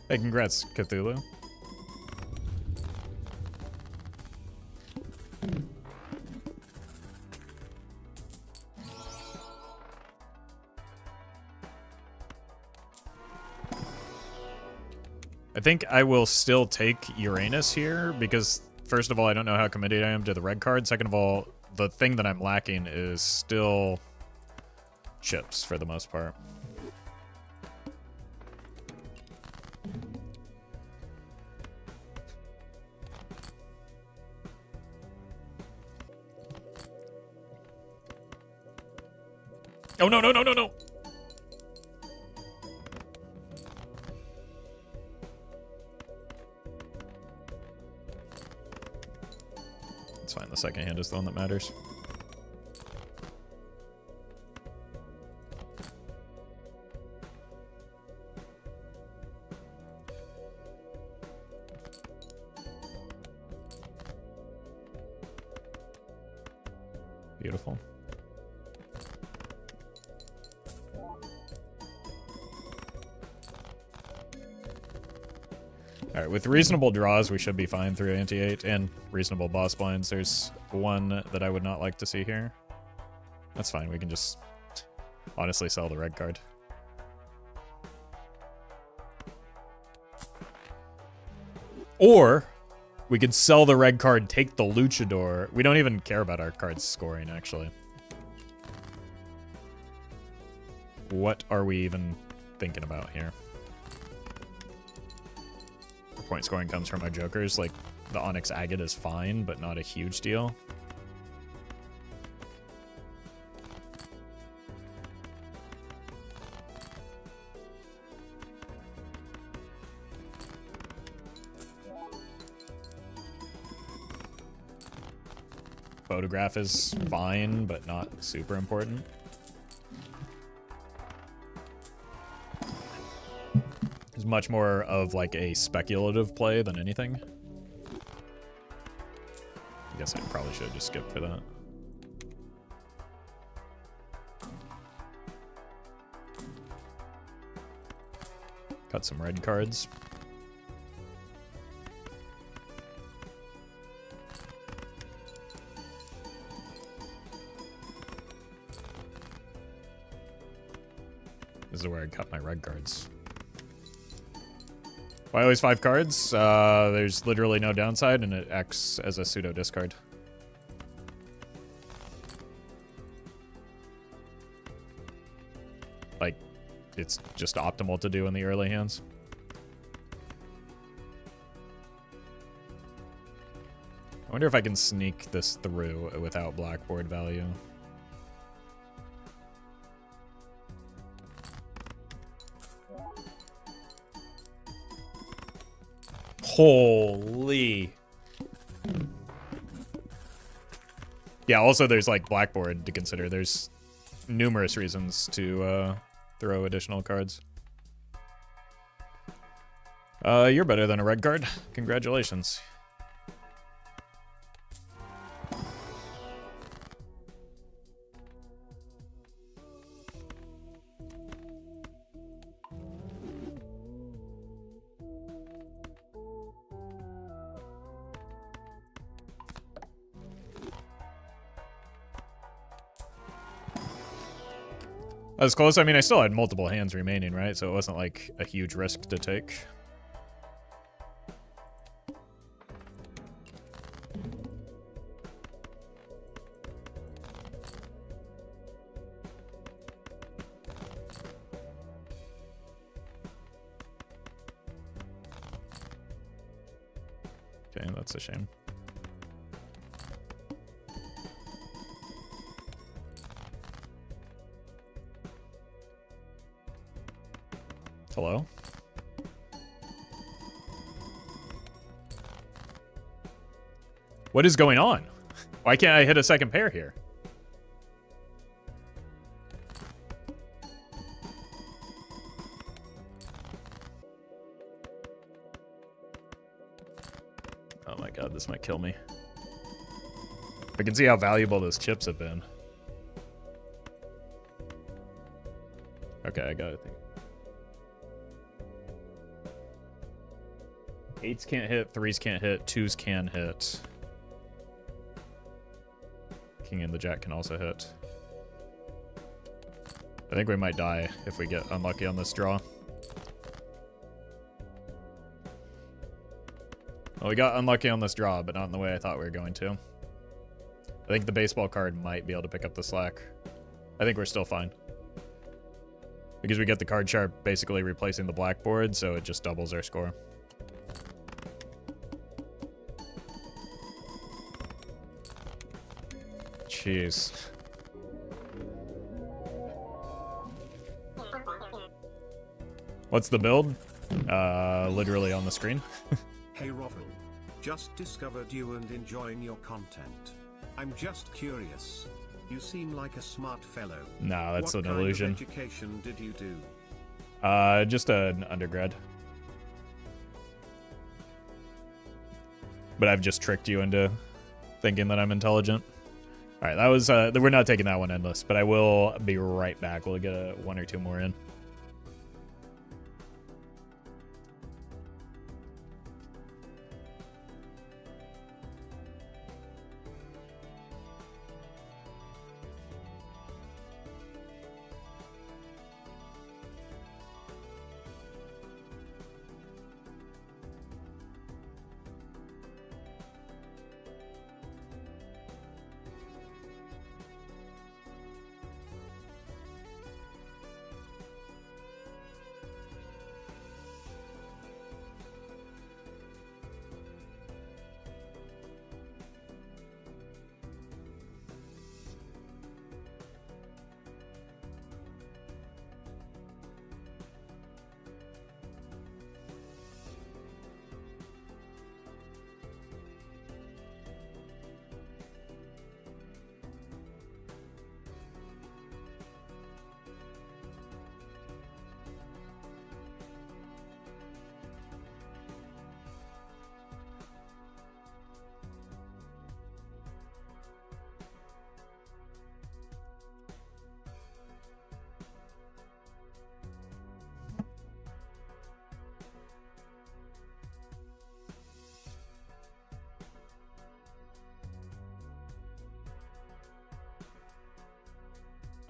Hey, congrats, Cthulhu. I think I will still take Uranus here because, first of all, I don't know how committed I am to the red card. Second of all, the thing that I'm lacking is still chips for the most part. Oh, no, no, no, no, no! It's fine, the second hand is the one that matters. Beautiful. Alright, with reasonable draws, we should be fine through ante-8, and reasonable boss blinds. There's one that I would not like to see here. That's fine, we can just honestly sell the red card. Or, we could sell the red card, take the luchador. We don't even care about our cards scoring, actually. What are we even thinking about here? Point scoring comes from our jokers. Like, the Onyx Agate is fine, but not a huge deal. Photograph is fine, but not super important. It's much more of like a speculative play than anything. I guess I probably should have just skipped for that. Cut some red cards. This is where I cut my red cards. Why always 5 cards? There's literally no downside, and it acts as a pseudo discard. Like, it's just optimal to do in the early hands. I wonder if I can sneak this through without blackboard value. Holy. Yeah, also there's like blackboard to consider. There's numerous reasons to throw additional cards. You're better than a red card. Congratulations. That was close. I mean, I still had multiple hands remaining, right? So it wasn't like a huge risk to take. Okay, that's a shame. Hello? What is going on? Why can't I hit a second pair here? Oh my god, this might kill me. I can see how valuable those chips have been. Okay, I got it. 8s can't hit, 3s can't hit, 2s can hit. King and the jack can also hit. I think we might die if we get unlucky on this draw. Well, we got unlucky on this draw, but not in the way I thought we were going to. I think the baseball card might be able to pick up the slack. I think we're still fine. Because we get the card sharp basically replacing the blackboard, so it just doubles our score. Jeez. What's the build? Literally on the screen. Hey Roffle. Just discovered you and enjoying your content. I'm just curious. You seem like a smart fellow. No, that's an What illusion. kind of education did you do? Just an undergrad. But I've just tricked you into thinking that I'm intelligent. All right, that was, we're not taking that one endless, but I will be right back. We'll get one or two more in.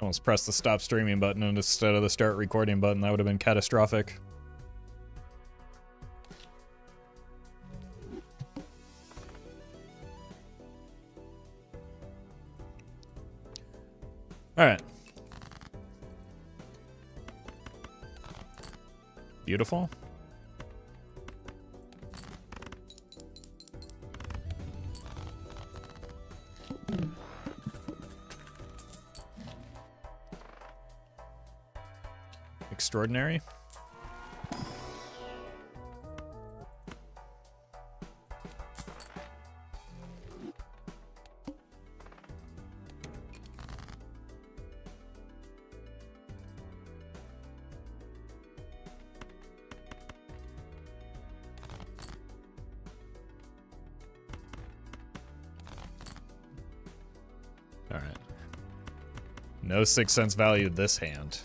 Almost pressed the stop streaming button instead of the start recording button. That would have been catastrophic. All right. Beautiful. Extraordinary. All right. No 6 cents valued this hand.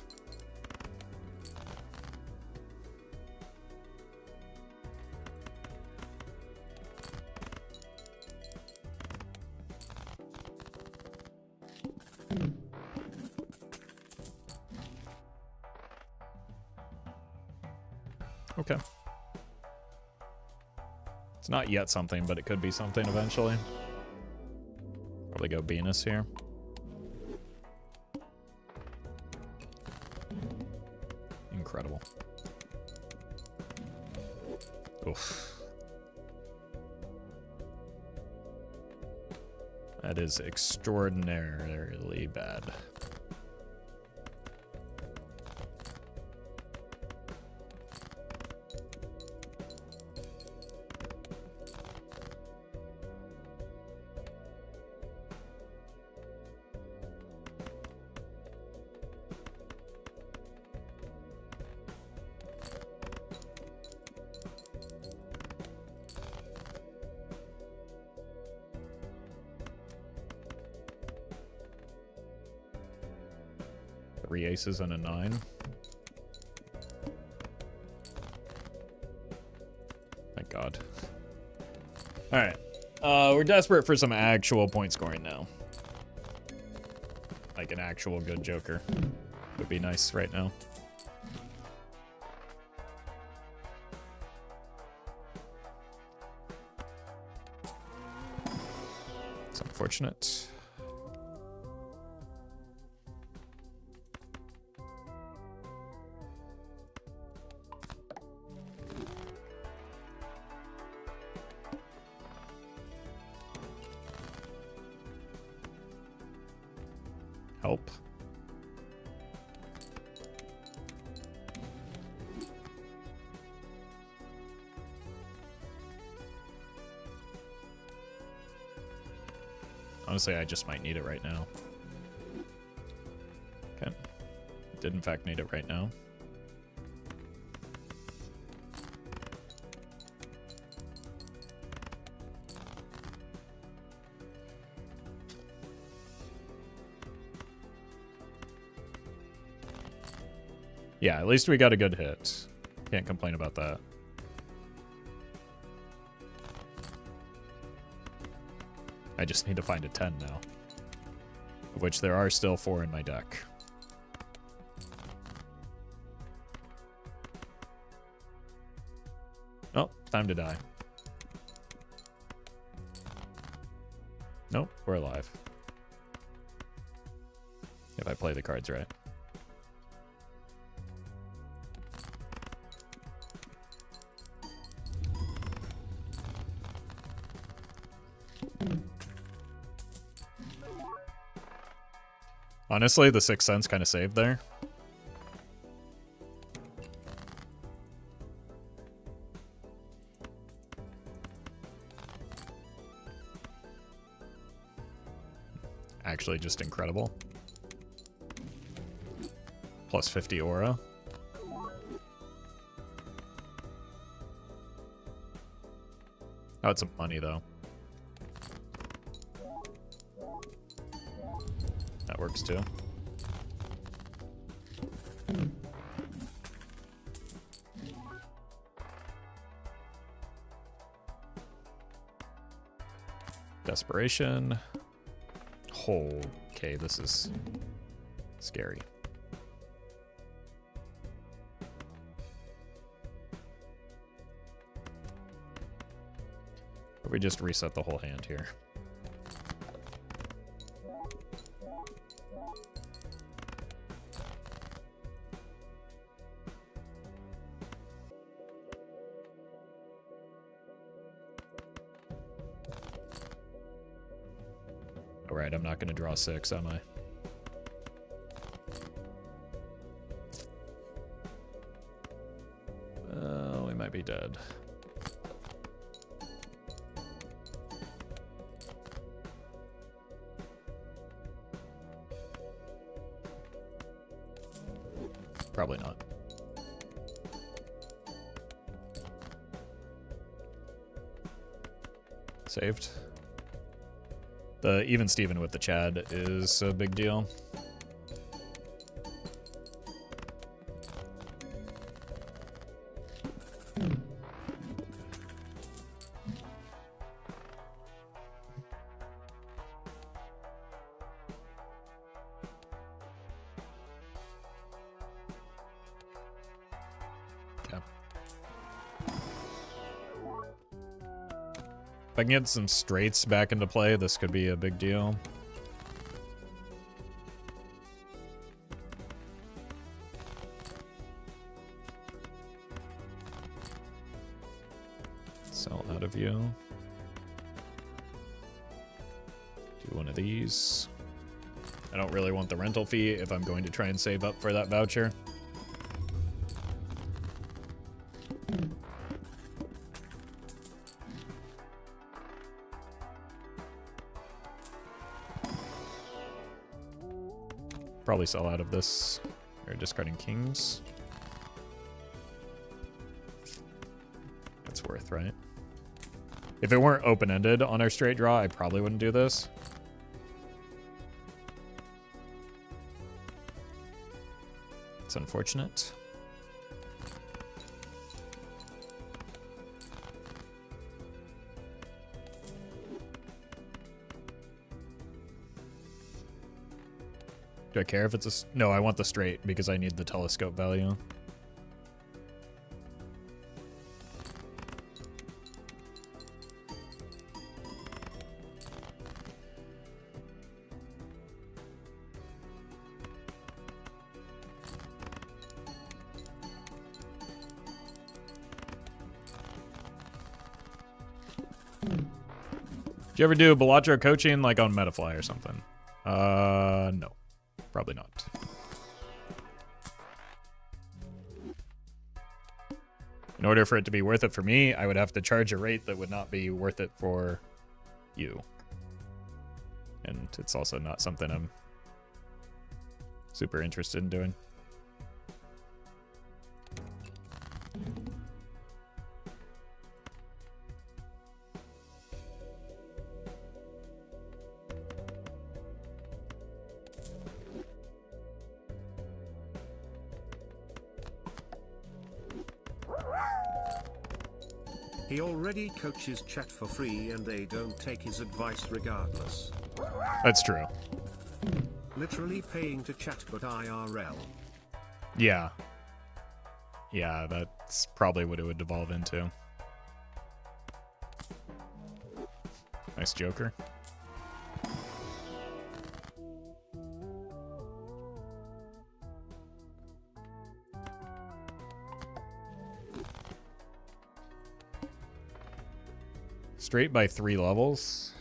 Okay. It's not yet something, but it could be something eventually. Probably go Venus here. Incredible. Oof. That is extraordinarily bad. Three aces and a 9. Thank God. Alright. We're desperate for some actual point scoring now. Like an actual good joker. Would be nice right now. It's unfortunate. Help. Honestly, I just might need it right now. Okay. Did in fact need it right now. Yeah, at least we got a good hit. Can't complain about that. I just need to find a 10 now. Of which there are still 4 in my deck. Oh, time to die. Nope, we're alive. If I play the cards right. Honestly, the 6 cents kind of saved there. Actually, just incredible. Plus 50 aura. Oh, it's some money, though. That works, too. Desperation. Oh, okay, this is Scary. Or we just reset the whole hand here. Alright, I'm not going to draw 6, am I? We might be dead. Probably not. Saved. The even Steven with the Chad is a big deal. If I can get some straights back into play, this could be a big deal. Sell out of you. Do one of these. I don't really want the rental fee if I'm going to try and save up for that voucher. Probably sell out of this. Or discarding kings. That's worth, right? If it weren't open-ended on our straight draw, I probably wouldn't do this. It's unfortunate. Do I care if it's a... No, I want the straight because I need the telescope value. Did you ever do Balatro coaching like on Metafly or something? No. Probably not. In order for it to be worth it for me, I would have to charge a rate that would not be worth it for you. And it's also not something I'm super interested in doing. He already coaches chat for free and they don't take his advice regardless. That's true. Literally paying to chat but IRL. Yeah. Yeah, that's probably what it would devolve into. Nice Joker. Straight by 3 levels.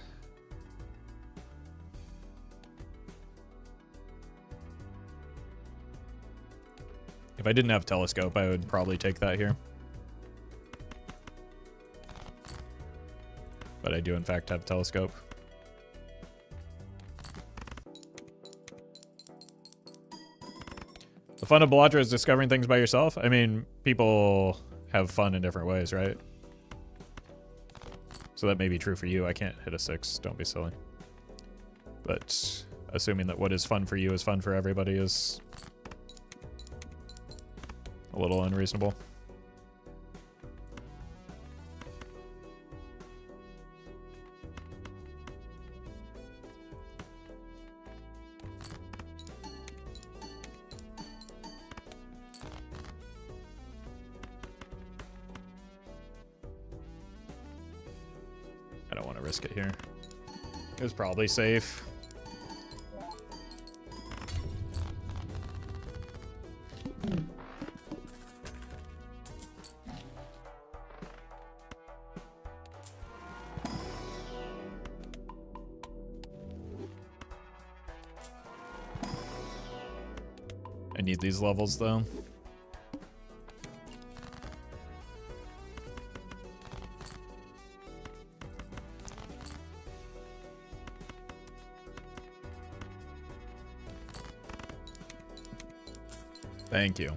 If I didn't have telescope, I would probably take that here. But I do in fact have telescope. The fun of Balatro is discovering things by yourself. I mean, people have fun in different ways, right? So that may be true for you. I can't hit a 6. Don't be silly. But assuming that what is fun for you is fun for everybody is a little unreasonable. risk it here. It was probably safe. I need these levels though. Thank you.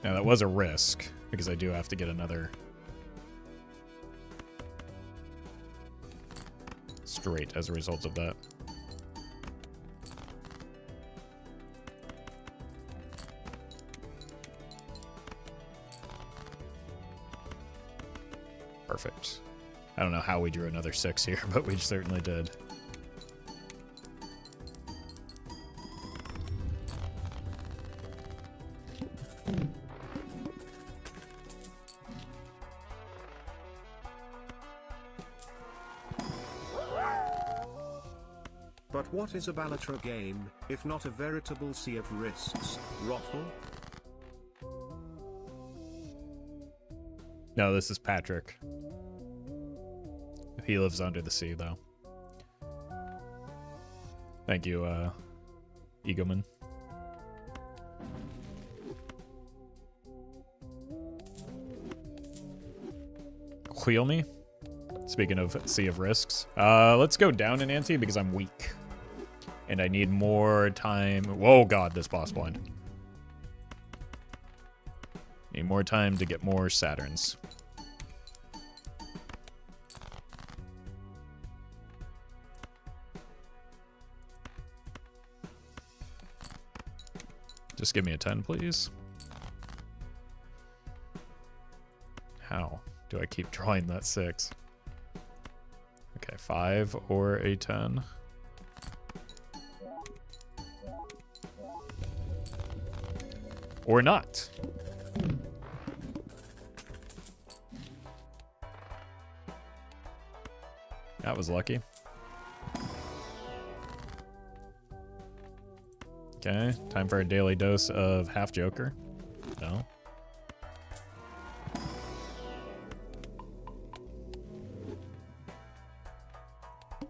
Now that was a risk, because I do have to get another straight as a result of that. Perfect. I don't know how we drew another 6 here, but we certainly did. But what is a Ballatra game, if not a veritable sea of risks, Roffle? No, this is Patrick. He lives under the sea, though. Thank you, Egoman. Heal me. Speaking of Sea of Risks. Let's go down in ante because I'm weak. And I need more time. Whoa, God, this boss blind. Need more time to get more Saturns. Just give me a 10, please. How do I keep drawing that 6? Okay, 5 or a 10. Or not. That was lucky. Okay, time for a daily dose of half Joker. No.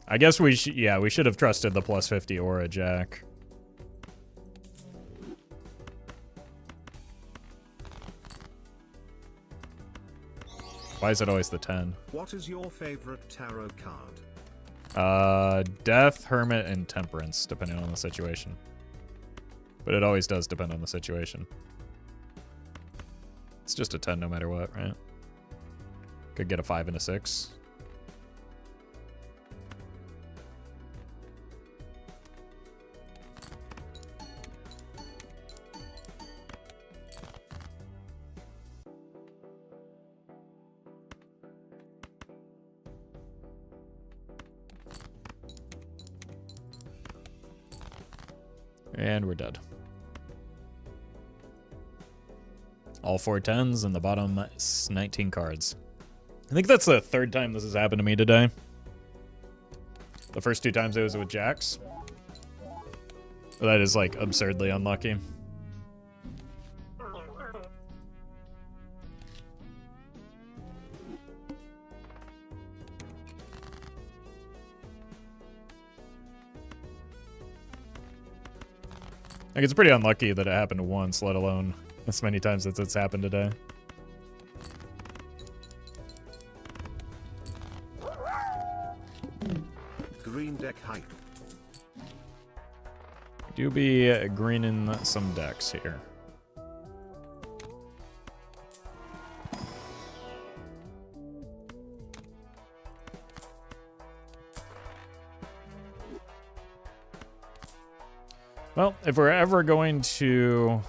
I guess we should, yeah, we should have trusted the plus 50 or a jack. Why is it always the 10? What is your favorite tarot card? Death, Hermit, and Temperance, depending on the situation. But it always does depend on the situation. It's just a 10 no matter what, right? Could get a 5 and a 6. And we're dead. All 4 10s and the bottom 19 cards. I think that's the 3rd time this has happened to me today. The first 2 times it was with jacks. But that is like absurdly unlucky. Like, it's pretty unlucky that it happened once, let alone as many times as it's happened today. Green deck hype. Do be greening some decks here. Well, if we're ever going to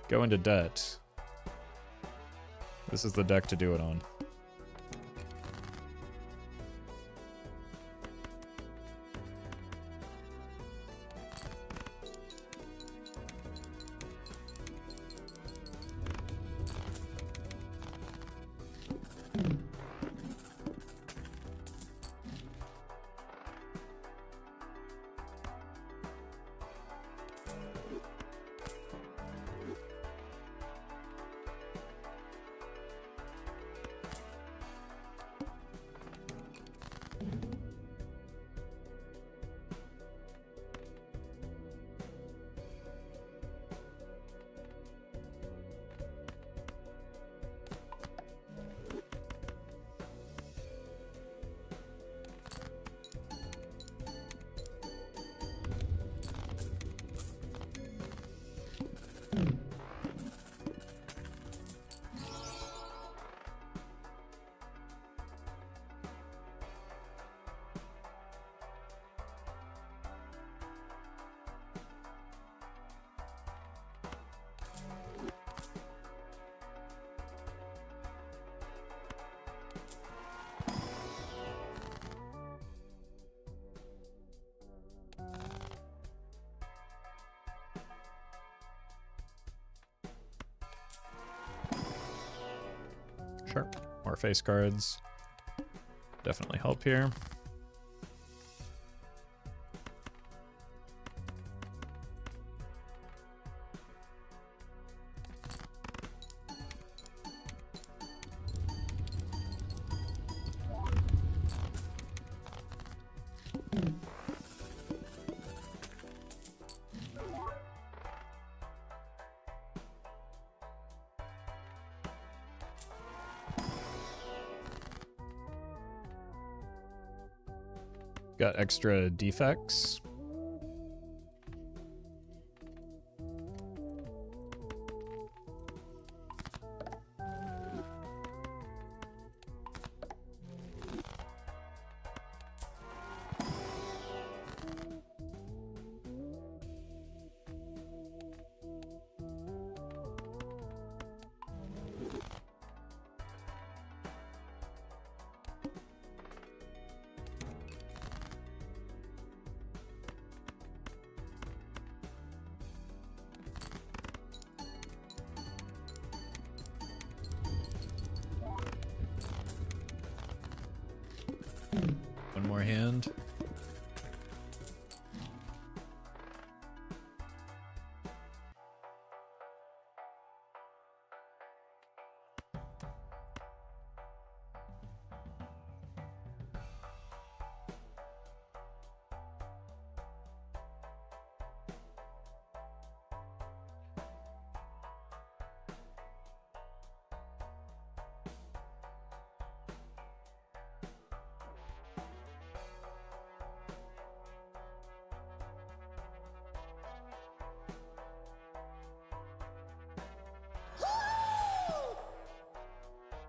go into debt, this is the deck to do it on. Sure. More face cards. Definitely help here. Got extra defects. One more hand.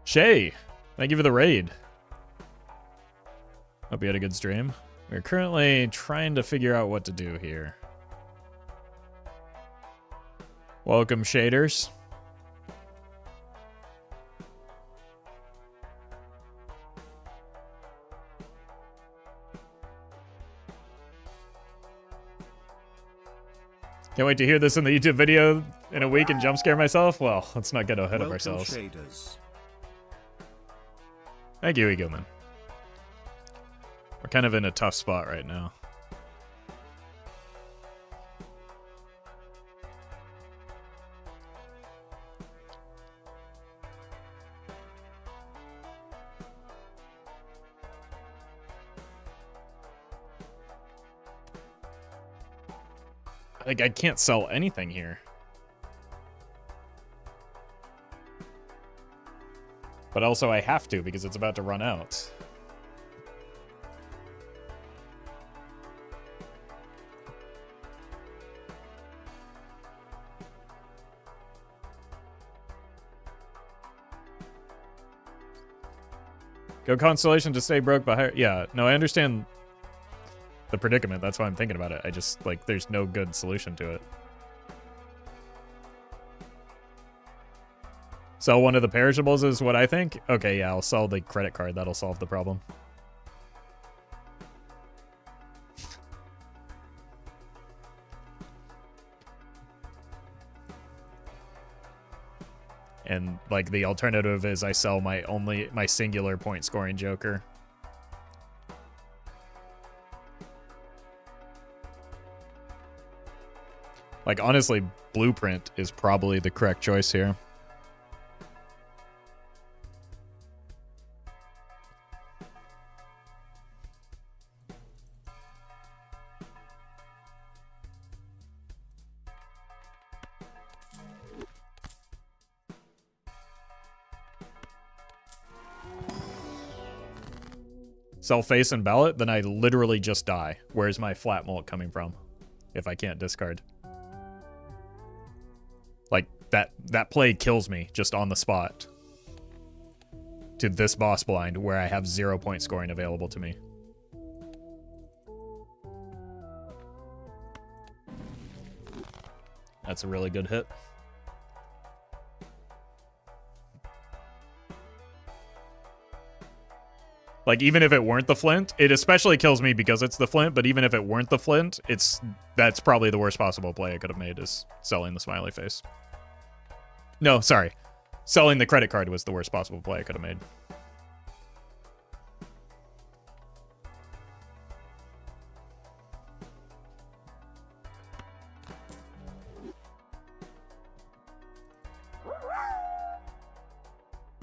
Shay, thank you for the raid. Hope you had a good stream. We're currently trying to figure out what to do here. Welcome, shaders. Can't wait to hear this in the YouTube video in a week and jump scare myself. Well, let's not get ahead of ourselves. Shaders. Thank you, Eagleman. We're kind of in a tough spot right now. Like, I can't sell anything here. But also I have to because it's about to run out. Go Constellation to stay broke by yeah, no, I understand the predicament. That's why I'm thinking about it. I just, like, there's no good solution to it. Sell one of the perishables is what I think? Okay, yeah, I'll sell the credit card. That'll solve the problem. And, like, the alternative is I sell my singular point scoring joker. Like, honestly, Blueprint is probably the correct choice here. Sell face and ballot, then I literally just die. Where's my flat mullet coming from if I can't discard? Like, that play kills me just on the spot to this boss blind where I have 0 point scoring available to me. That's a really good hit. Like, even if it weren't the flint, it especially kills me because it's the flint, but even if it weren't the flint, that's probably the worst possible play I could have made is selling the smiley face. No, sorry. selling the credit card was the worst possible play I could have made.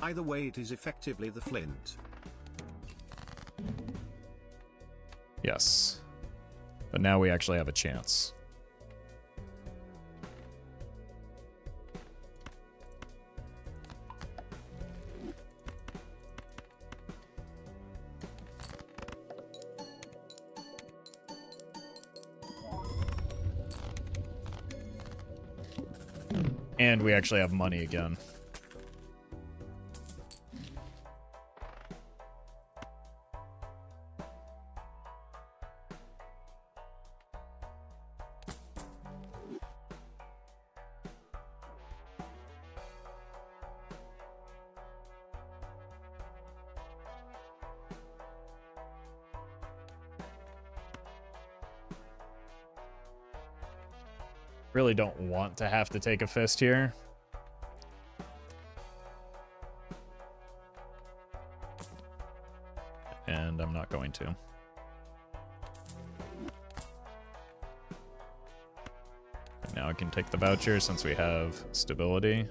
Either way, it is effectively the flint. Yes. But now we actually have a chance. And we actually have money again. Really don't want to have to take a fist here. And I'm not going to. And now I can take the voucher since we have stability.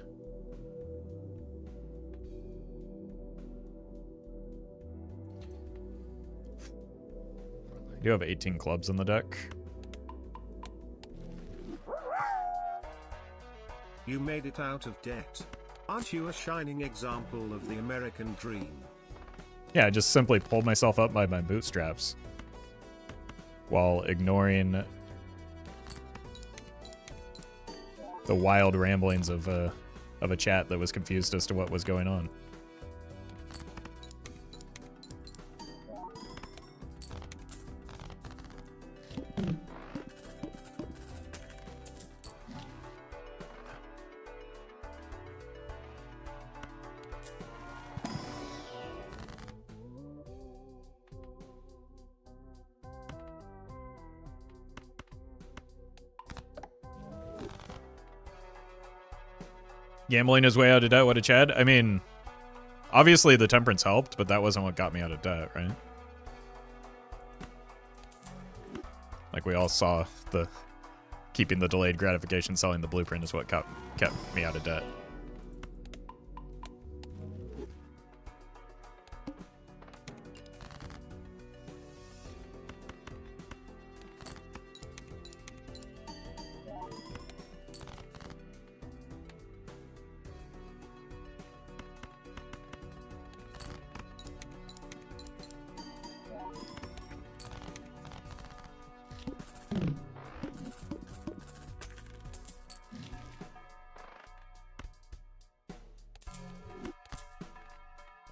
I do have 18 clubs in the deck. You made it out of debt. Aren't you a shining example of the American dream? Yeah, I just simply pulled myself up by my bootstraps while ignoring the wild ramblings of a chat that was confused as to what was going on. Gambling his way out of debt, what a Chad. I mean, obviously the temperance helped, but that wasn't what got me out of debt, right? Like we all saw, the keeping the delayed gratification, selling the blueprint is what kept me out of debt.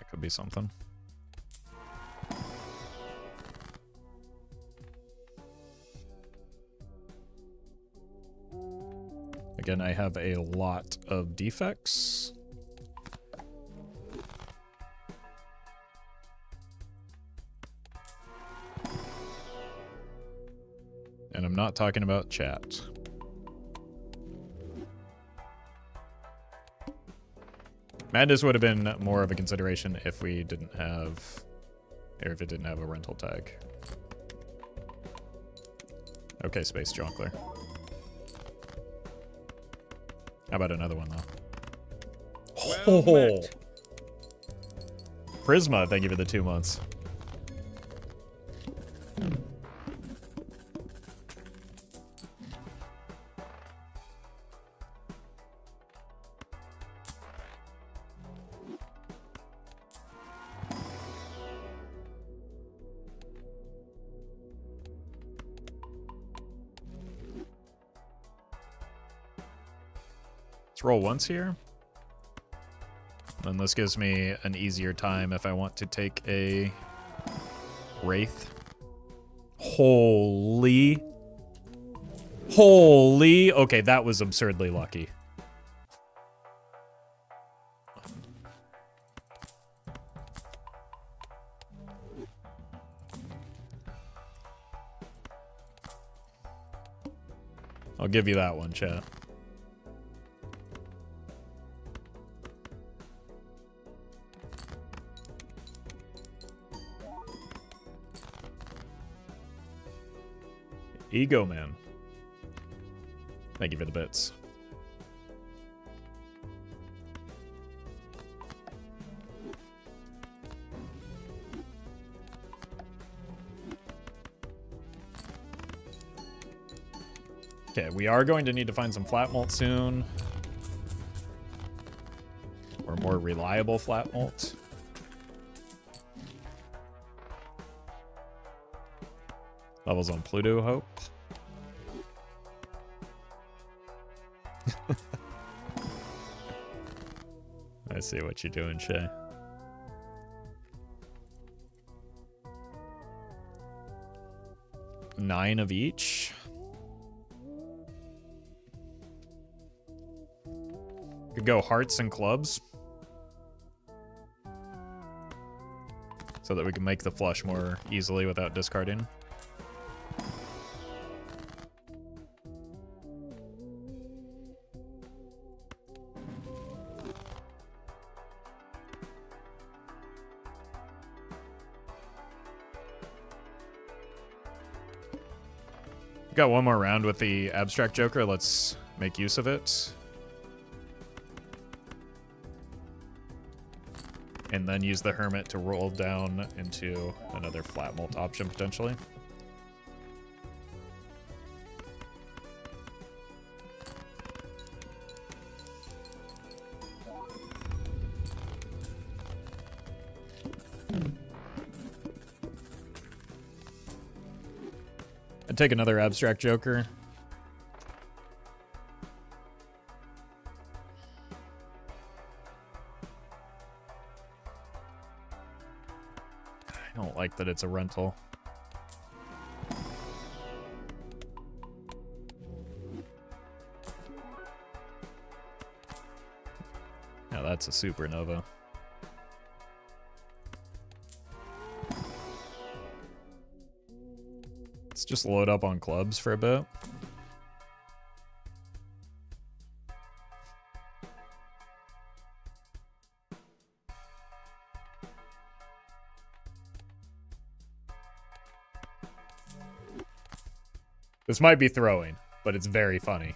Could be something. Again, I have a lot of defects. And I'm not talking about chat. Madness would have been more of a consideration if we didn't have, or if it didn't have a rental tag. Okay, Space Jonkler. How about another one, though? Well met. Prisma, thank you for the 2 months. Let's roll once here. Then this gives me an easier time if I want to take a Wraith. Holy. Holy. Okay, that was absurdly lucky. I'll give you that one, chat. Ego Man. Thank you for the bits. Okay, we are going to need to find some flat malt soon. Or more reliable flat malt. Levels on Pluto, hope. I see what you're doing, Shay. Nine of each. Could go hearts and clubs. So that we can make the flush more easily without discarding. Got one more round with the abstract joker. Let's make use of it. And then use the hermit to roll down into another flat malt option potentially. I'd take another abstract joker. I don't like that it's a rental. Now that's a supernova. Let's just load up on clubs for a bit. This might be throwing, but it's very funny.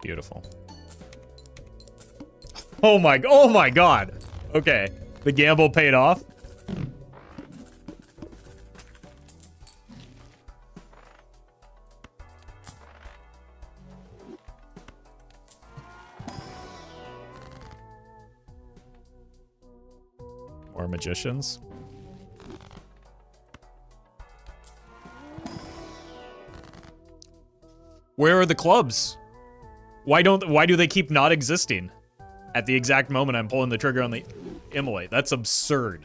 Beautiful. Oh my god. Okay. The gamble paid off. Or magicians. Where are the clubs? Why do they keep not existing at the exact moment I'm pulling the trigger on the immolate? That's absurd.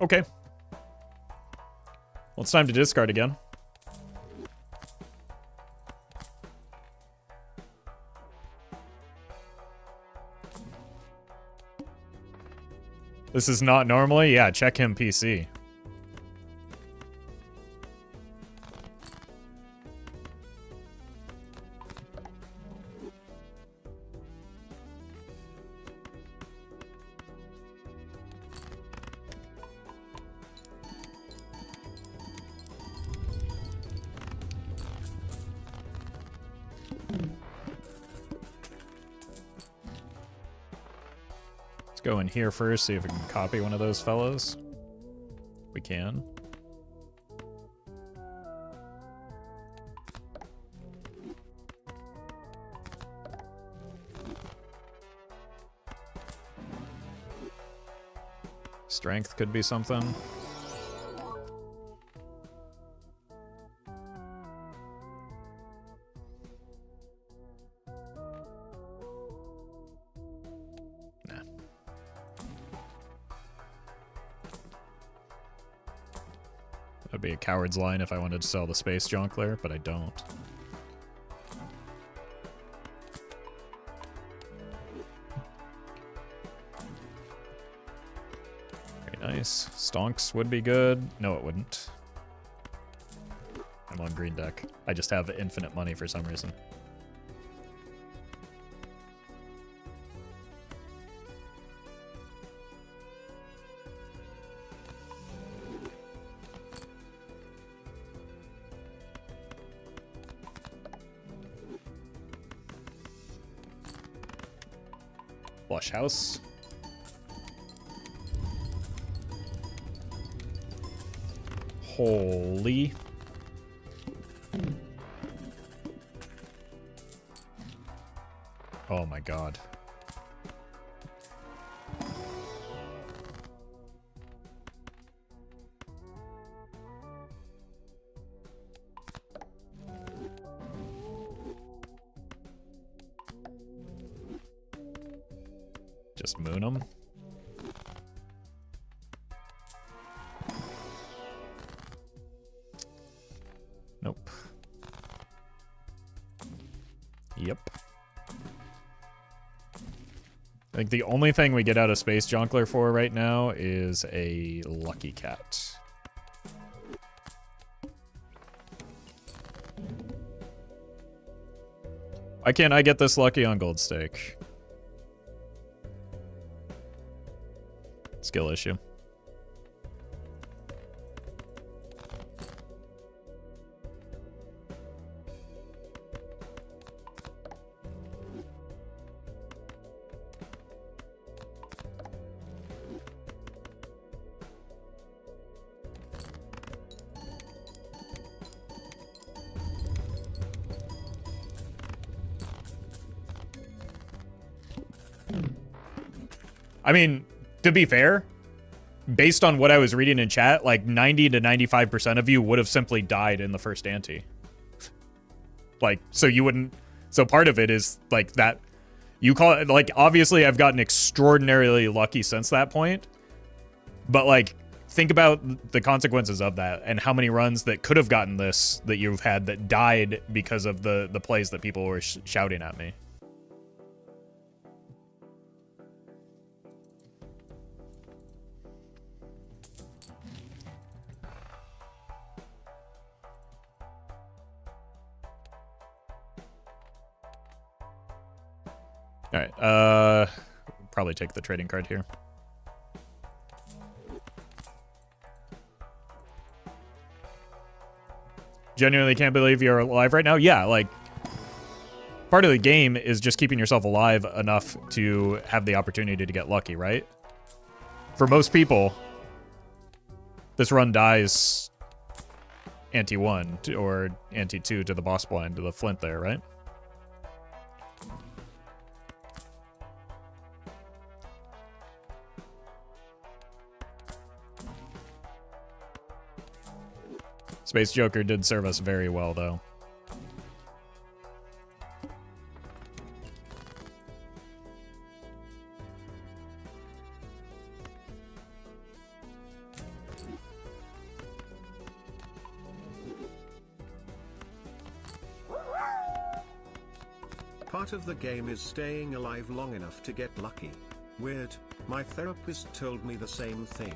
Okay. Well, it's time to discard again. This is not normally? Yeah, check him PC. Go in here first, see if we can copy one of those fellows. We can. Strength could be something. That'd be a coward's line if I wanted to sell the space Jonkler, but I don't. Very nice. Stonks would be good. No, it wouldn't. I'm on green deck. I just have infinite money for some reason. Flush house. Holy. Oh my god. Just moon them. Nope. Yep. I think the only thing we get out of Space Jonkler for right now is a Lucky Cat. Why can't I get this lucky on Gold Stake? Skill issue. I mean, to be fair, based on what I was reading in chat, like 90 to 95% of you would have simply died in the first ante. Like, so you wouldn't... So part of it is, like, that... You call it... Like, obviously I've gotten extraordinarily lucky since that point. But, like, think about the consequences of that and how many runs that could have gotten this that you've had that died because of the plays that people were shouting at me. Alright, probably take the trading card here. Genuinely can't believe you're alive right now? Yeah, like, part of the game is just keeping yourself alive enough to have the opportunity to get lucky, right? For most people, this run dies ante 1 or ante 2 to the boss blind, to the flint there, right? Space Joker did serve us very well, though. Part of the game is staying alive long enough to get lucky. Weird, my therapist told me the same thing.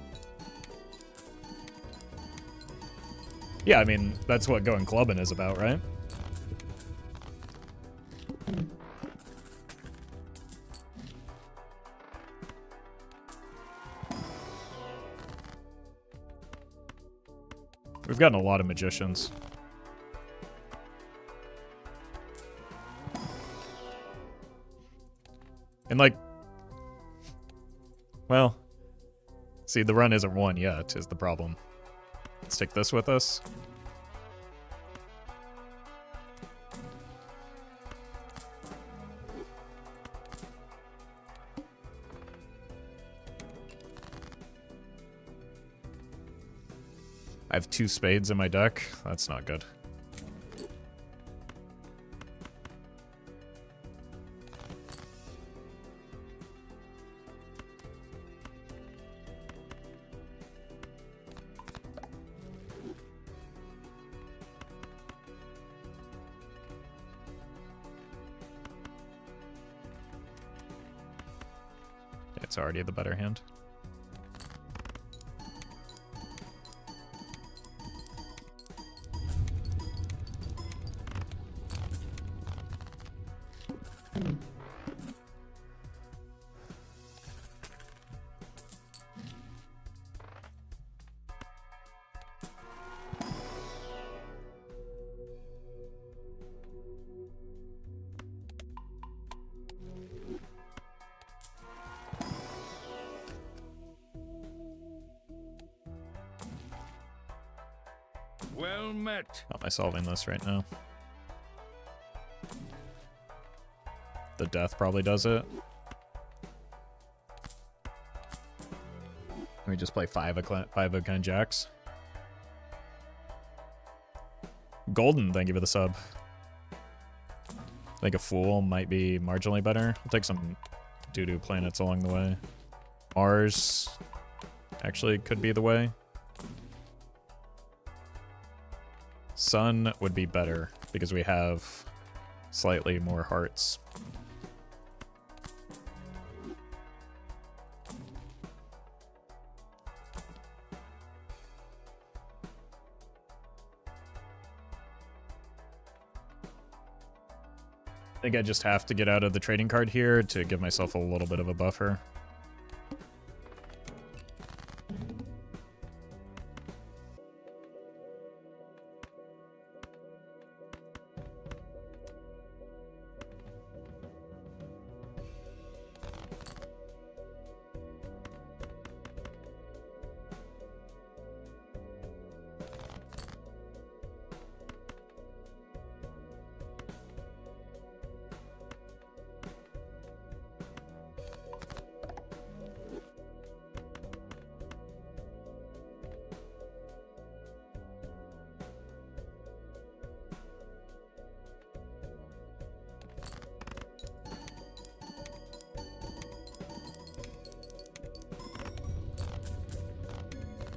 Yeah, I mean, that's what going clubbing is about, right? We've gotten a lot of magicians. And, like... Well... See, the run isn't won yet, is the problem. Let's take this with us. I have 2 spades in my deck. That's not good. It's already the better hand. Well met. How am I solving this right now? The death probably does it. We just play five of kind jacks. Golden, thank you for the sub. I think a fool might be marginally better. I'll take some doo-doo planets along the way. Mars actually could be the way. Sun would be better because we have slightly more hearts. I think I just have to get out of the trading card here to give myself a little bit of a buffer.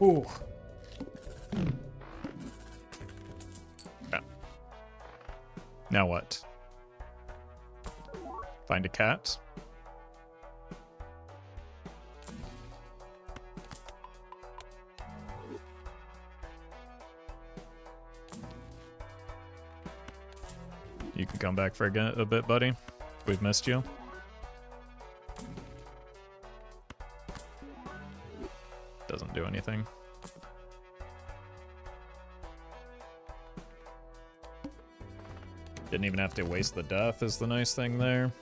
Ooh. Yeah. Now what? Find a cat. You can come back for a bit, buddy. We've missed you. Doesn't do anything. Didn't even have to waste the death is the nice thing there.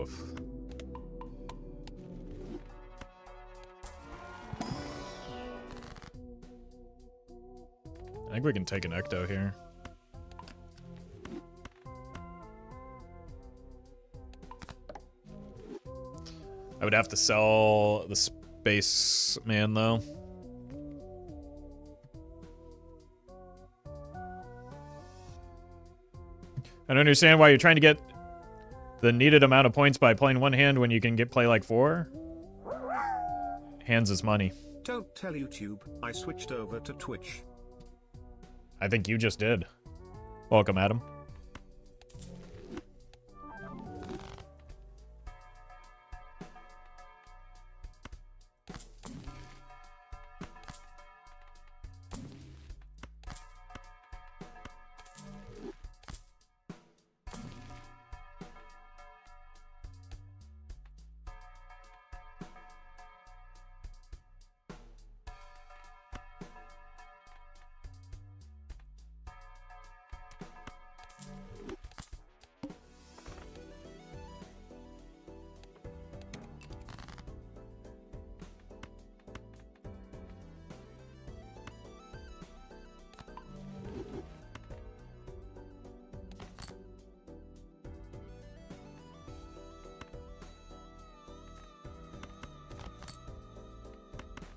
Oof. I think we can take an Ecto here. I would have to sell the Space Man though. I don't understand why you're trying to get the needed amount of points by playing one hand when you can play like 4. Hands is money. Don't tell YouTube, I switched over to Twitch. I think you just did. Welcome, Adam.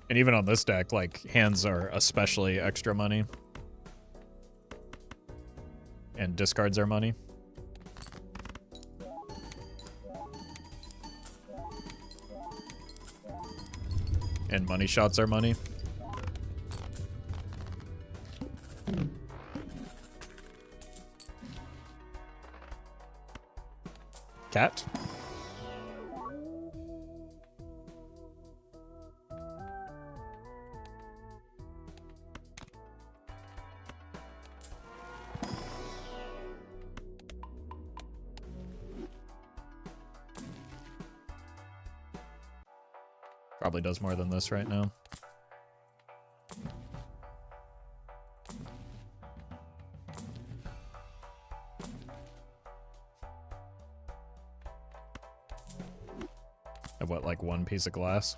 And even on this deck, like, hands are especially extra money. And discards are money. And money shots are money. Cat? Probably does more than this right now. Of what, like one piece of glass?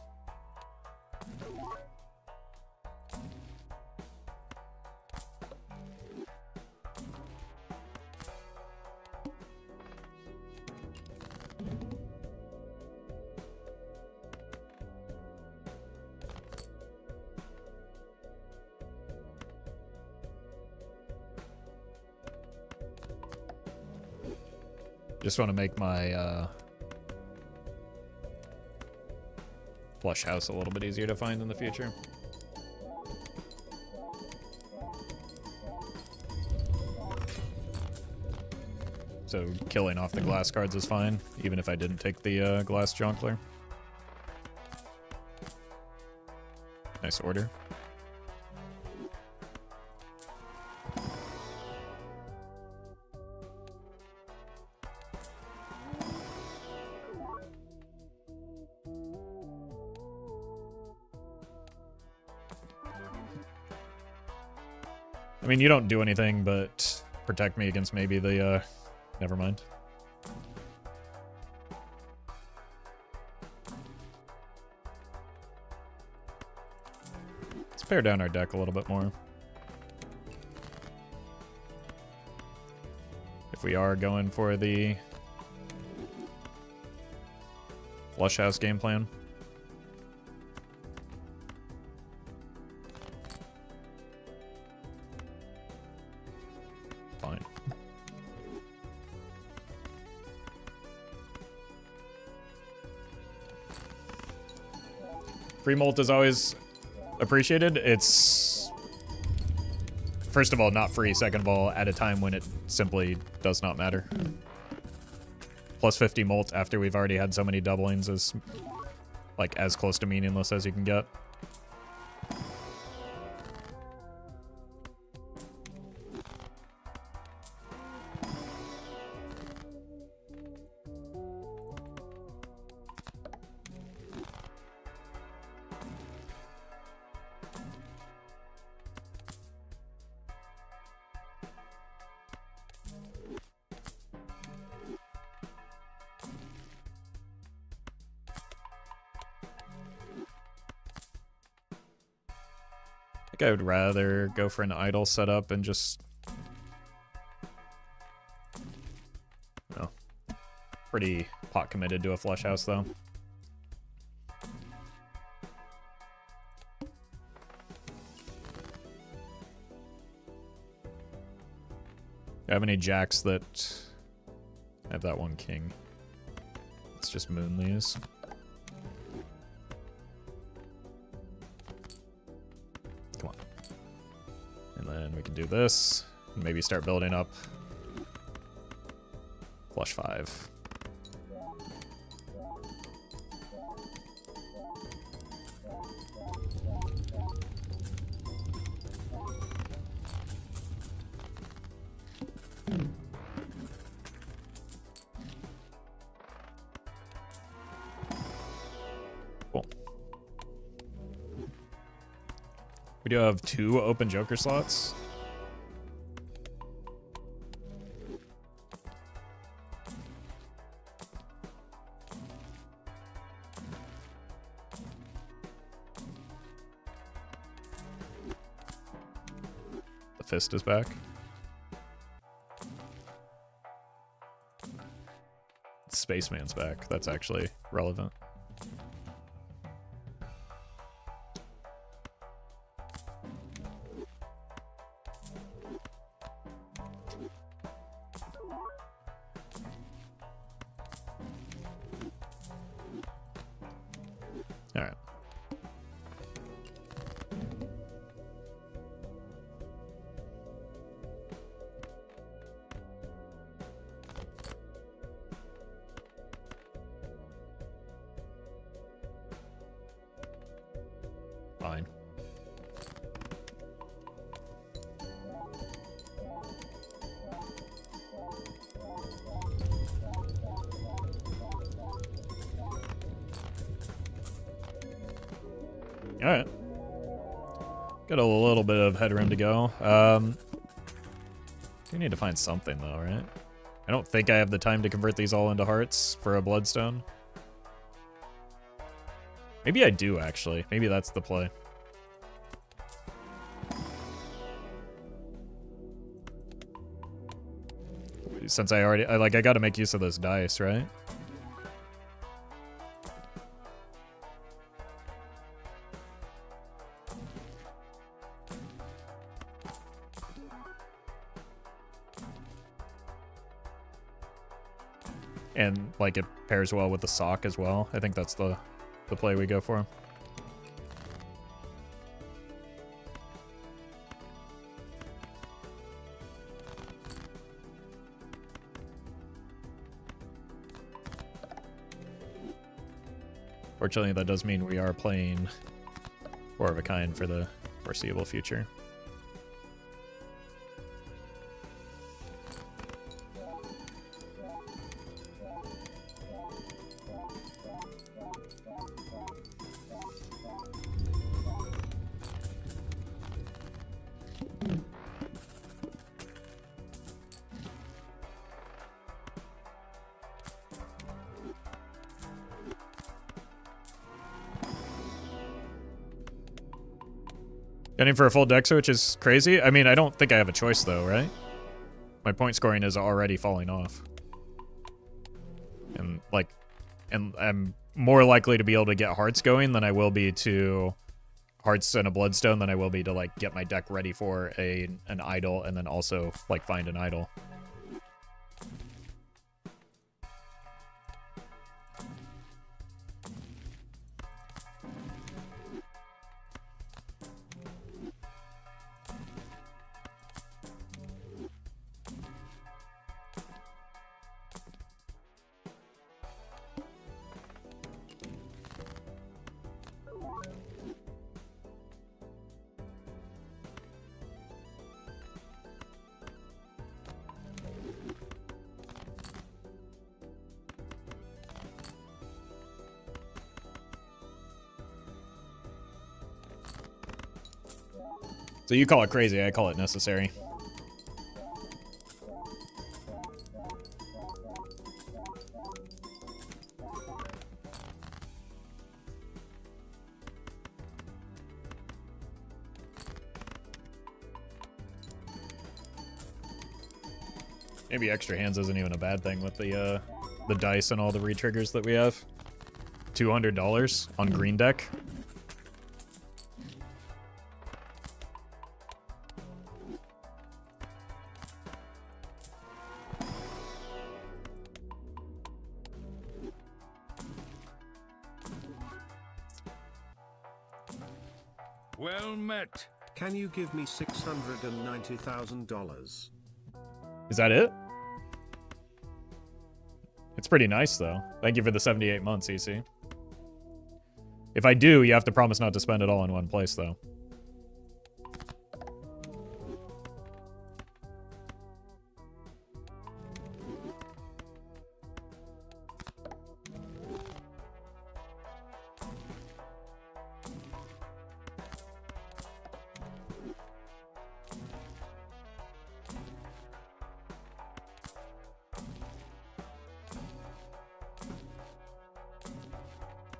Just want to make my flush house a little bit easier to find in the future. So killing off the glass cards is fine, even if I didn't take the glass jongleur. Nice order. I mean, you don't do anything but protect me against maybe the, never mind. Let's pare down our deck a little bit more. If we are going for the flush house game plan. Fine. Free molt is always appreciated. It's, first of all, not free. Second of all, at a time when it simply does not matter. Plus 50 molt after we've already had so many doublings is like as close to meaningless as you can get. I would rather go for an idle setup and just... No. Pretty pot committed to a flush house, though. Do I have any jacks that... I have that one king. Let's just moon these. We can do this, and maybe start building up. Flush 5. Cool. We do have 2 open Joker slots. Fist is back. Spaceman's back. That's actually relevant. All right. Fine. All right. Got a little bit of headroom to go. We need to find something though, right? I don't think I have the time to convert these all into hearts for a bloodstone. Maybe I do actually. Maybe that's the play. Since I got to make use of those dice, right? And like it pairs well with the sock as well. I think that's the play we go for. Fortunately, that does mean we are playing Four of a Kind for the foreseeable future. Getting for a full deck switch is crazy. I mean, I don't think I have a choice though, right? My point scoring is already falling off. And I'm more likely to be able to get hearts going than I will be to hearts and a bloodstone than I will be to like get my deck ready for an idol and then also like find an idol. So you call it crazy, I call it necessary. Maybe extra hands isn't even a bad thing with the dice and all the re-triggers that we have. $200 on green deck. Well met. Can you give me $690,000? Is that it? It's pretty nice, though. Thank you for the 78 months, EC. If I do, you have to promise not to spend it all in one place, though.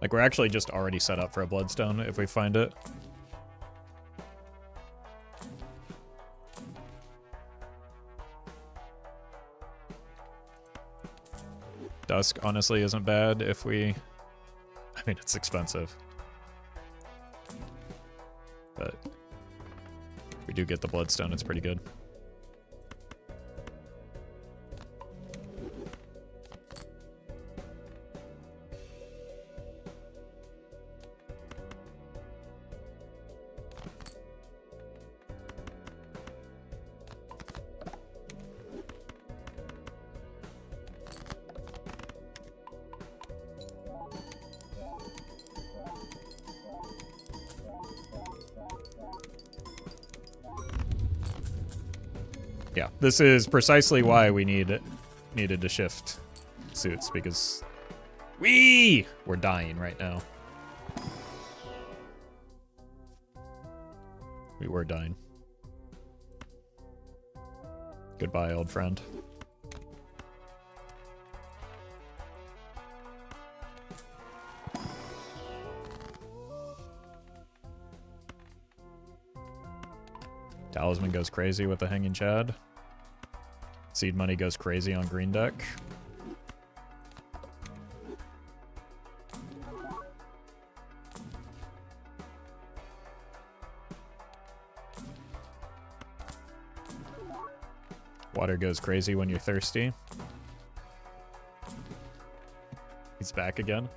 Like, we're actually just already set up for a bloodstone if we find it. Dusk honestly isn't bad if we... I mean, it's expensive. But if we do get the bloodstone, it's pretty good. Yeah, this is precisely why we needed to shift suits, because we're dying right now. We were dying. Goodbye, old friend. Talisman goes crazy with the Hanging Chad. Seed Money goes crazy on green deck. Water goes crazy when you're thirsty. He's back again.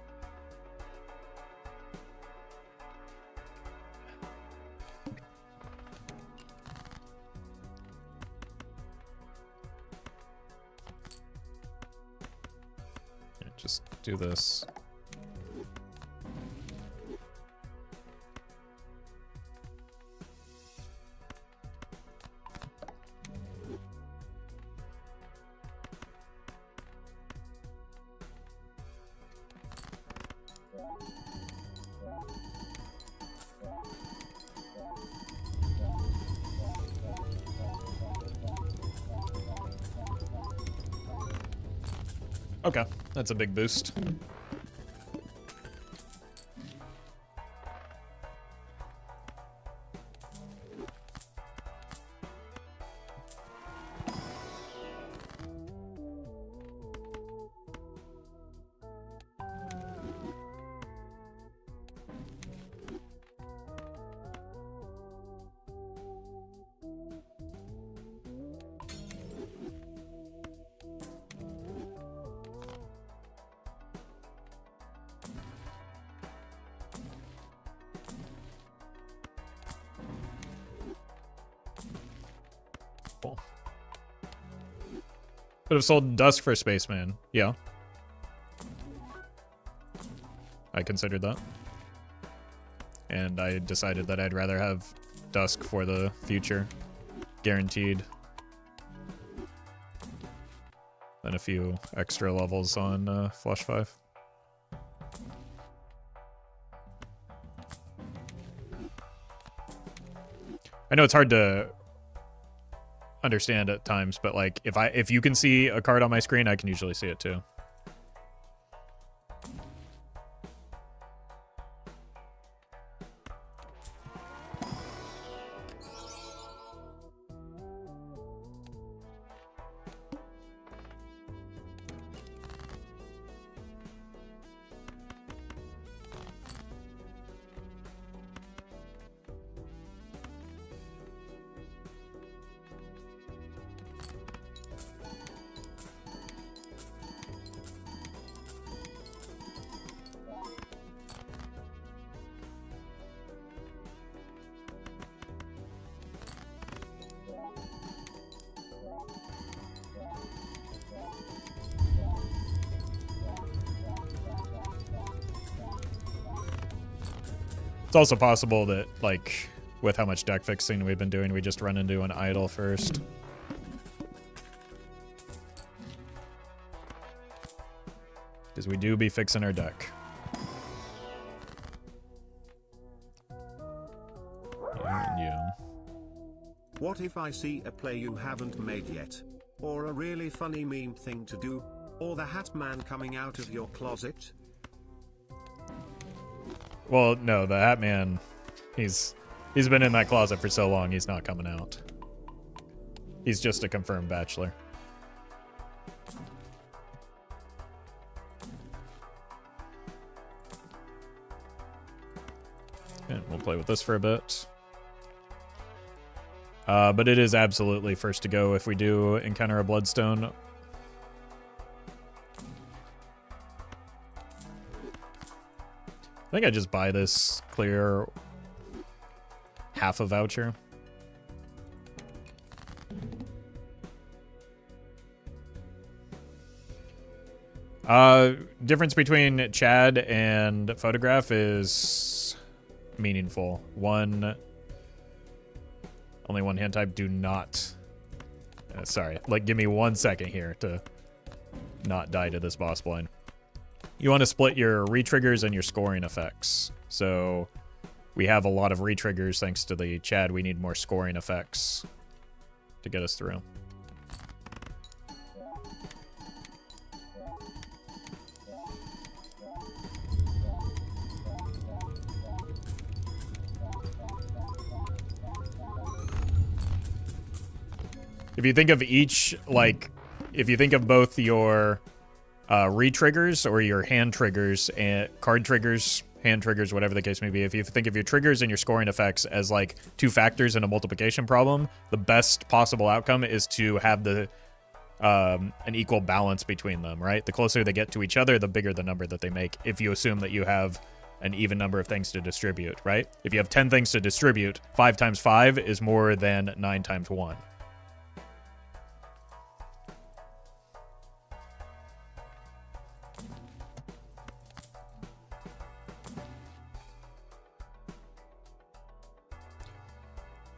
Just do this. Okay, that's a big boost. Could have sold Dusk for Spaceman. Yeah. I considered that. And I decided that I'd rather have Dusk for the future. Guaranteed. Than a few extra levels on Flush 5. I know it's hard to understand at times, but like if you can see a card on my screen, I can usually see it too. It's also possible that, like, with how much deck fixing we've been doing, we just run into an idol first. Because we do be fixing our deck. Yeah. What if I see a play you haven't made yet? Or a really funny meme thing to do? Or the Hat Man coming out of your closet? Well, no, the Hat Man, he's been in that closet for so long, he's not coming out. He's just a confirmed bachelor. And we'll play with this for a bit. But it is absolutely first to go if we do encounter a Bloodstone. I think I just buy this, clear half a voucher. Difference between Chad and Photograph is meaningful. Only one hand type. Do not Sorry, like give me 1 second here to not die to this boss blind. You want to split your re-triggers and your scoring effects. So we have a lot of re-triggers thanks to the Chad. We need more scoring effects to get us through. If you think of each, like, if you think of both your re-triggers or your hand triggers and card triggers, hand triggers, whatever the case may be, if you think of your triggers and your scoring effects as like 2 factors in a multiplication problem, the best possible outcome is to have the an equal balance between them, right? The closer they get to each other, the bigger the number that they make, if you assume that you have an even number of things to distribute, right? If you have 10 things to distribute, 5 times 5 is more than 9 times 1.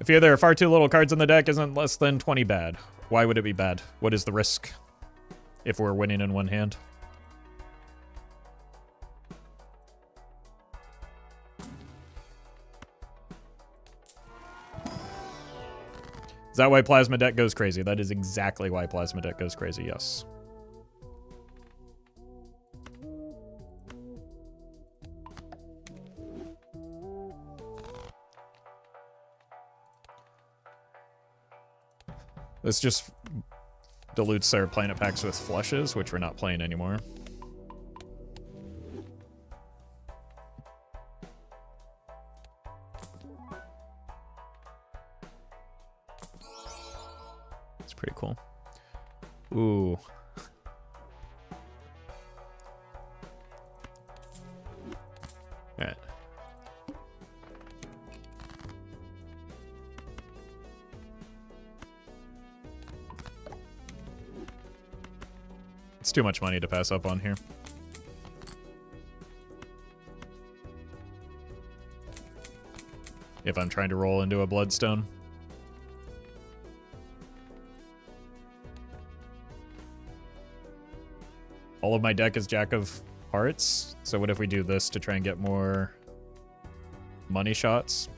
If there are far too little cards in the deck, isn't less than 20 bad? Why would it be bad? What is the risk if we're winning in one hand? Is that why Plasma Deck goes crazy? That is exactly why Plasma Deck goes crazy, yes. This just dilutes our planet packs with flushes, which we're not playing anymore. It's pretty cool. Ooh. All right. It's too much money to pass up on here. If I'm trying to roll into a Bloodstone. All of my deck is Jack of Hearts. So what if we do this to try and get more money shots?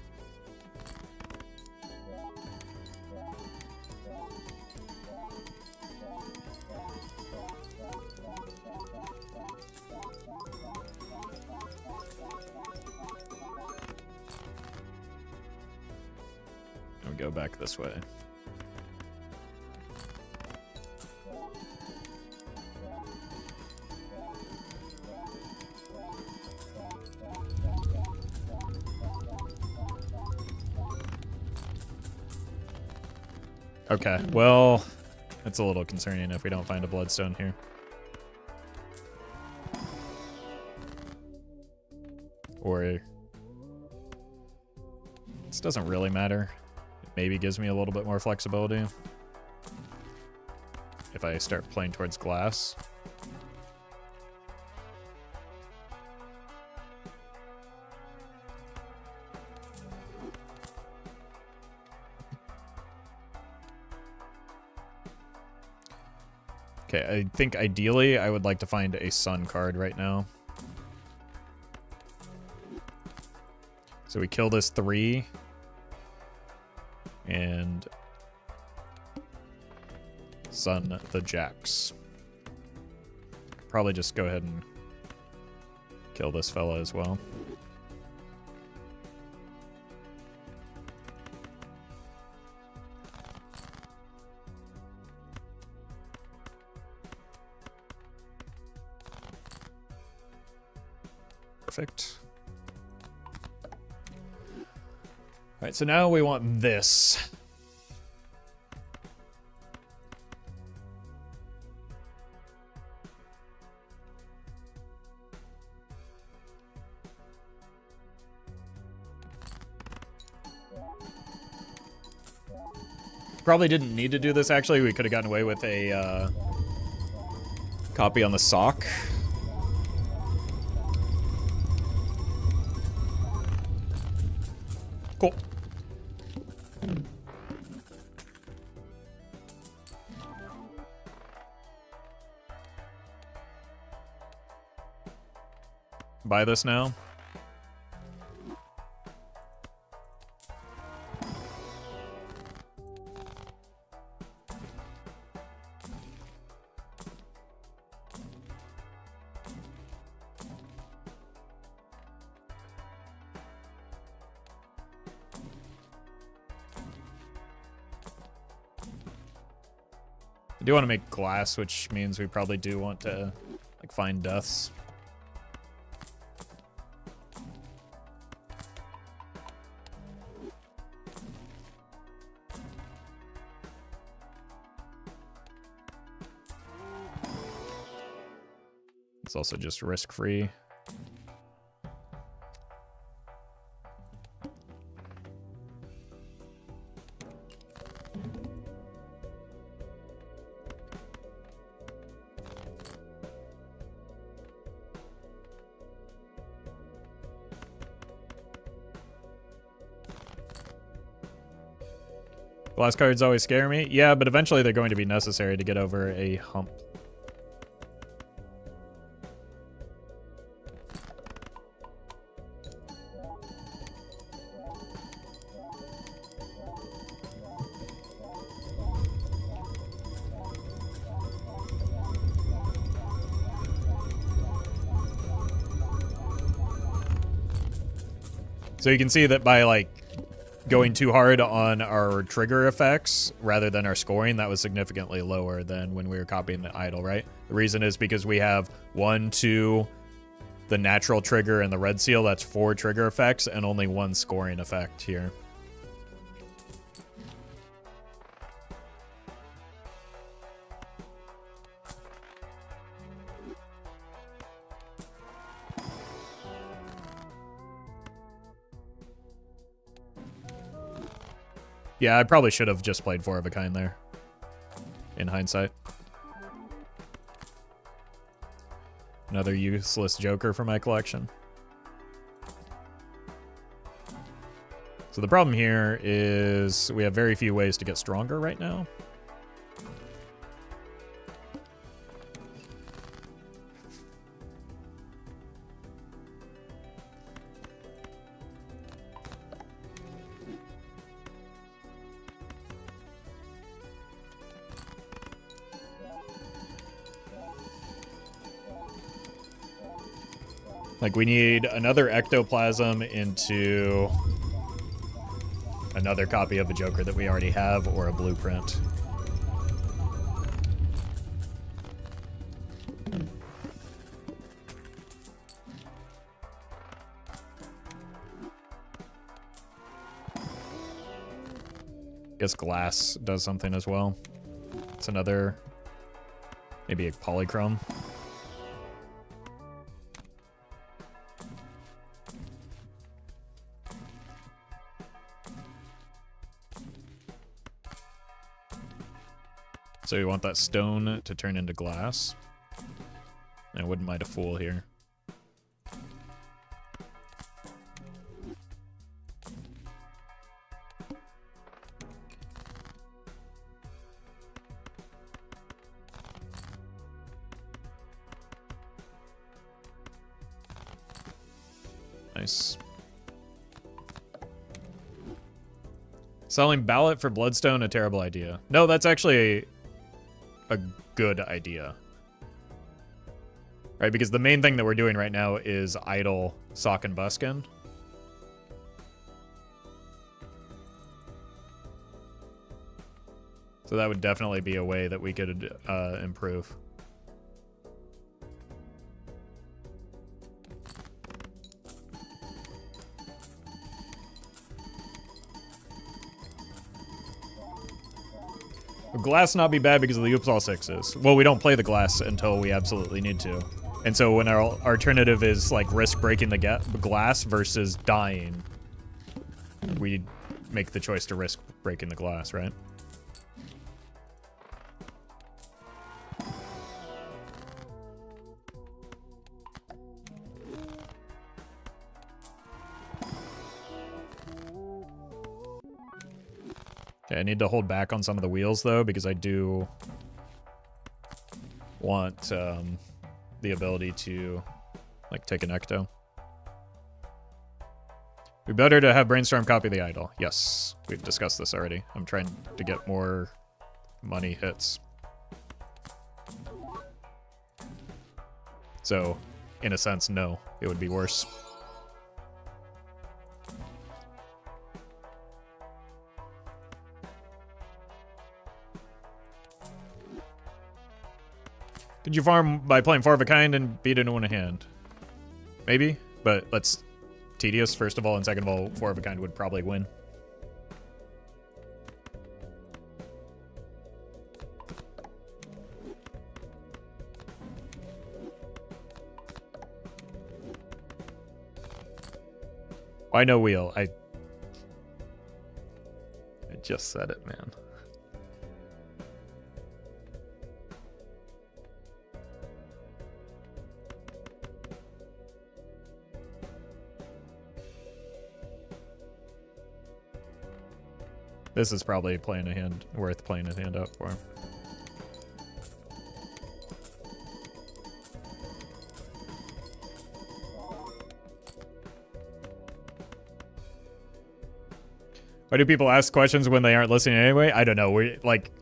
Go back this way. Okay, well, it's a little concerning if we don't find a Bloodstone here. Or this doesn't really matter. Maybe gives me a little bit more flexibility if I start playing towards glass. Okay, I think ideally I would like to find a sun card right now. So we kill this 3. And sun the jacks. Probably just go ahead and kill this fella as well. Perfect. All right, so now we want this. Probably didn't need to do this, actually. We could have gotten away with a copy on the sock. Cool. buy this now. I do want to make glass, which means we probably do want to like find deaths. It's also just risk-free. Glass cards always scare me. Yeah, but eventually they're going to be necessary to get over a hump. So you can see that by like going too hard on our trigger effects rather than our scoring, that was significantly lower than when we were copying the idle, right? The reason is because we have 1, 2, the natural trigger and the red seal. That's 4 trigger effects and only 1 scoring effect here. Yeah, I probably should have just played 4 of a kind there, in hindsight. Another useless joker for my collection. So the problem here is we have very few ways to get stronger right now. Like, we need another ectoplasm into another copy of a Joker that we already have, or a blueprint. Guess glass does something as well. It's another, maybe a polychrome. So we want that stone to turn into glass. I wouldn't mind a fool here. Nice. Selling ballot for bloodstone, a terrible idea. No, that's actually a good idea. Right, because the main thing that we're doing right now is idle sock and buskin. So that would definitely be a way that we could improve. Glass not be bad because of the oops all 6s. Well, we don't play the glass until we absolutely need to. And so when our alternative is like risk breaking the glass versus dying, we make the choice to risk breaking the glass, right? Okay, I need to hold back on some of the wheels, though, because I do want the ability to Like take an ecto. Be better to have Brainstorm copy the idol. Yes, we've discussed this already. I'm trying to get more money hits. So, in a sense, no, it would be worse. Could you farm by playing 4 of a kind and beat it in one hand? Maybe, but that's tedious, first of all, and second of all, 4 of a kind would probably win. Why no wheel? I just said it, man. This is probably playing a hand worth playing a hand up for. Why do people ask questions when they aren't listening anyway? I don't know. We like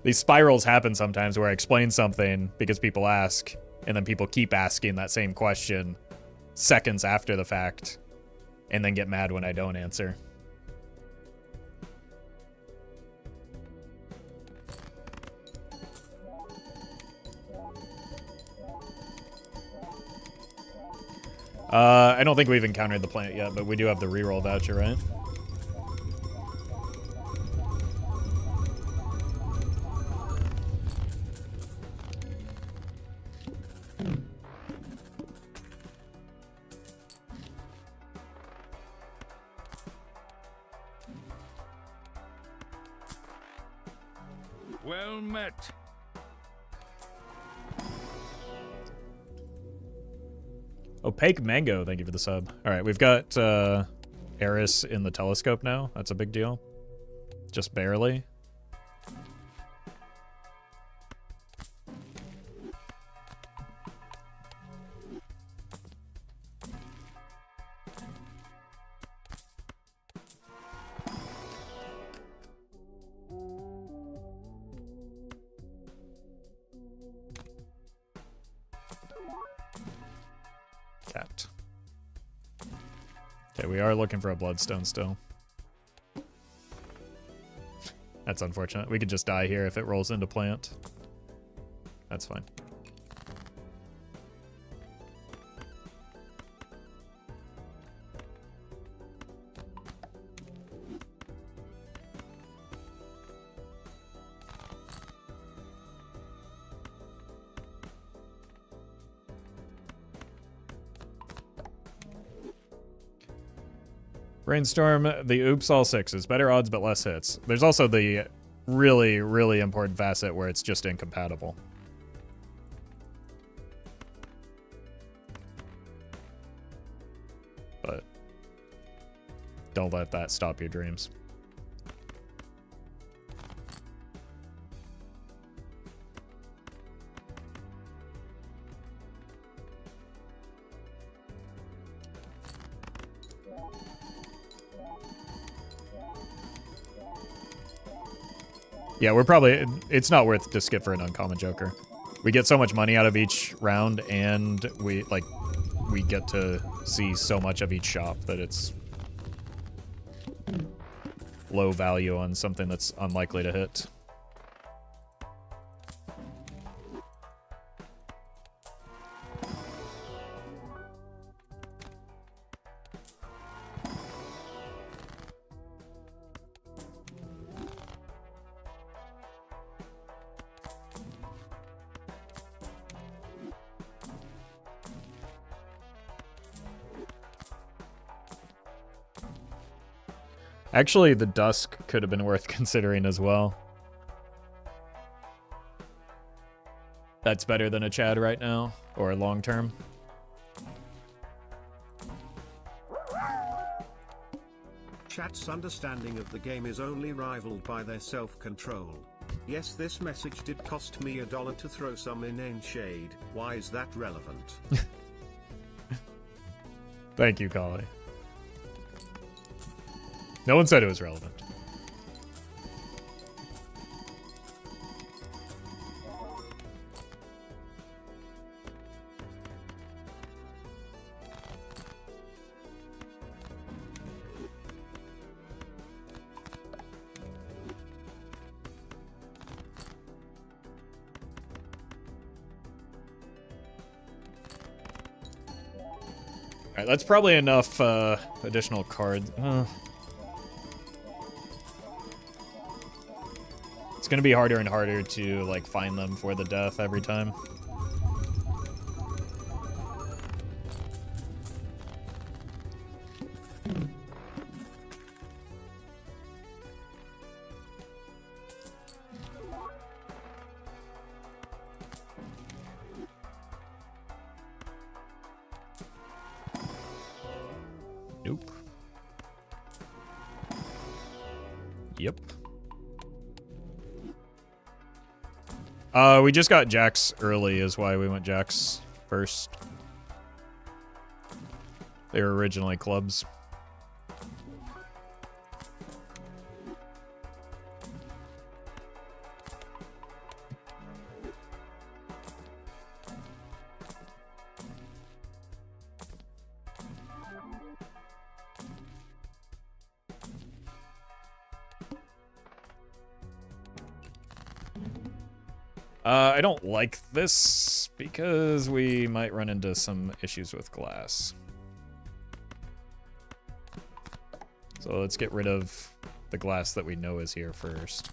these spirals happen sometimes where I explain something because people ask, and then people keep asking that same question seconds after the fact, and then get mad when I don't answer. I don't think we've encountered the plant yet, but we do have the reroll voucher, right? Well met. Opaque Mango, thank you for the sub. All right, we've got Eris in the telescope now. That's a big deal. Just barely. Cat. Okay, we are looking for a bloodstone still. That's unfortunate. We could just die here if it rolls into plant. That's fine. Brainstorm, the oops all sixes. Better odds but less hits. There's also the really, really important facet where it's just incompatible. But don't let that stop your dreams. Yeah, we're probably... It's not worth to skip for an uncommon Joker. We get so much money out of each round, and we get to see so much of each shop that it's low value on something that's unlikely to hit. Actually, the Dusk could have been worth considering as well. That's better than a Chad right now, or long term. Chat's understanding of the game is only rivaled by their self-control. Yes, this message did cost me $1 to throw some inane shade. Why is that relevant? Thank you, Kali. No one said it was relevant. Alright, that's probably enough additional cards. It's gonna be harder and harder to like find them for the death every time. Nope. Yep. We just got Jax early is why we went Jax first. They were originally clubs. I don't like this because we might run into some issues with glass. So let's get rid of the glass that we know is here first.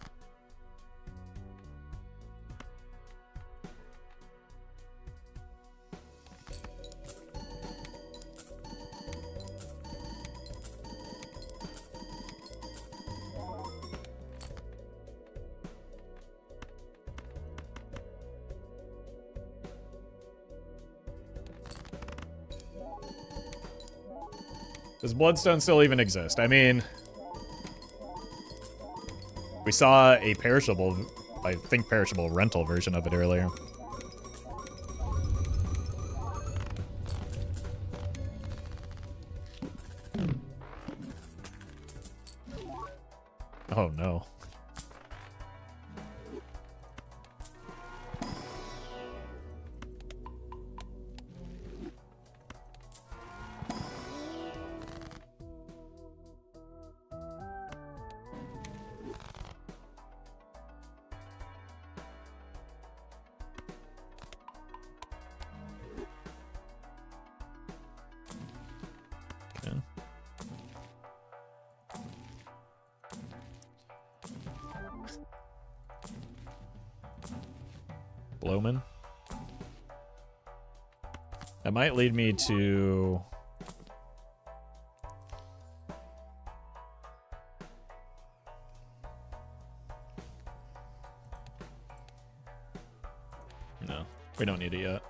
Does Bloodstone still even exist? I mean, we saw a perishable, I think perishable rental version of it earlier. Oh no. Blowman. That might lead me to... No, we don't need it yet.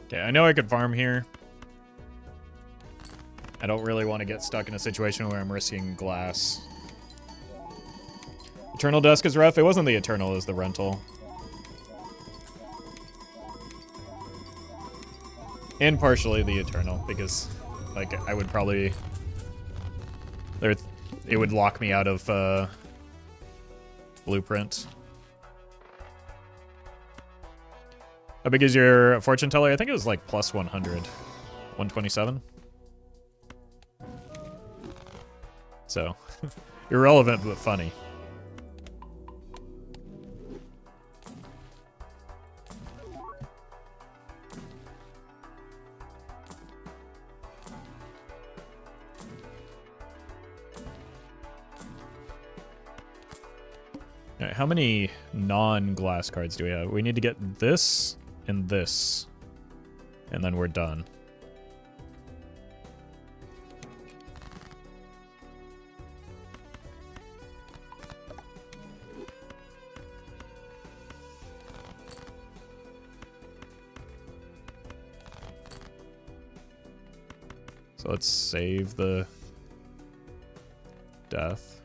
Okay, I know I could farm here. I don't really want to get stuck in a situation where I'm risking glass. Eternal Dusk is rough. It wasn't the Eternal, it was the rental. And partially the Eternal, because like I would probably... it would lock me out of Blueprint. How big is your fortune teller? I think it was like plus 100. 127? So, irrelevant but funny. All right, how many non-glass cards do we have? We need to get this and this, and then we're done. So let's save the death.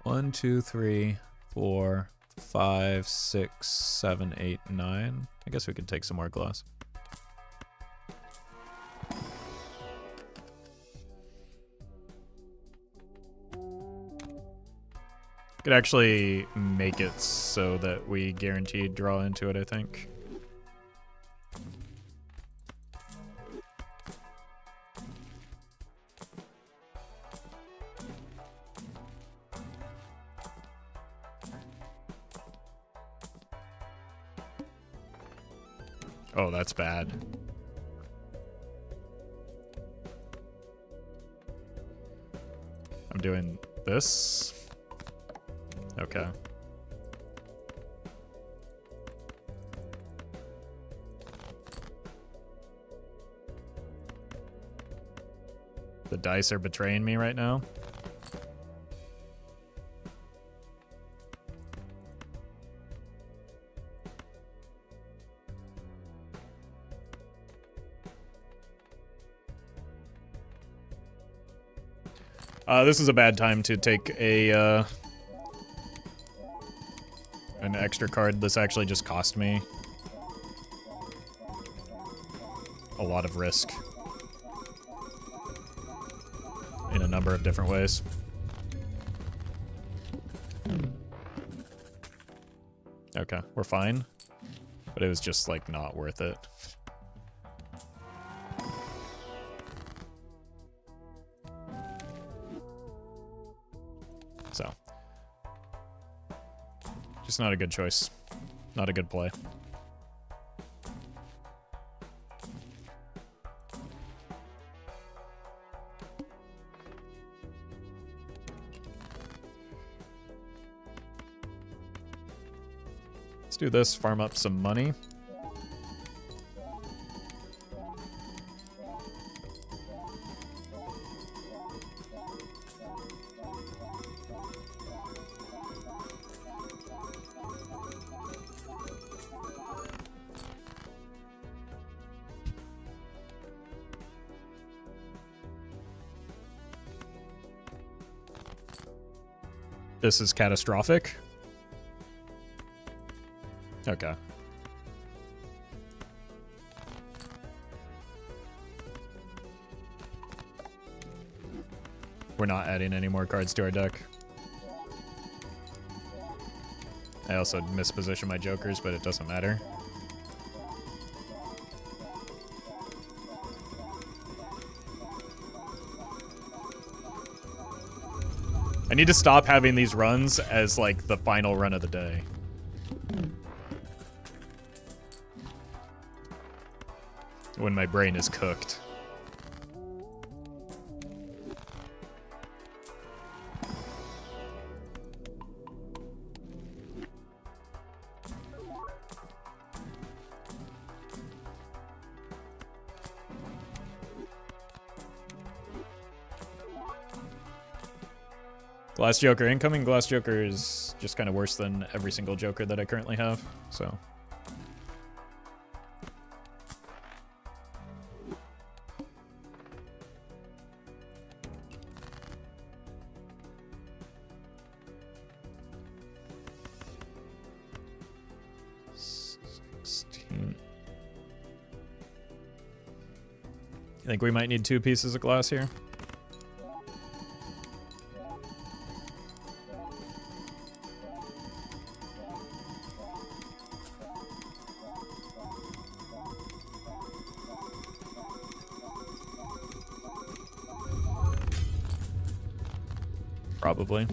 One, two, three, 4, 5, 6, 7, 8, 9. I guess we could take some more glass. Could actually make it so that we guaranteed draw into it, I think. Oh, that's bad. I'm doing this. Okay. The dice are betraying me right now. This is a bad time to take a an extra card. This actually just cost me a lot of risk in a number of different ways. Okay, we're fine, but it was just like not worth it. So, just not a good choice. Not a good play. Let's do this, farm up some money. This is catastrophic. Okay. We're not adding any more cards to our deck. I also mispositioned my jokers, but it doesn't matter. I need to stop having these runs as like the final run of the day. When my brain is cooked. Glass Joker incoming. Glass Joker is just kind of worse than every single Joker that I currently have, so. I think we might need 2 pieces of glass here. Probably.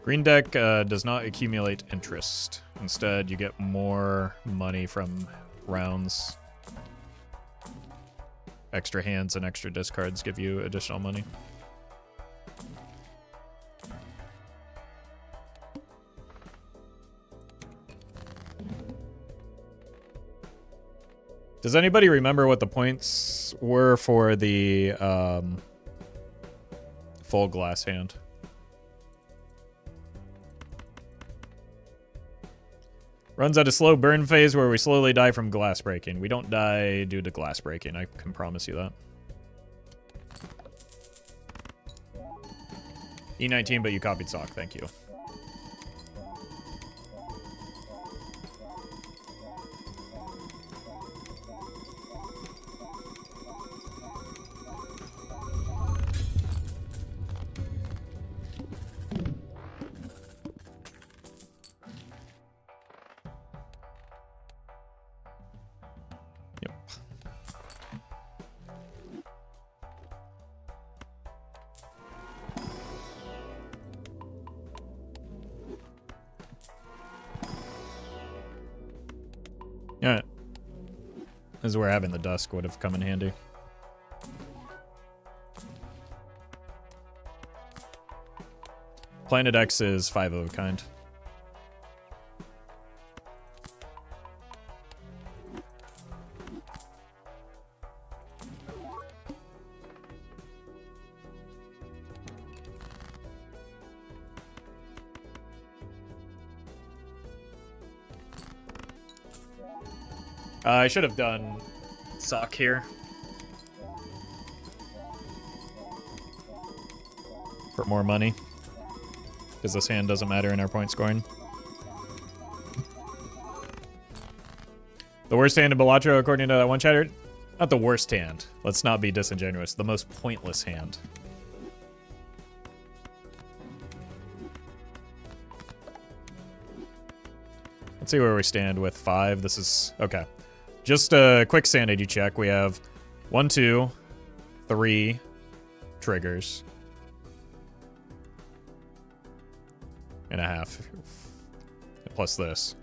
Green deck does not accumulate interest. Instead, you get more money from rounds. Extra hands and extra discards give you additional money. Does anybody remember what the points were for the full glass hand? Runs at a slow burn phase where we slowly die from glass breaking. We don't die due to glass breaking, I can promise you that. E19, but you copied sock, thank you. Alright. This is where having the dusk would have come in handy. Planet X is 5 of a kind. I should have done sock here. For more money. Because this hand doesn't matter in our point scoring. The worst hand in Balatro, according to that one chatter? Not the worst hand. Let's not be disingenuous. The most pointless hand. Let's see where we stand with 5. This is... okay. Just a quick sanity check. We have 1, 2, 3 triggers. And a half. Plus this.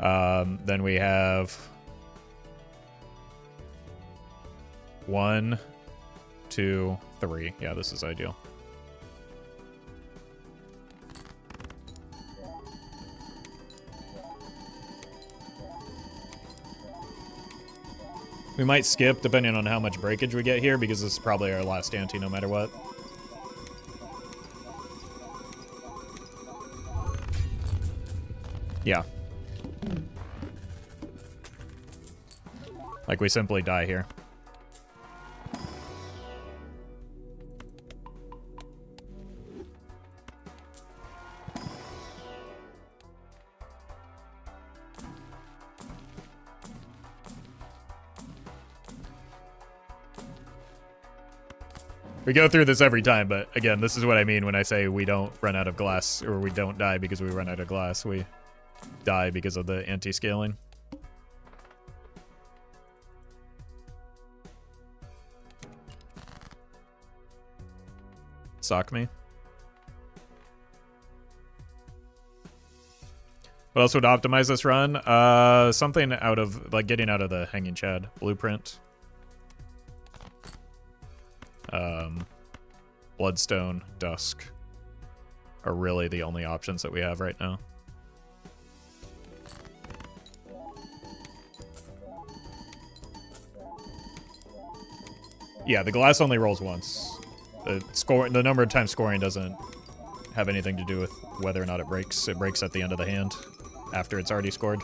Then we have 1, 2, 3. Yeah, this is ideal. We might skip depending on how much breakage we get here because this is probably our last ante no matter what. Yeah. Like we simply die here. We go through this every time, but again, this is what I mean when I say we don't run out of glass, or we don't die because we run out of glass. We die because of the anti-scaling. Sock me. What else would optimize this run? Something out of, like, getting out of the Hanging Chad blueprint. Bloodstone, Dusk are really the only options that we have right now. Yeah, the glass only rolls once. The number of times scoring doesn't have anything to do with whether or not it breaks. It breaks at the end of the hand, after it's already scored.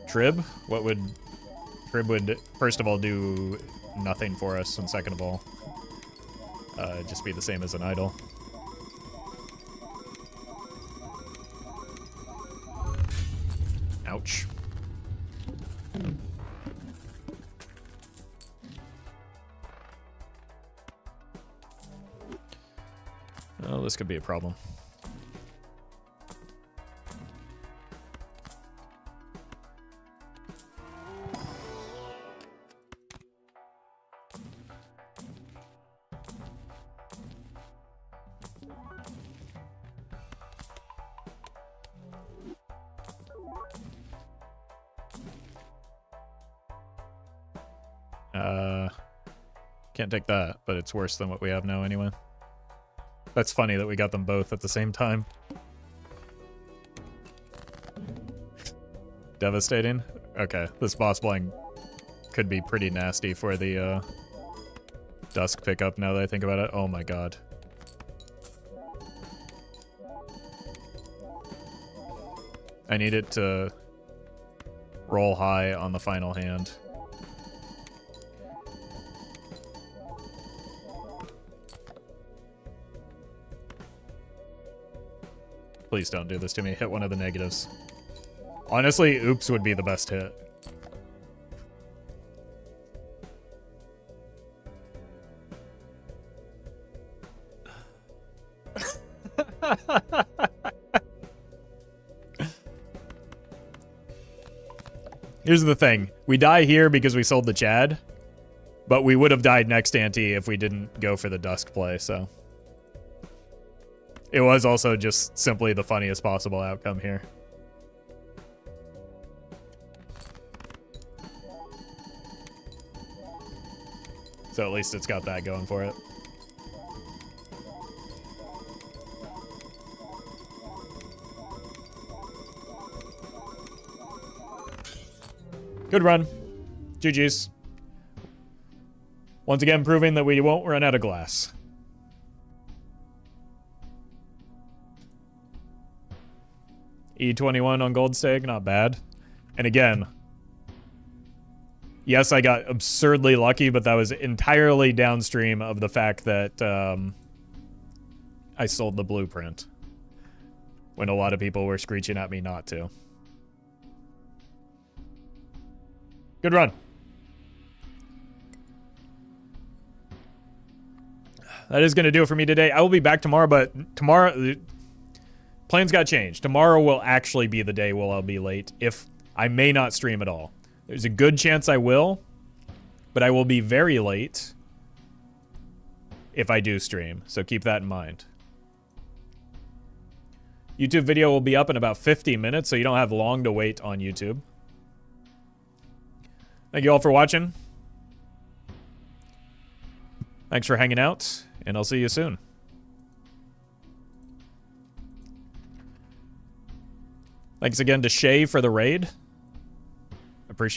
Trib? What would... Trib would, first of all, do nothing for us, and second of all, just be the same as an idol. Ouch. Oh, this could be a problem. Can't take that, but it's worse than what we have now anyway. That's funny that we got them both at the same time. Devastating? Okay, this boss blind could be pretty nasty for the dusk pickup now that I think about it. Oh my god. I need it to roll high on the final hand. Please don't do this to me. Hit one of the negatives. Honestly, oops would be the best hit. Here's the thing. We die here because we sold the Chad, but we would have died next ante if we didn't go for the dusk play, so. It was also just simply the funniest possible outcome here. So at least it's got that going for it. Good run. GG's. Once again, proving that we won't run out of glass. E21 on Gold Stake, not bad. And again, yes, I got absurdly lucky, but that was entirely downstream of the fact that I sold the blueprint when a lot of people were screeching at me not to. Good run. That is going to do it for me today. I will be back tomorrow, but tomorrow... plans got changed. Tomorrow will actually be the day where I'll be late. If I may not stream at all. There's a good chance I will, but I will be very late if I do stream. So keep that in mind. YouTube video will be up in about 50 minutes, so you don't have long to wait on YouTube. Thank you all for watching. Thanks for hanging out, and I'll see you soon. Thanks again to Shay for the raid.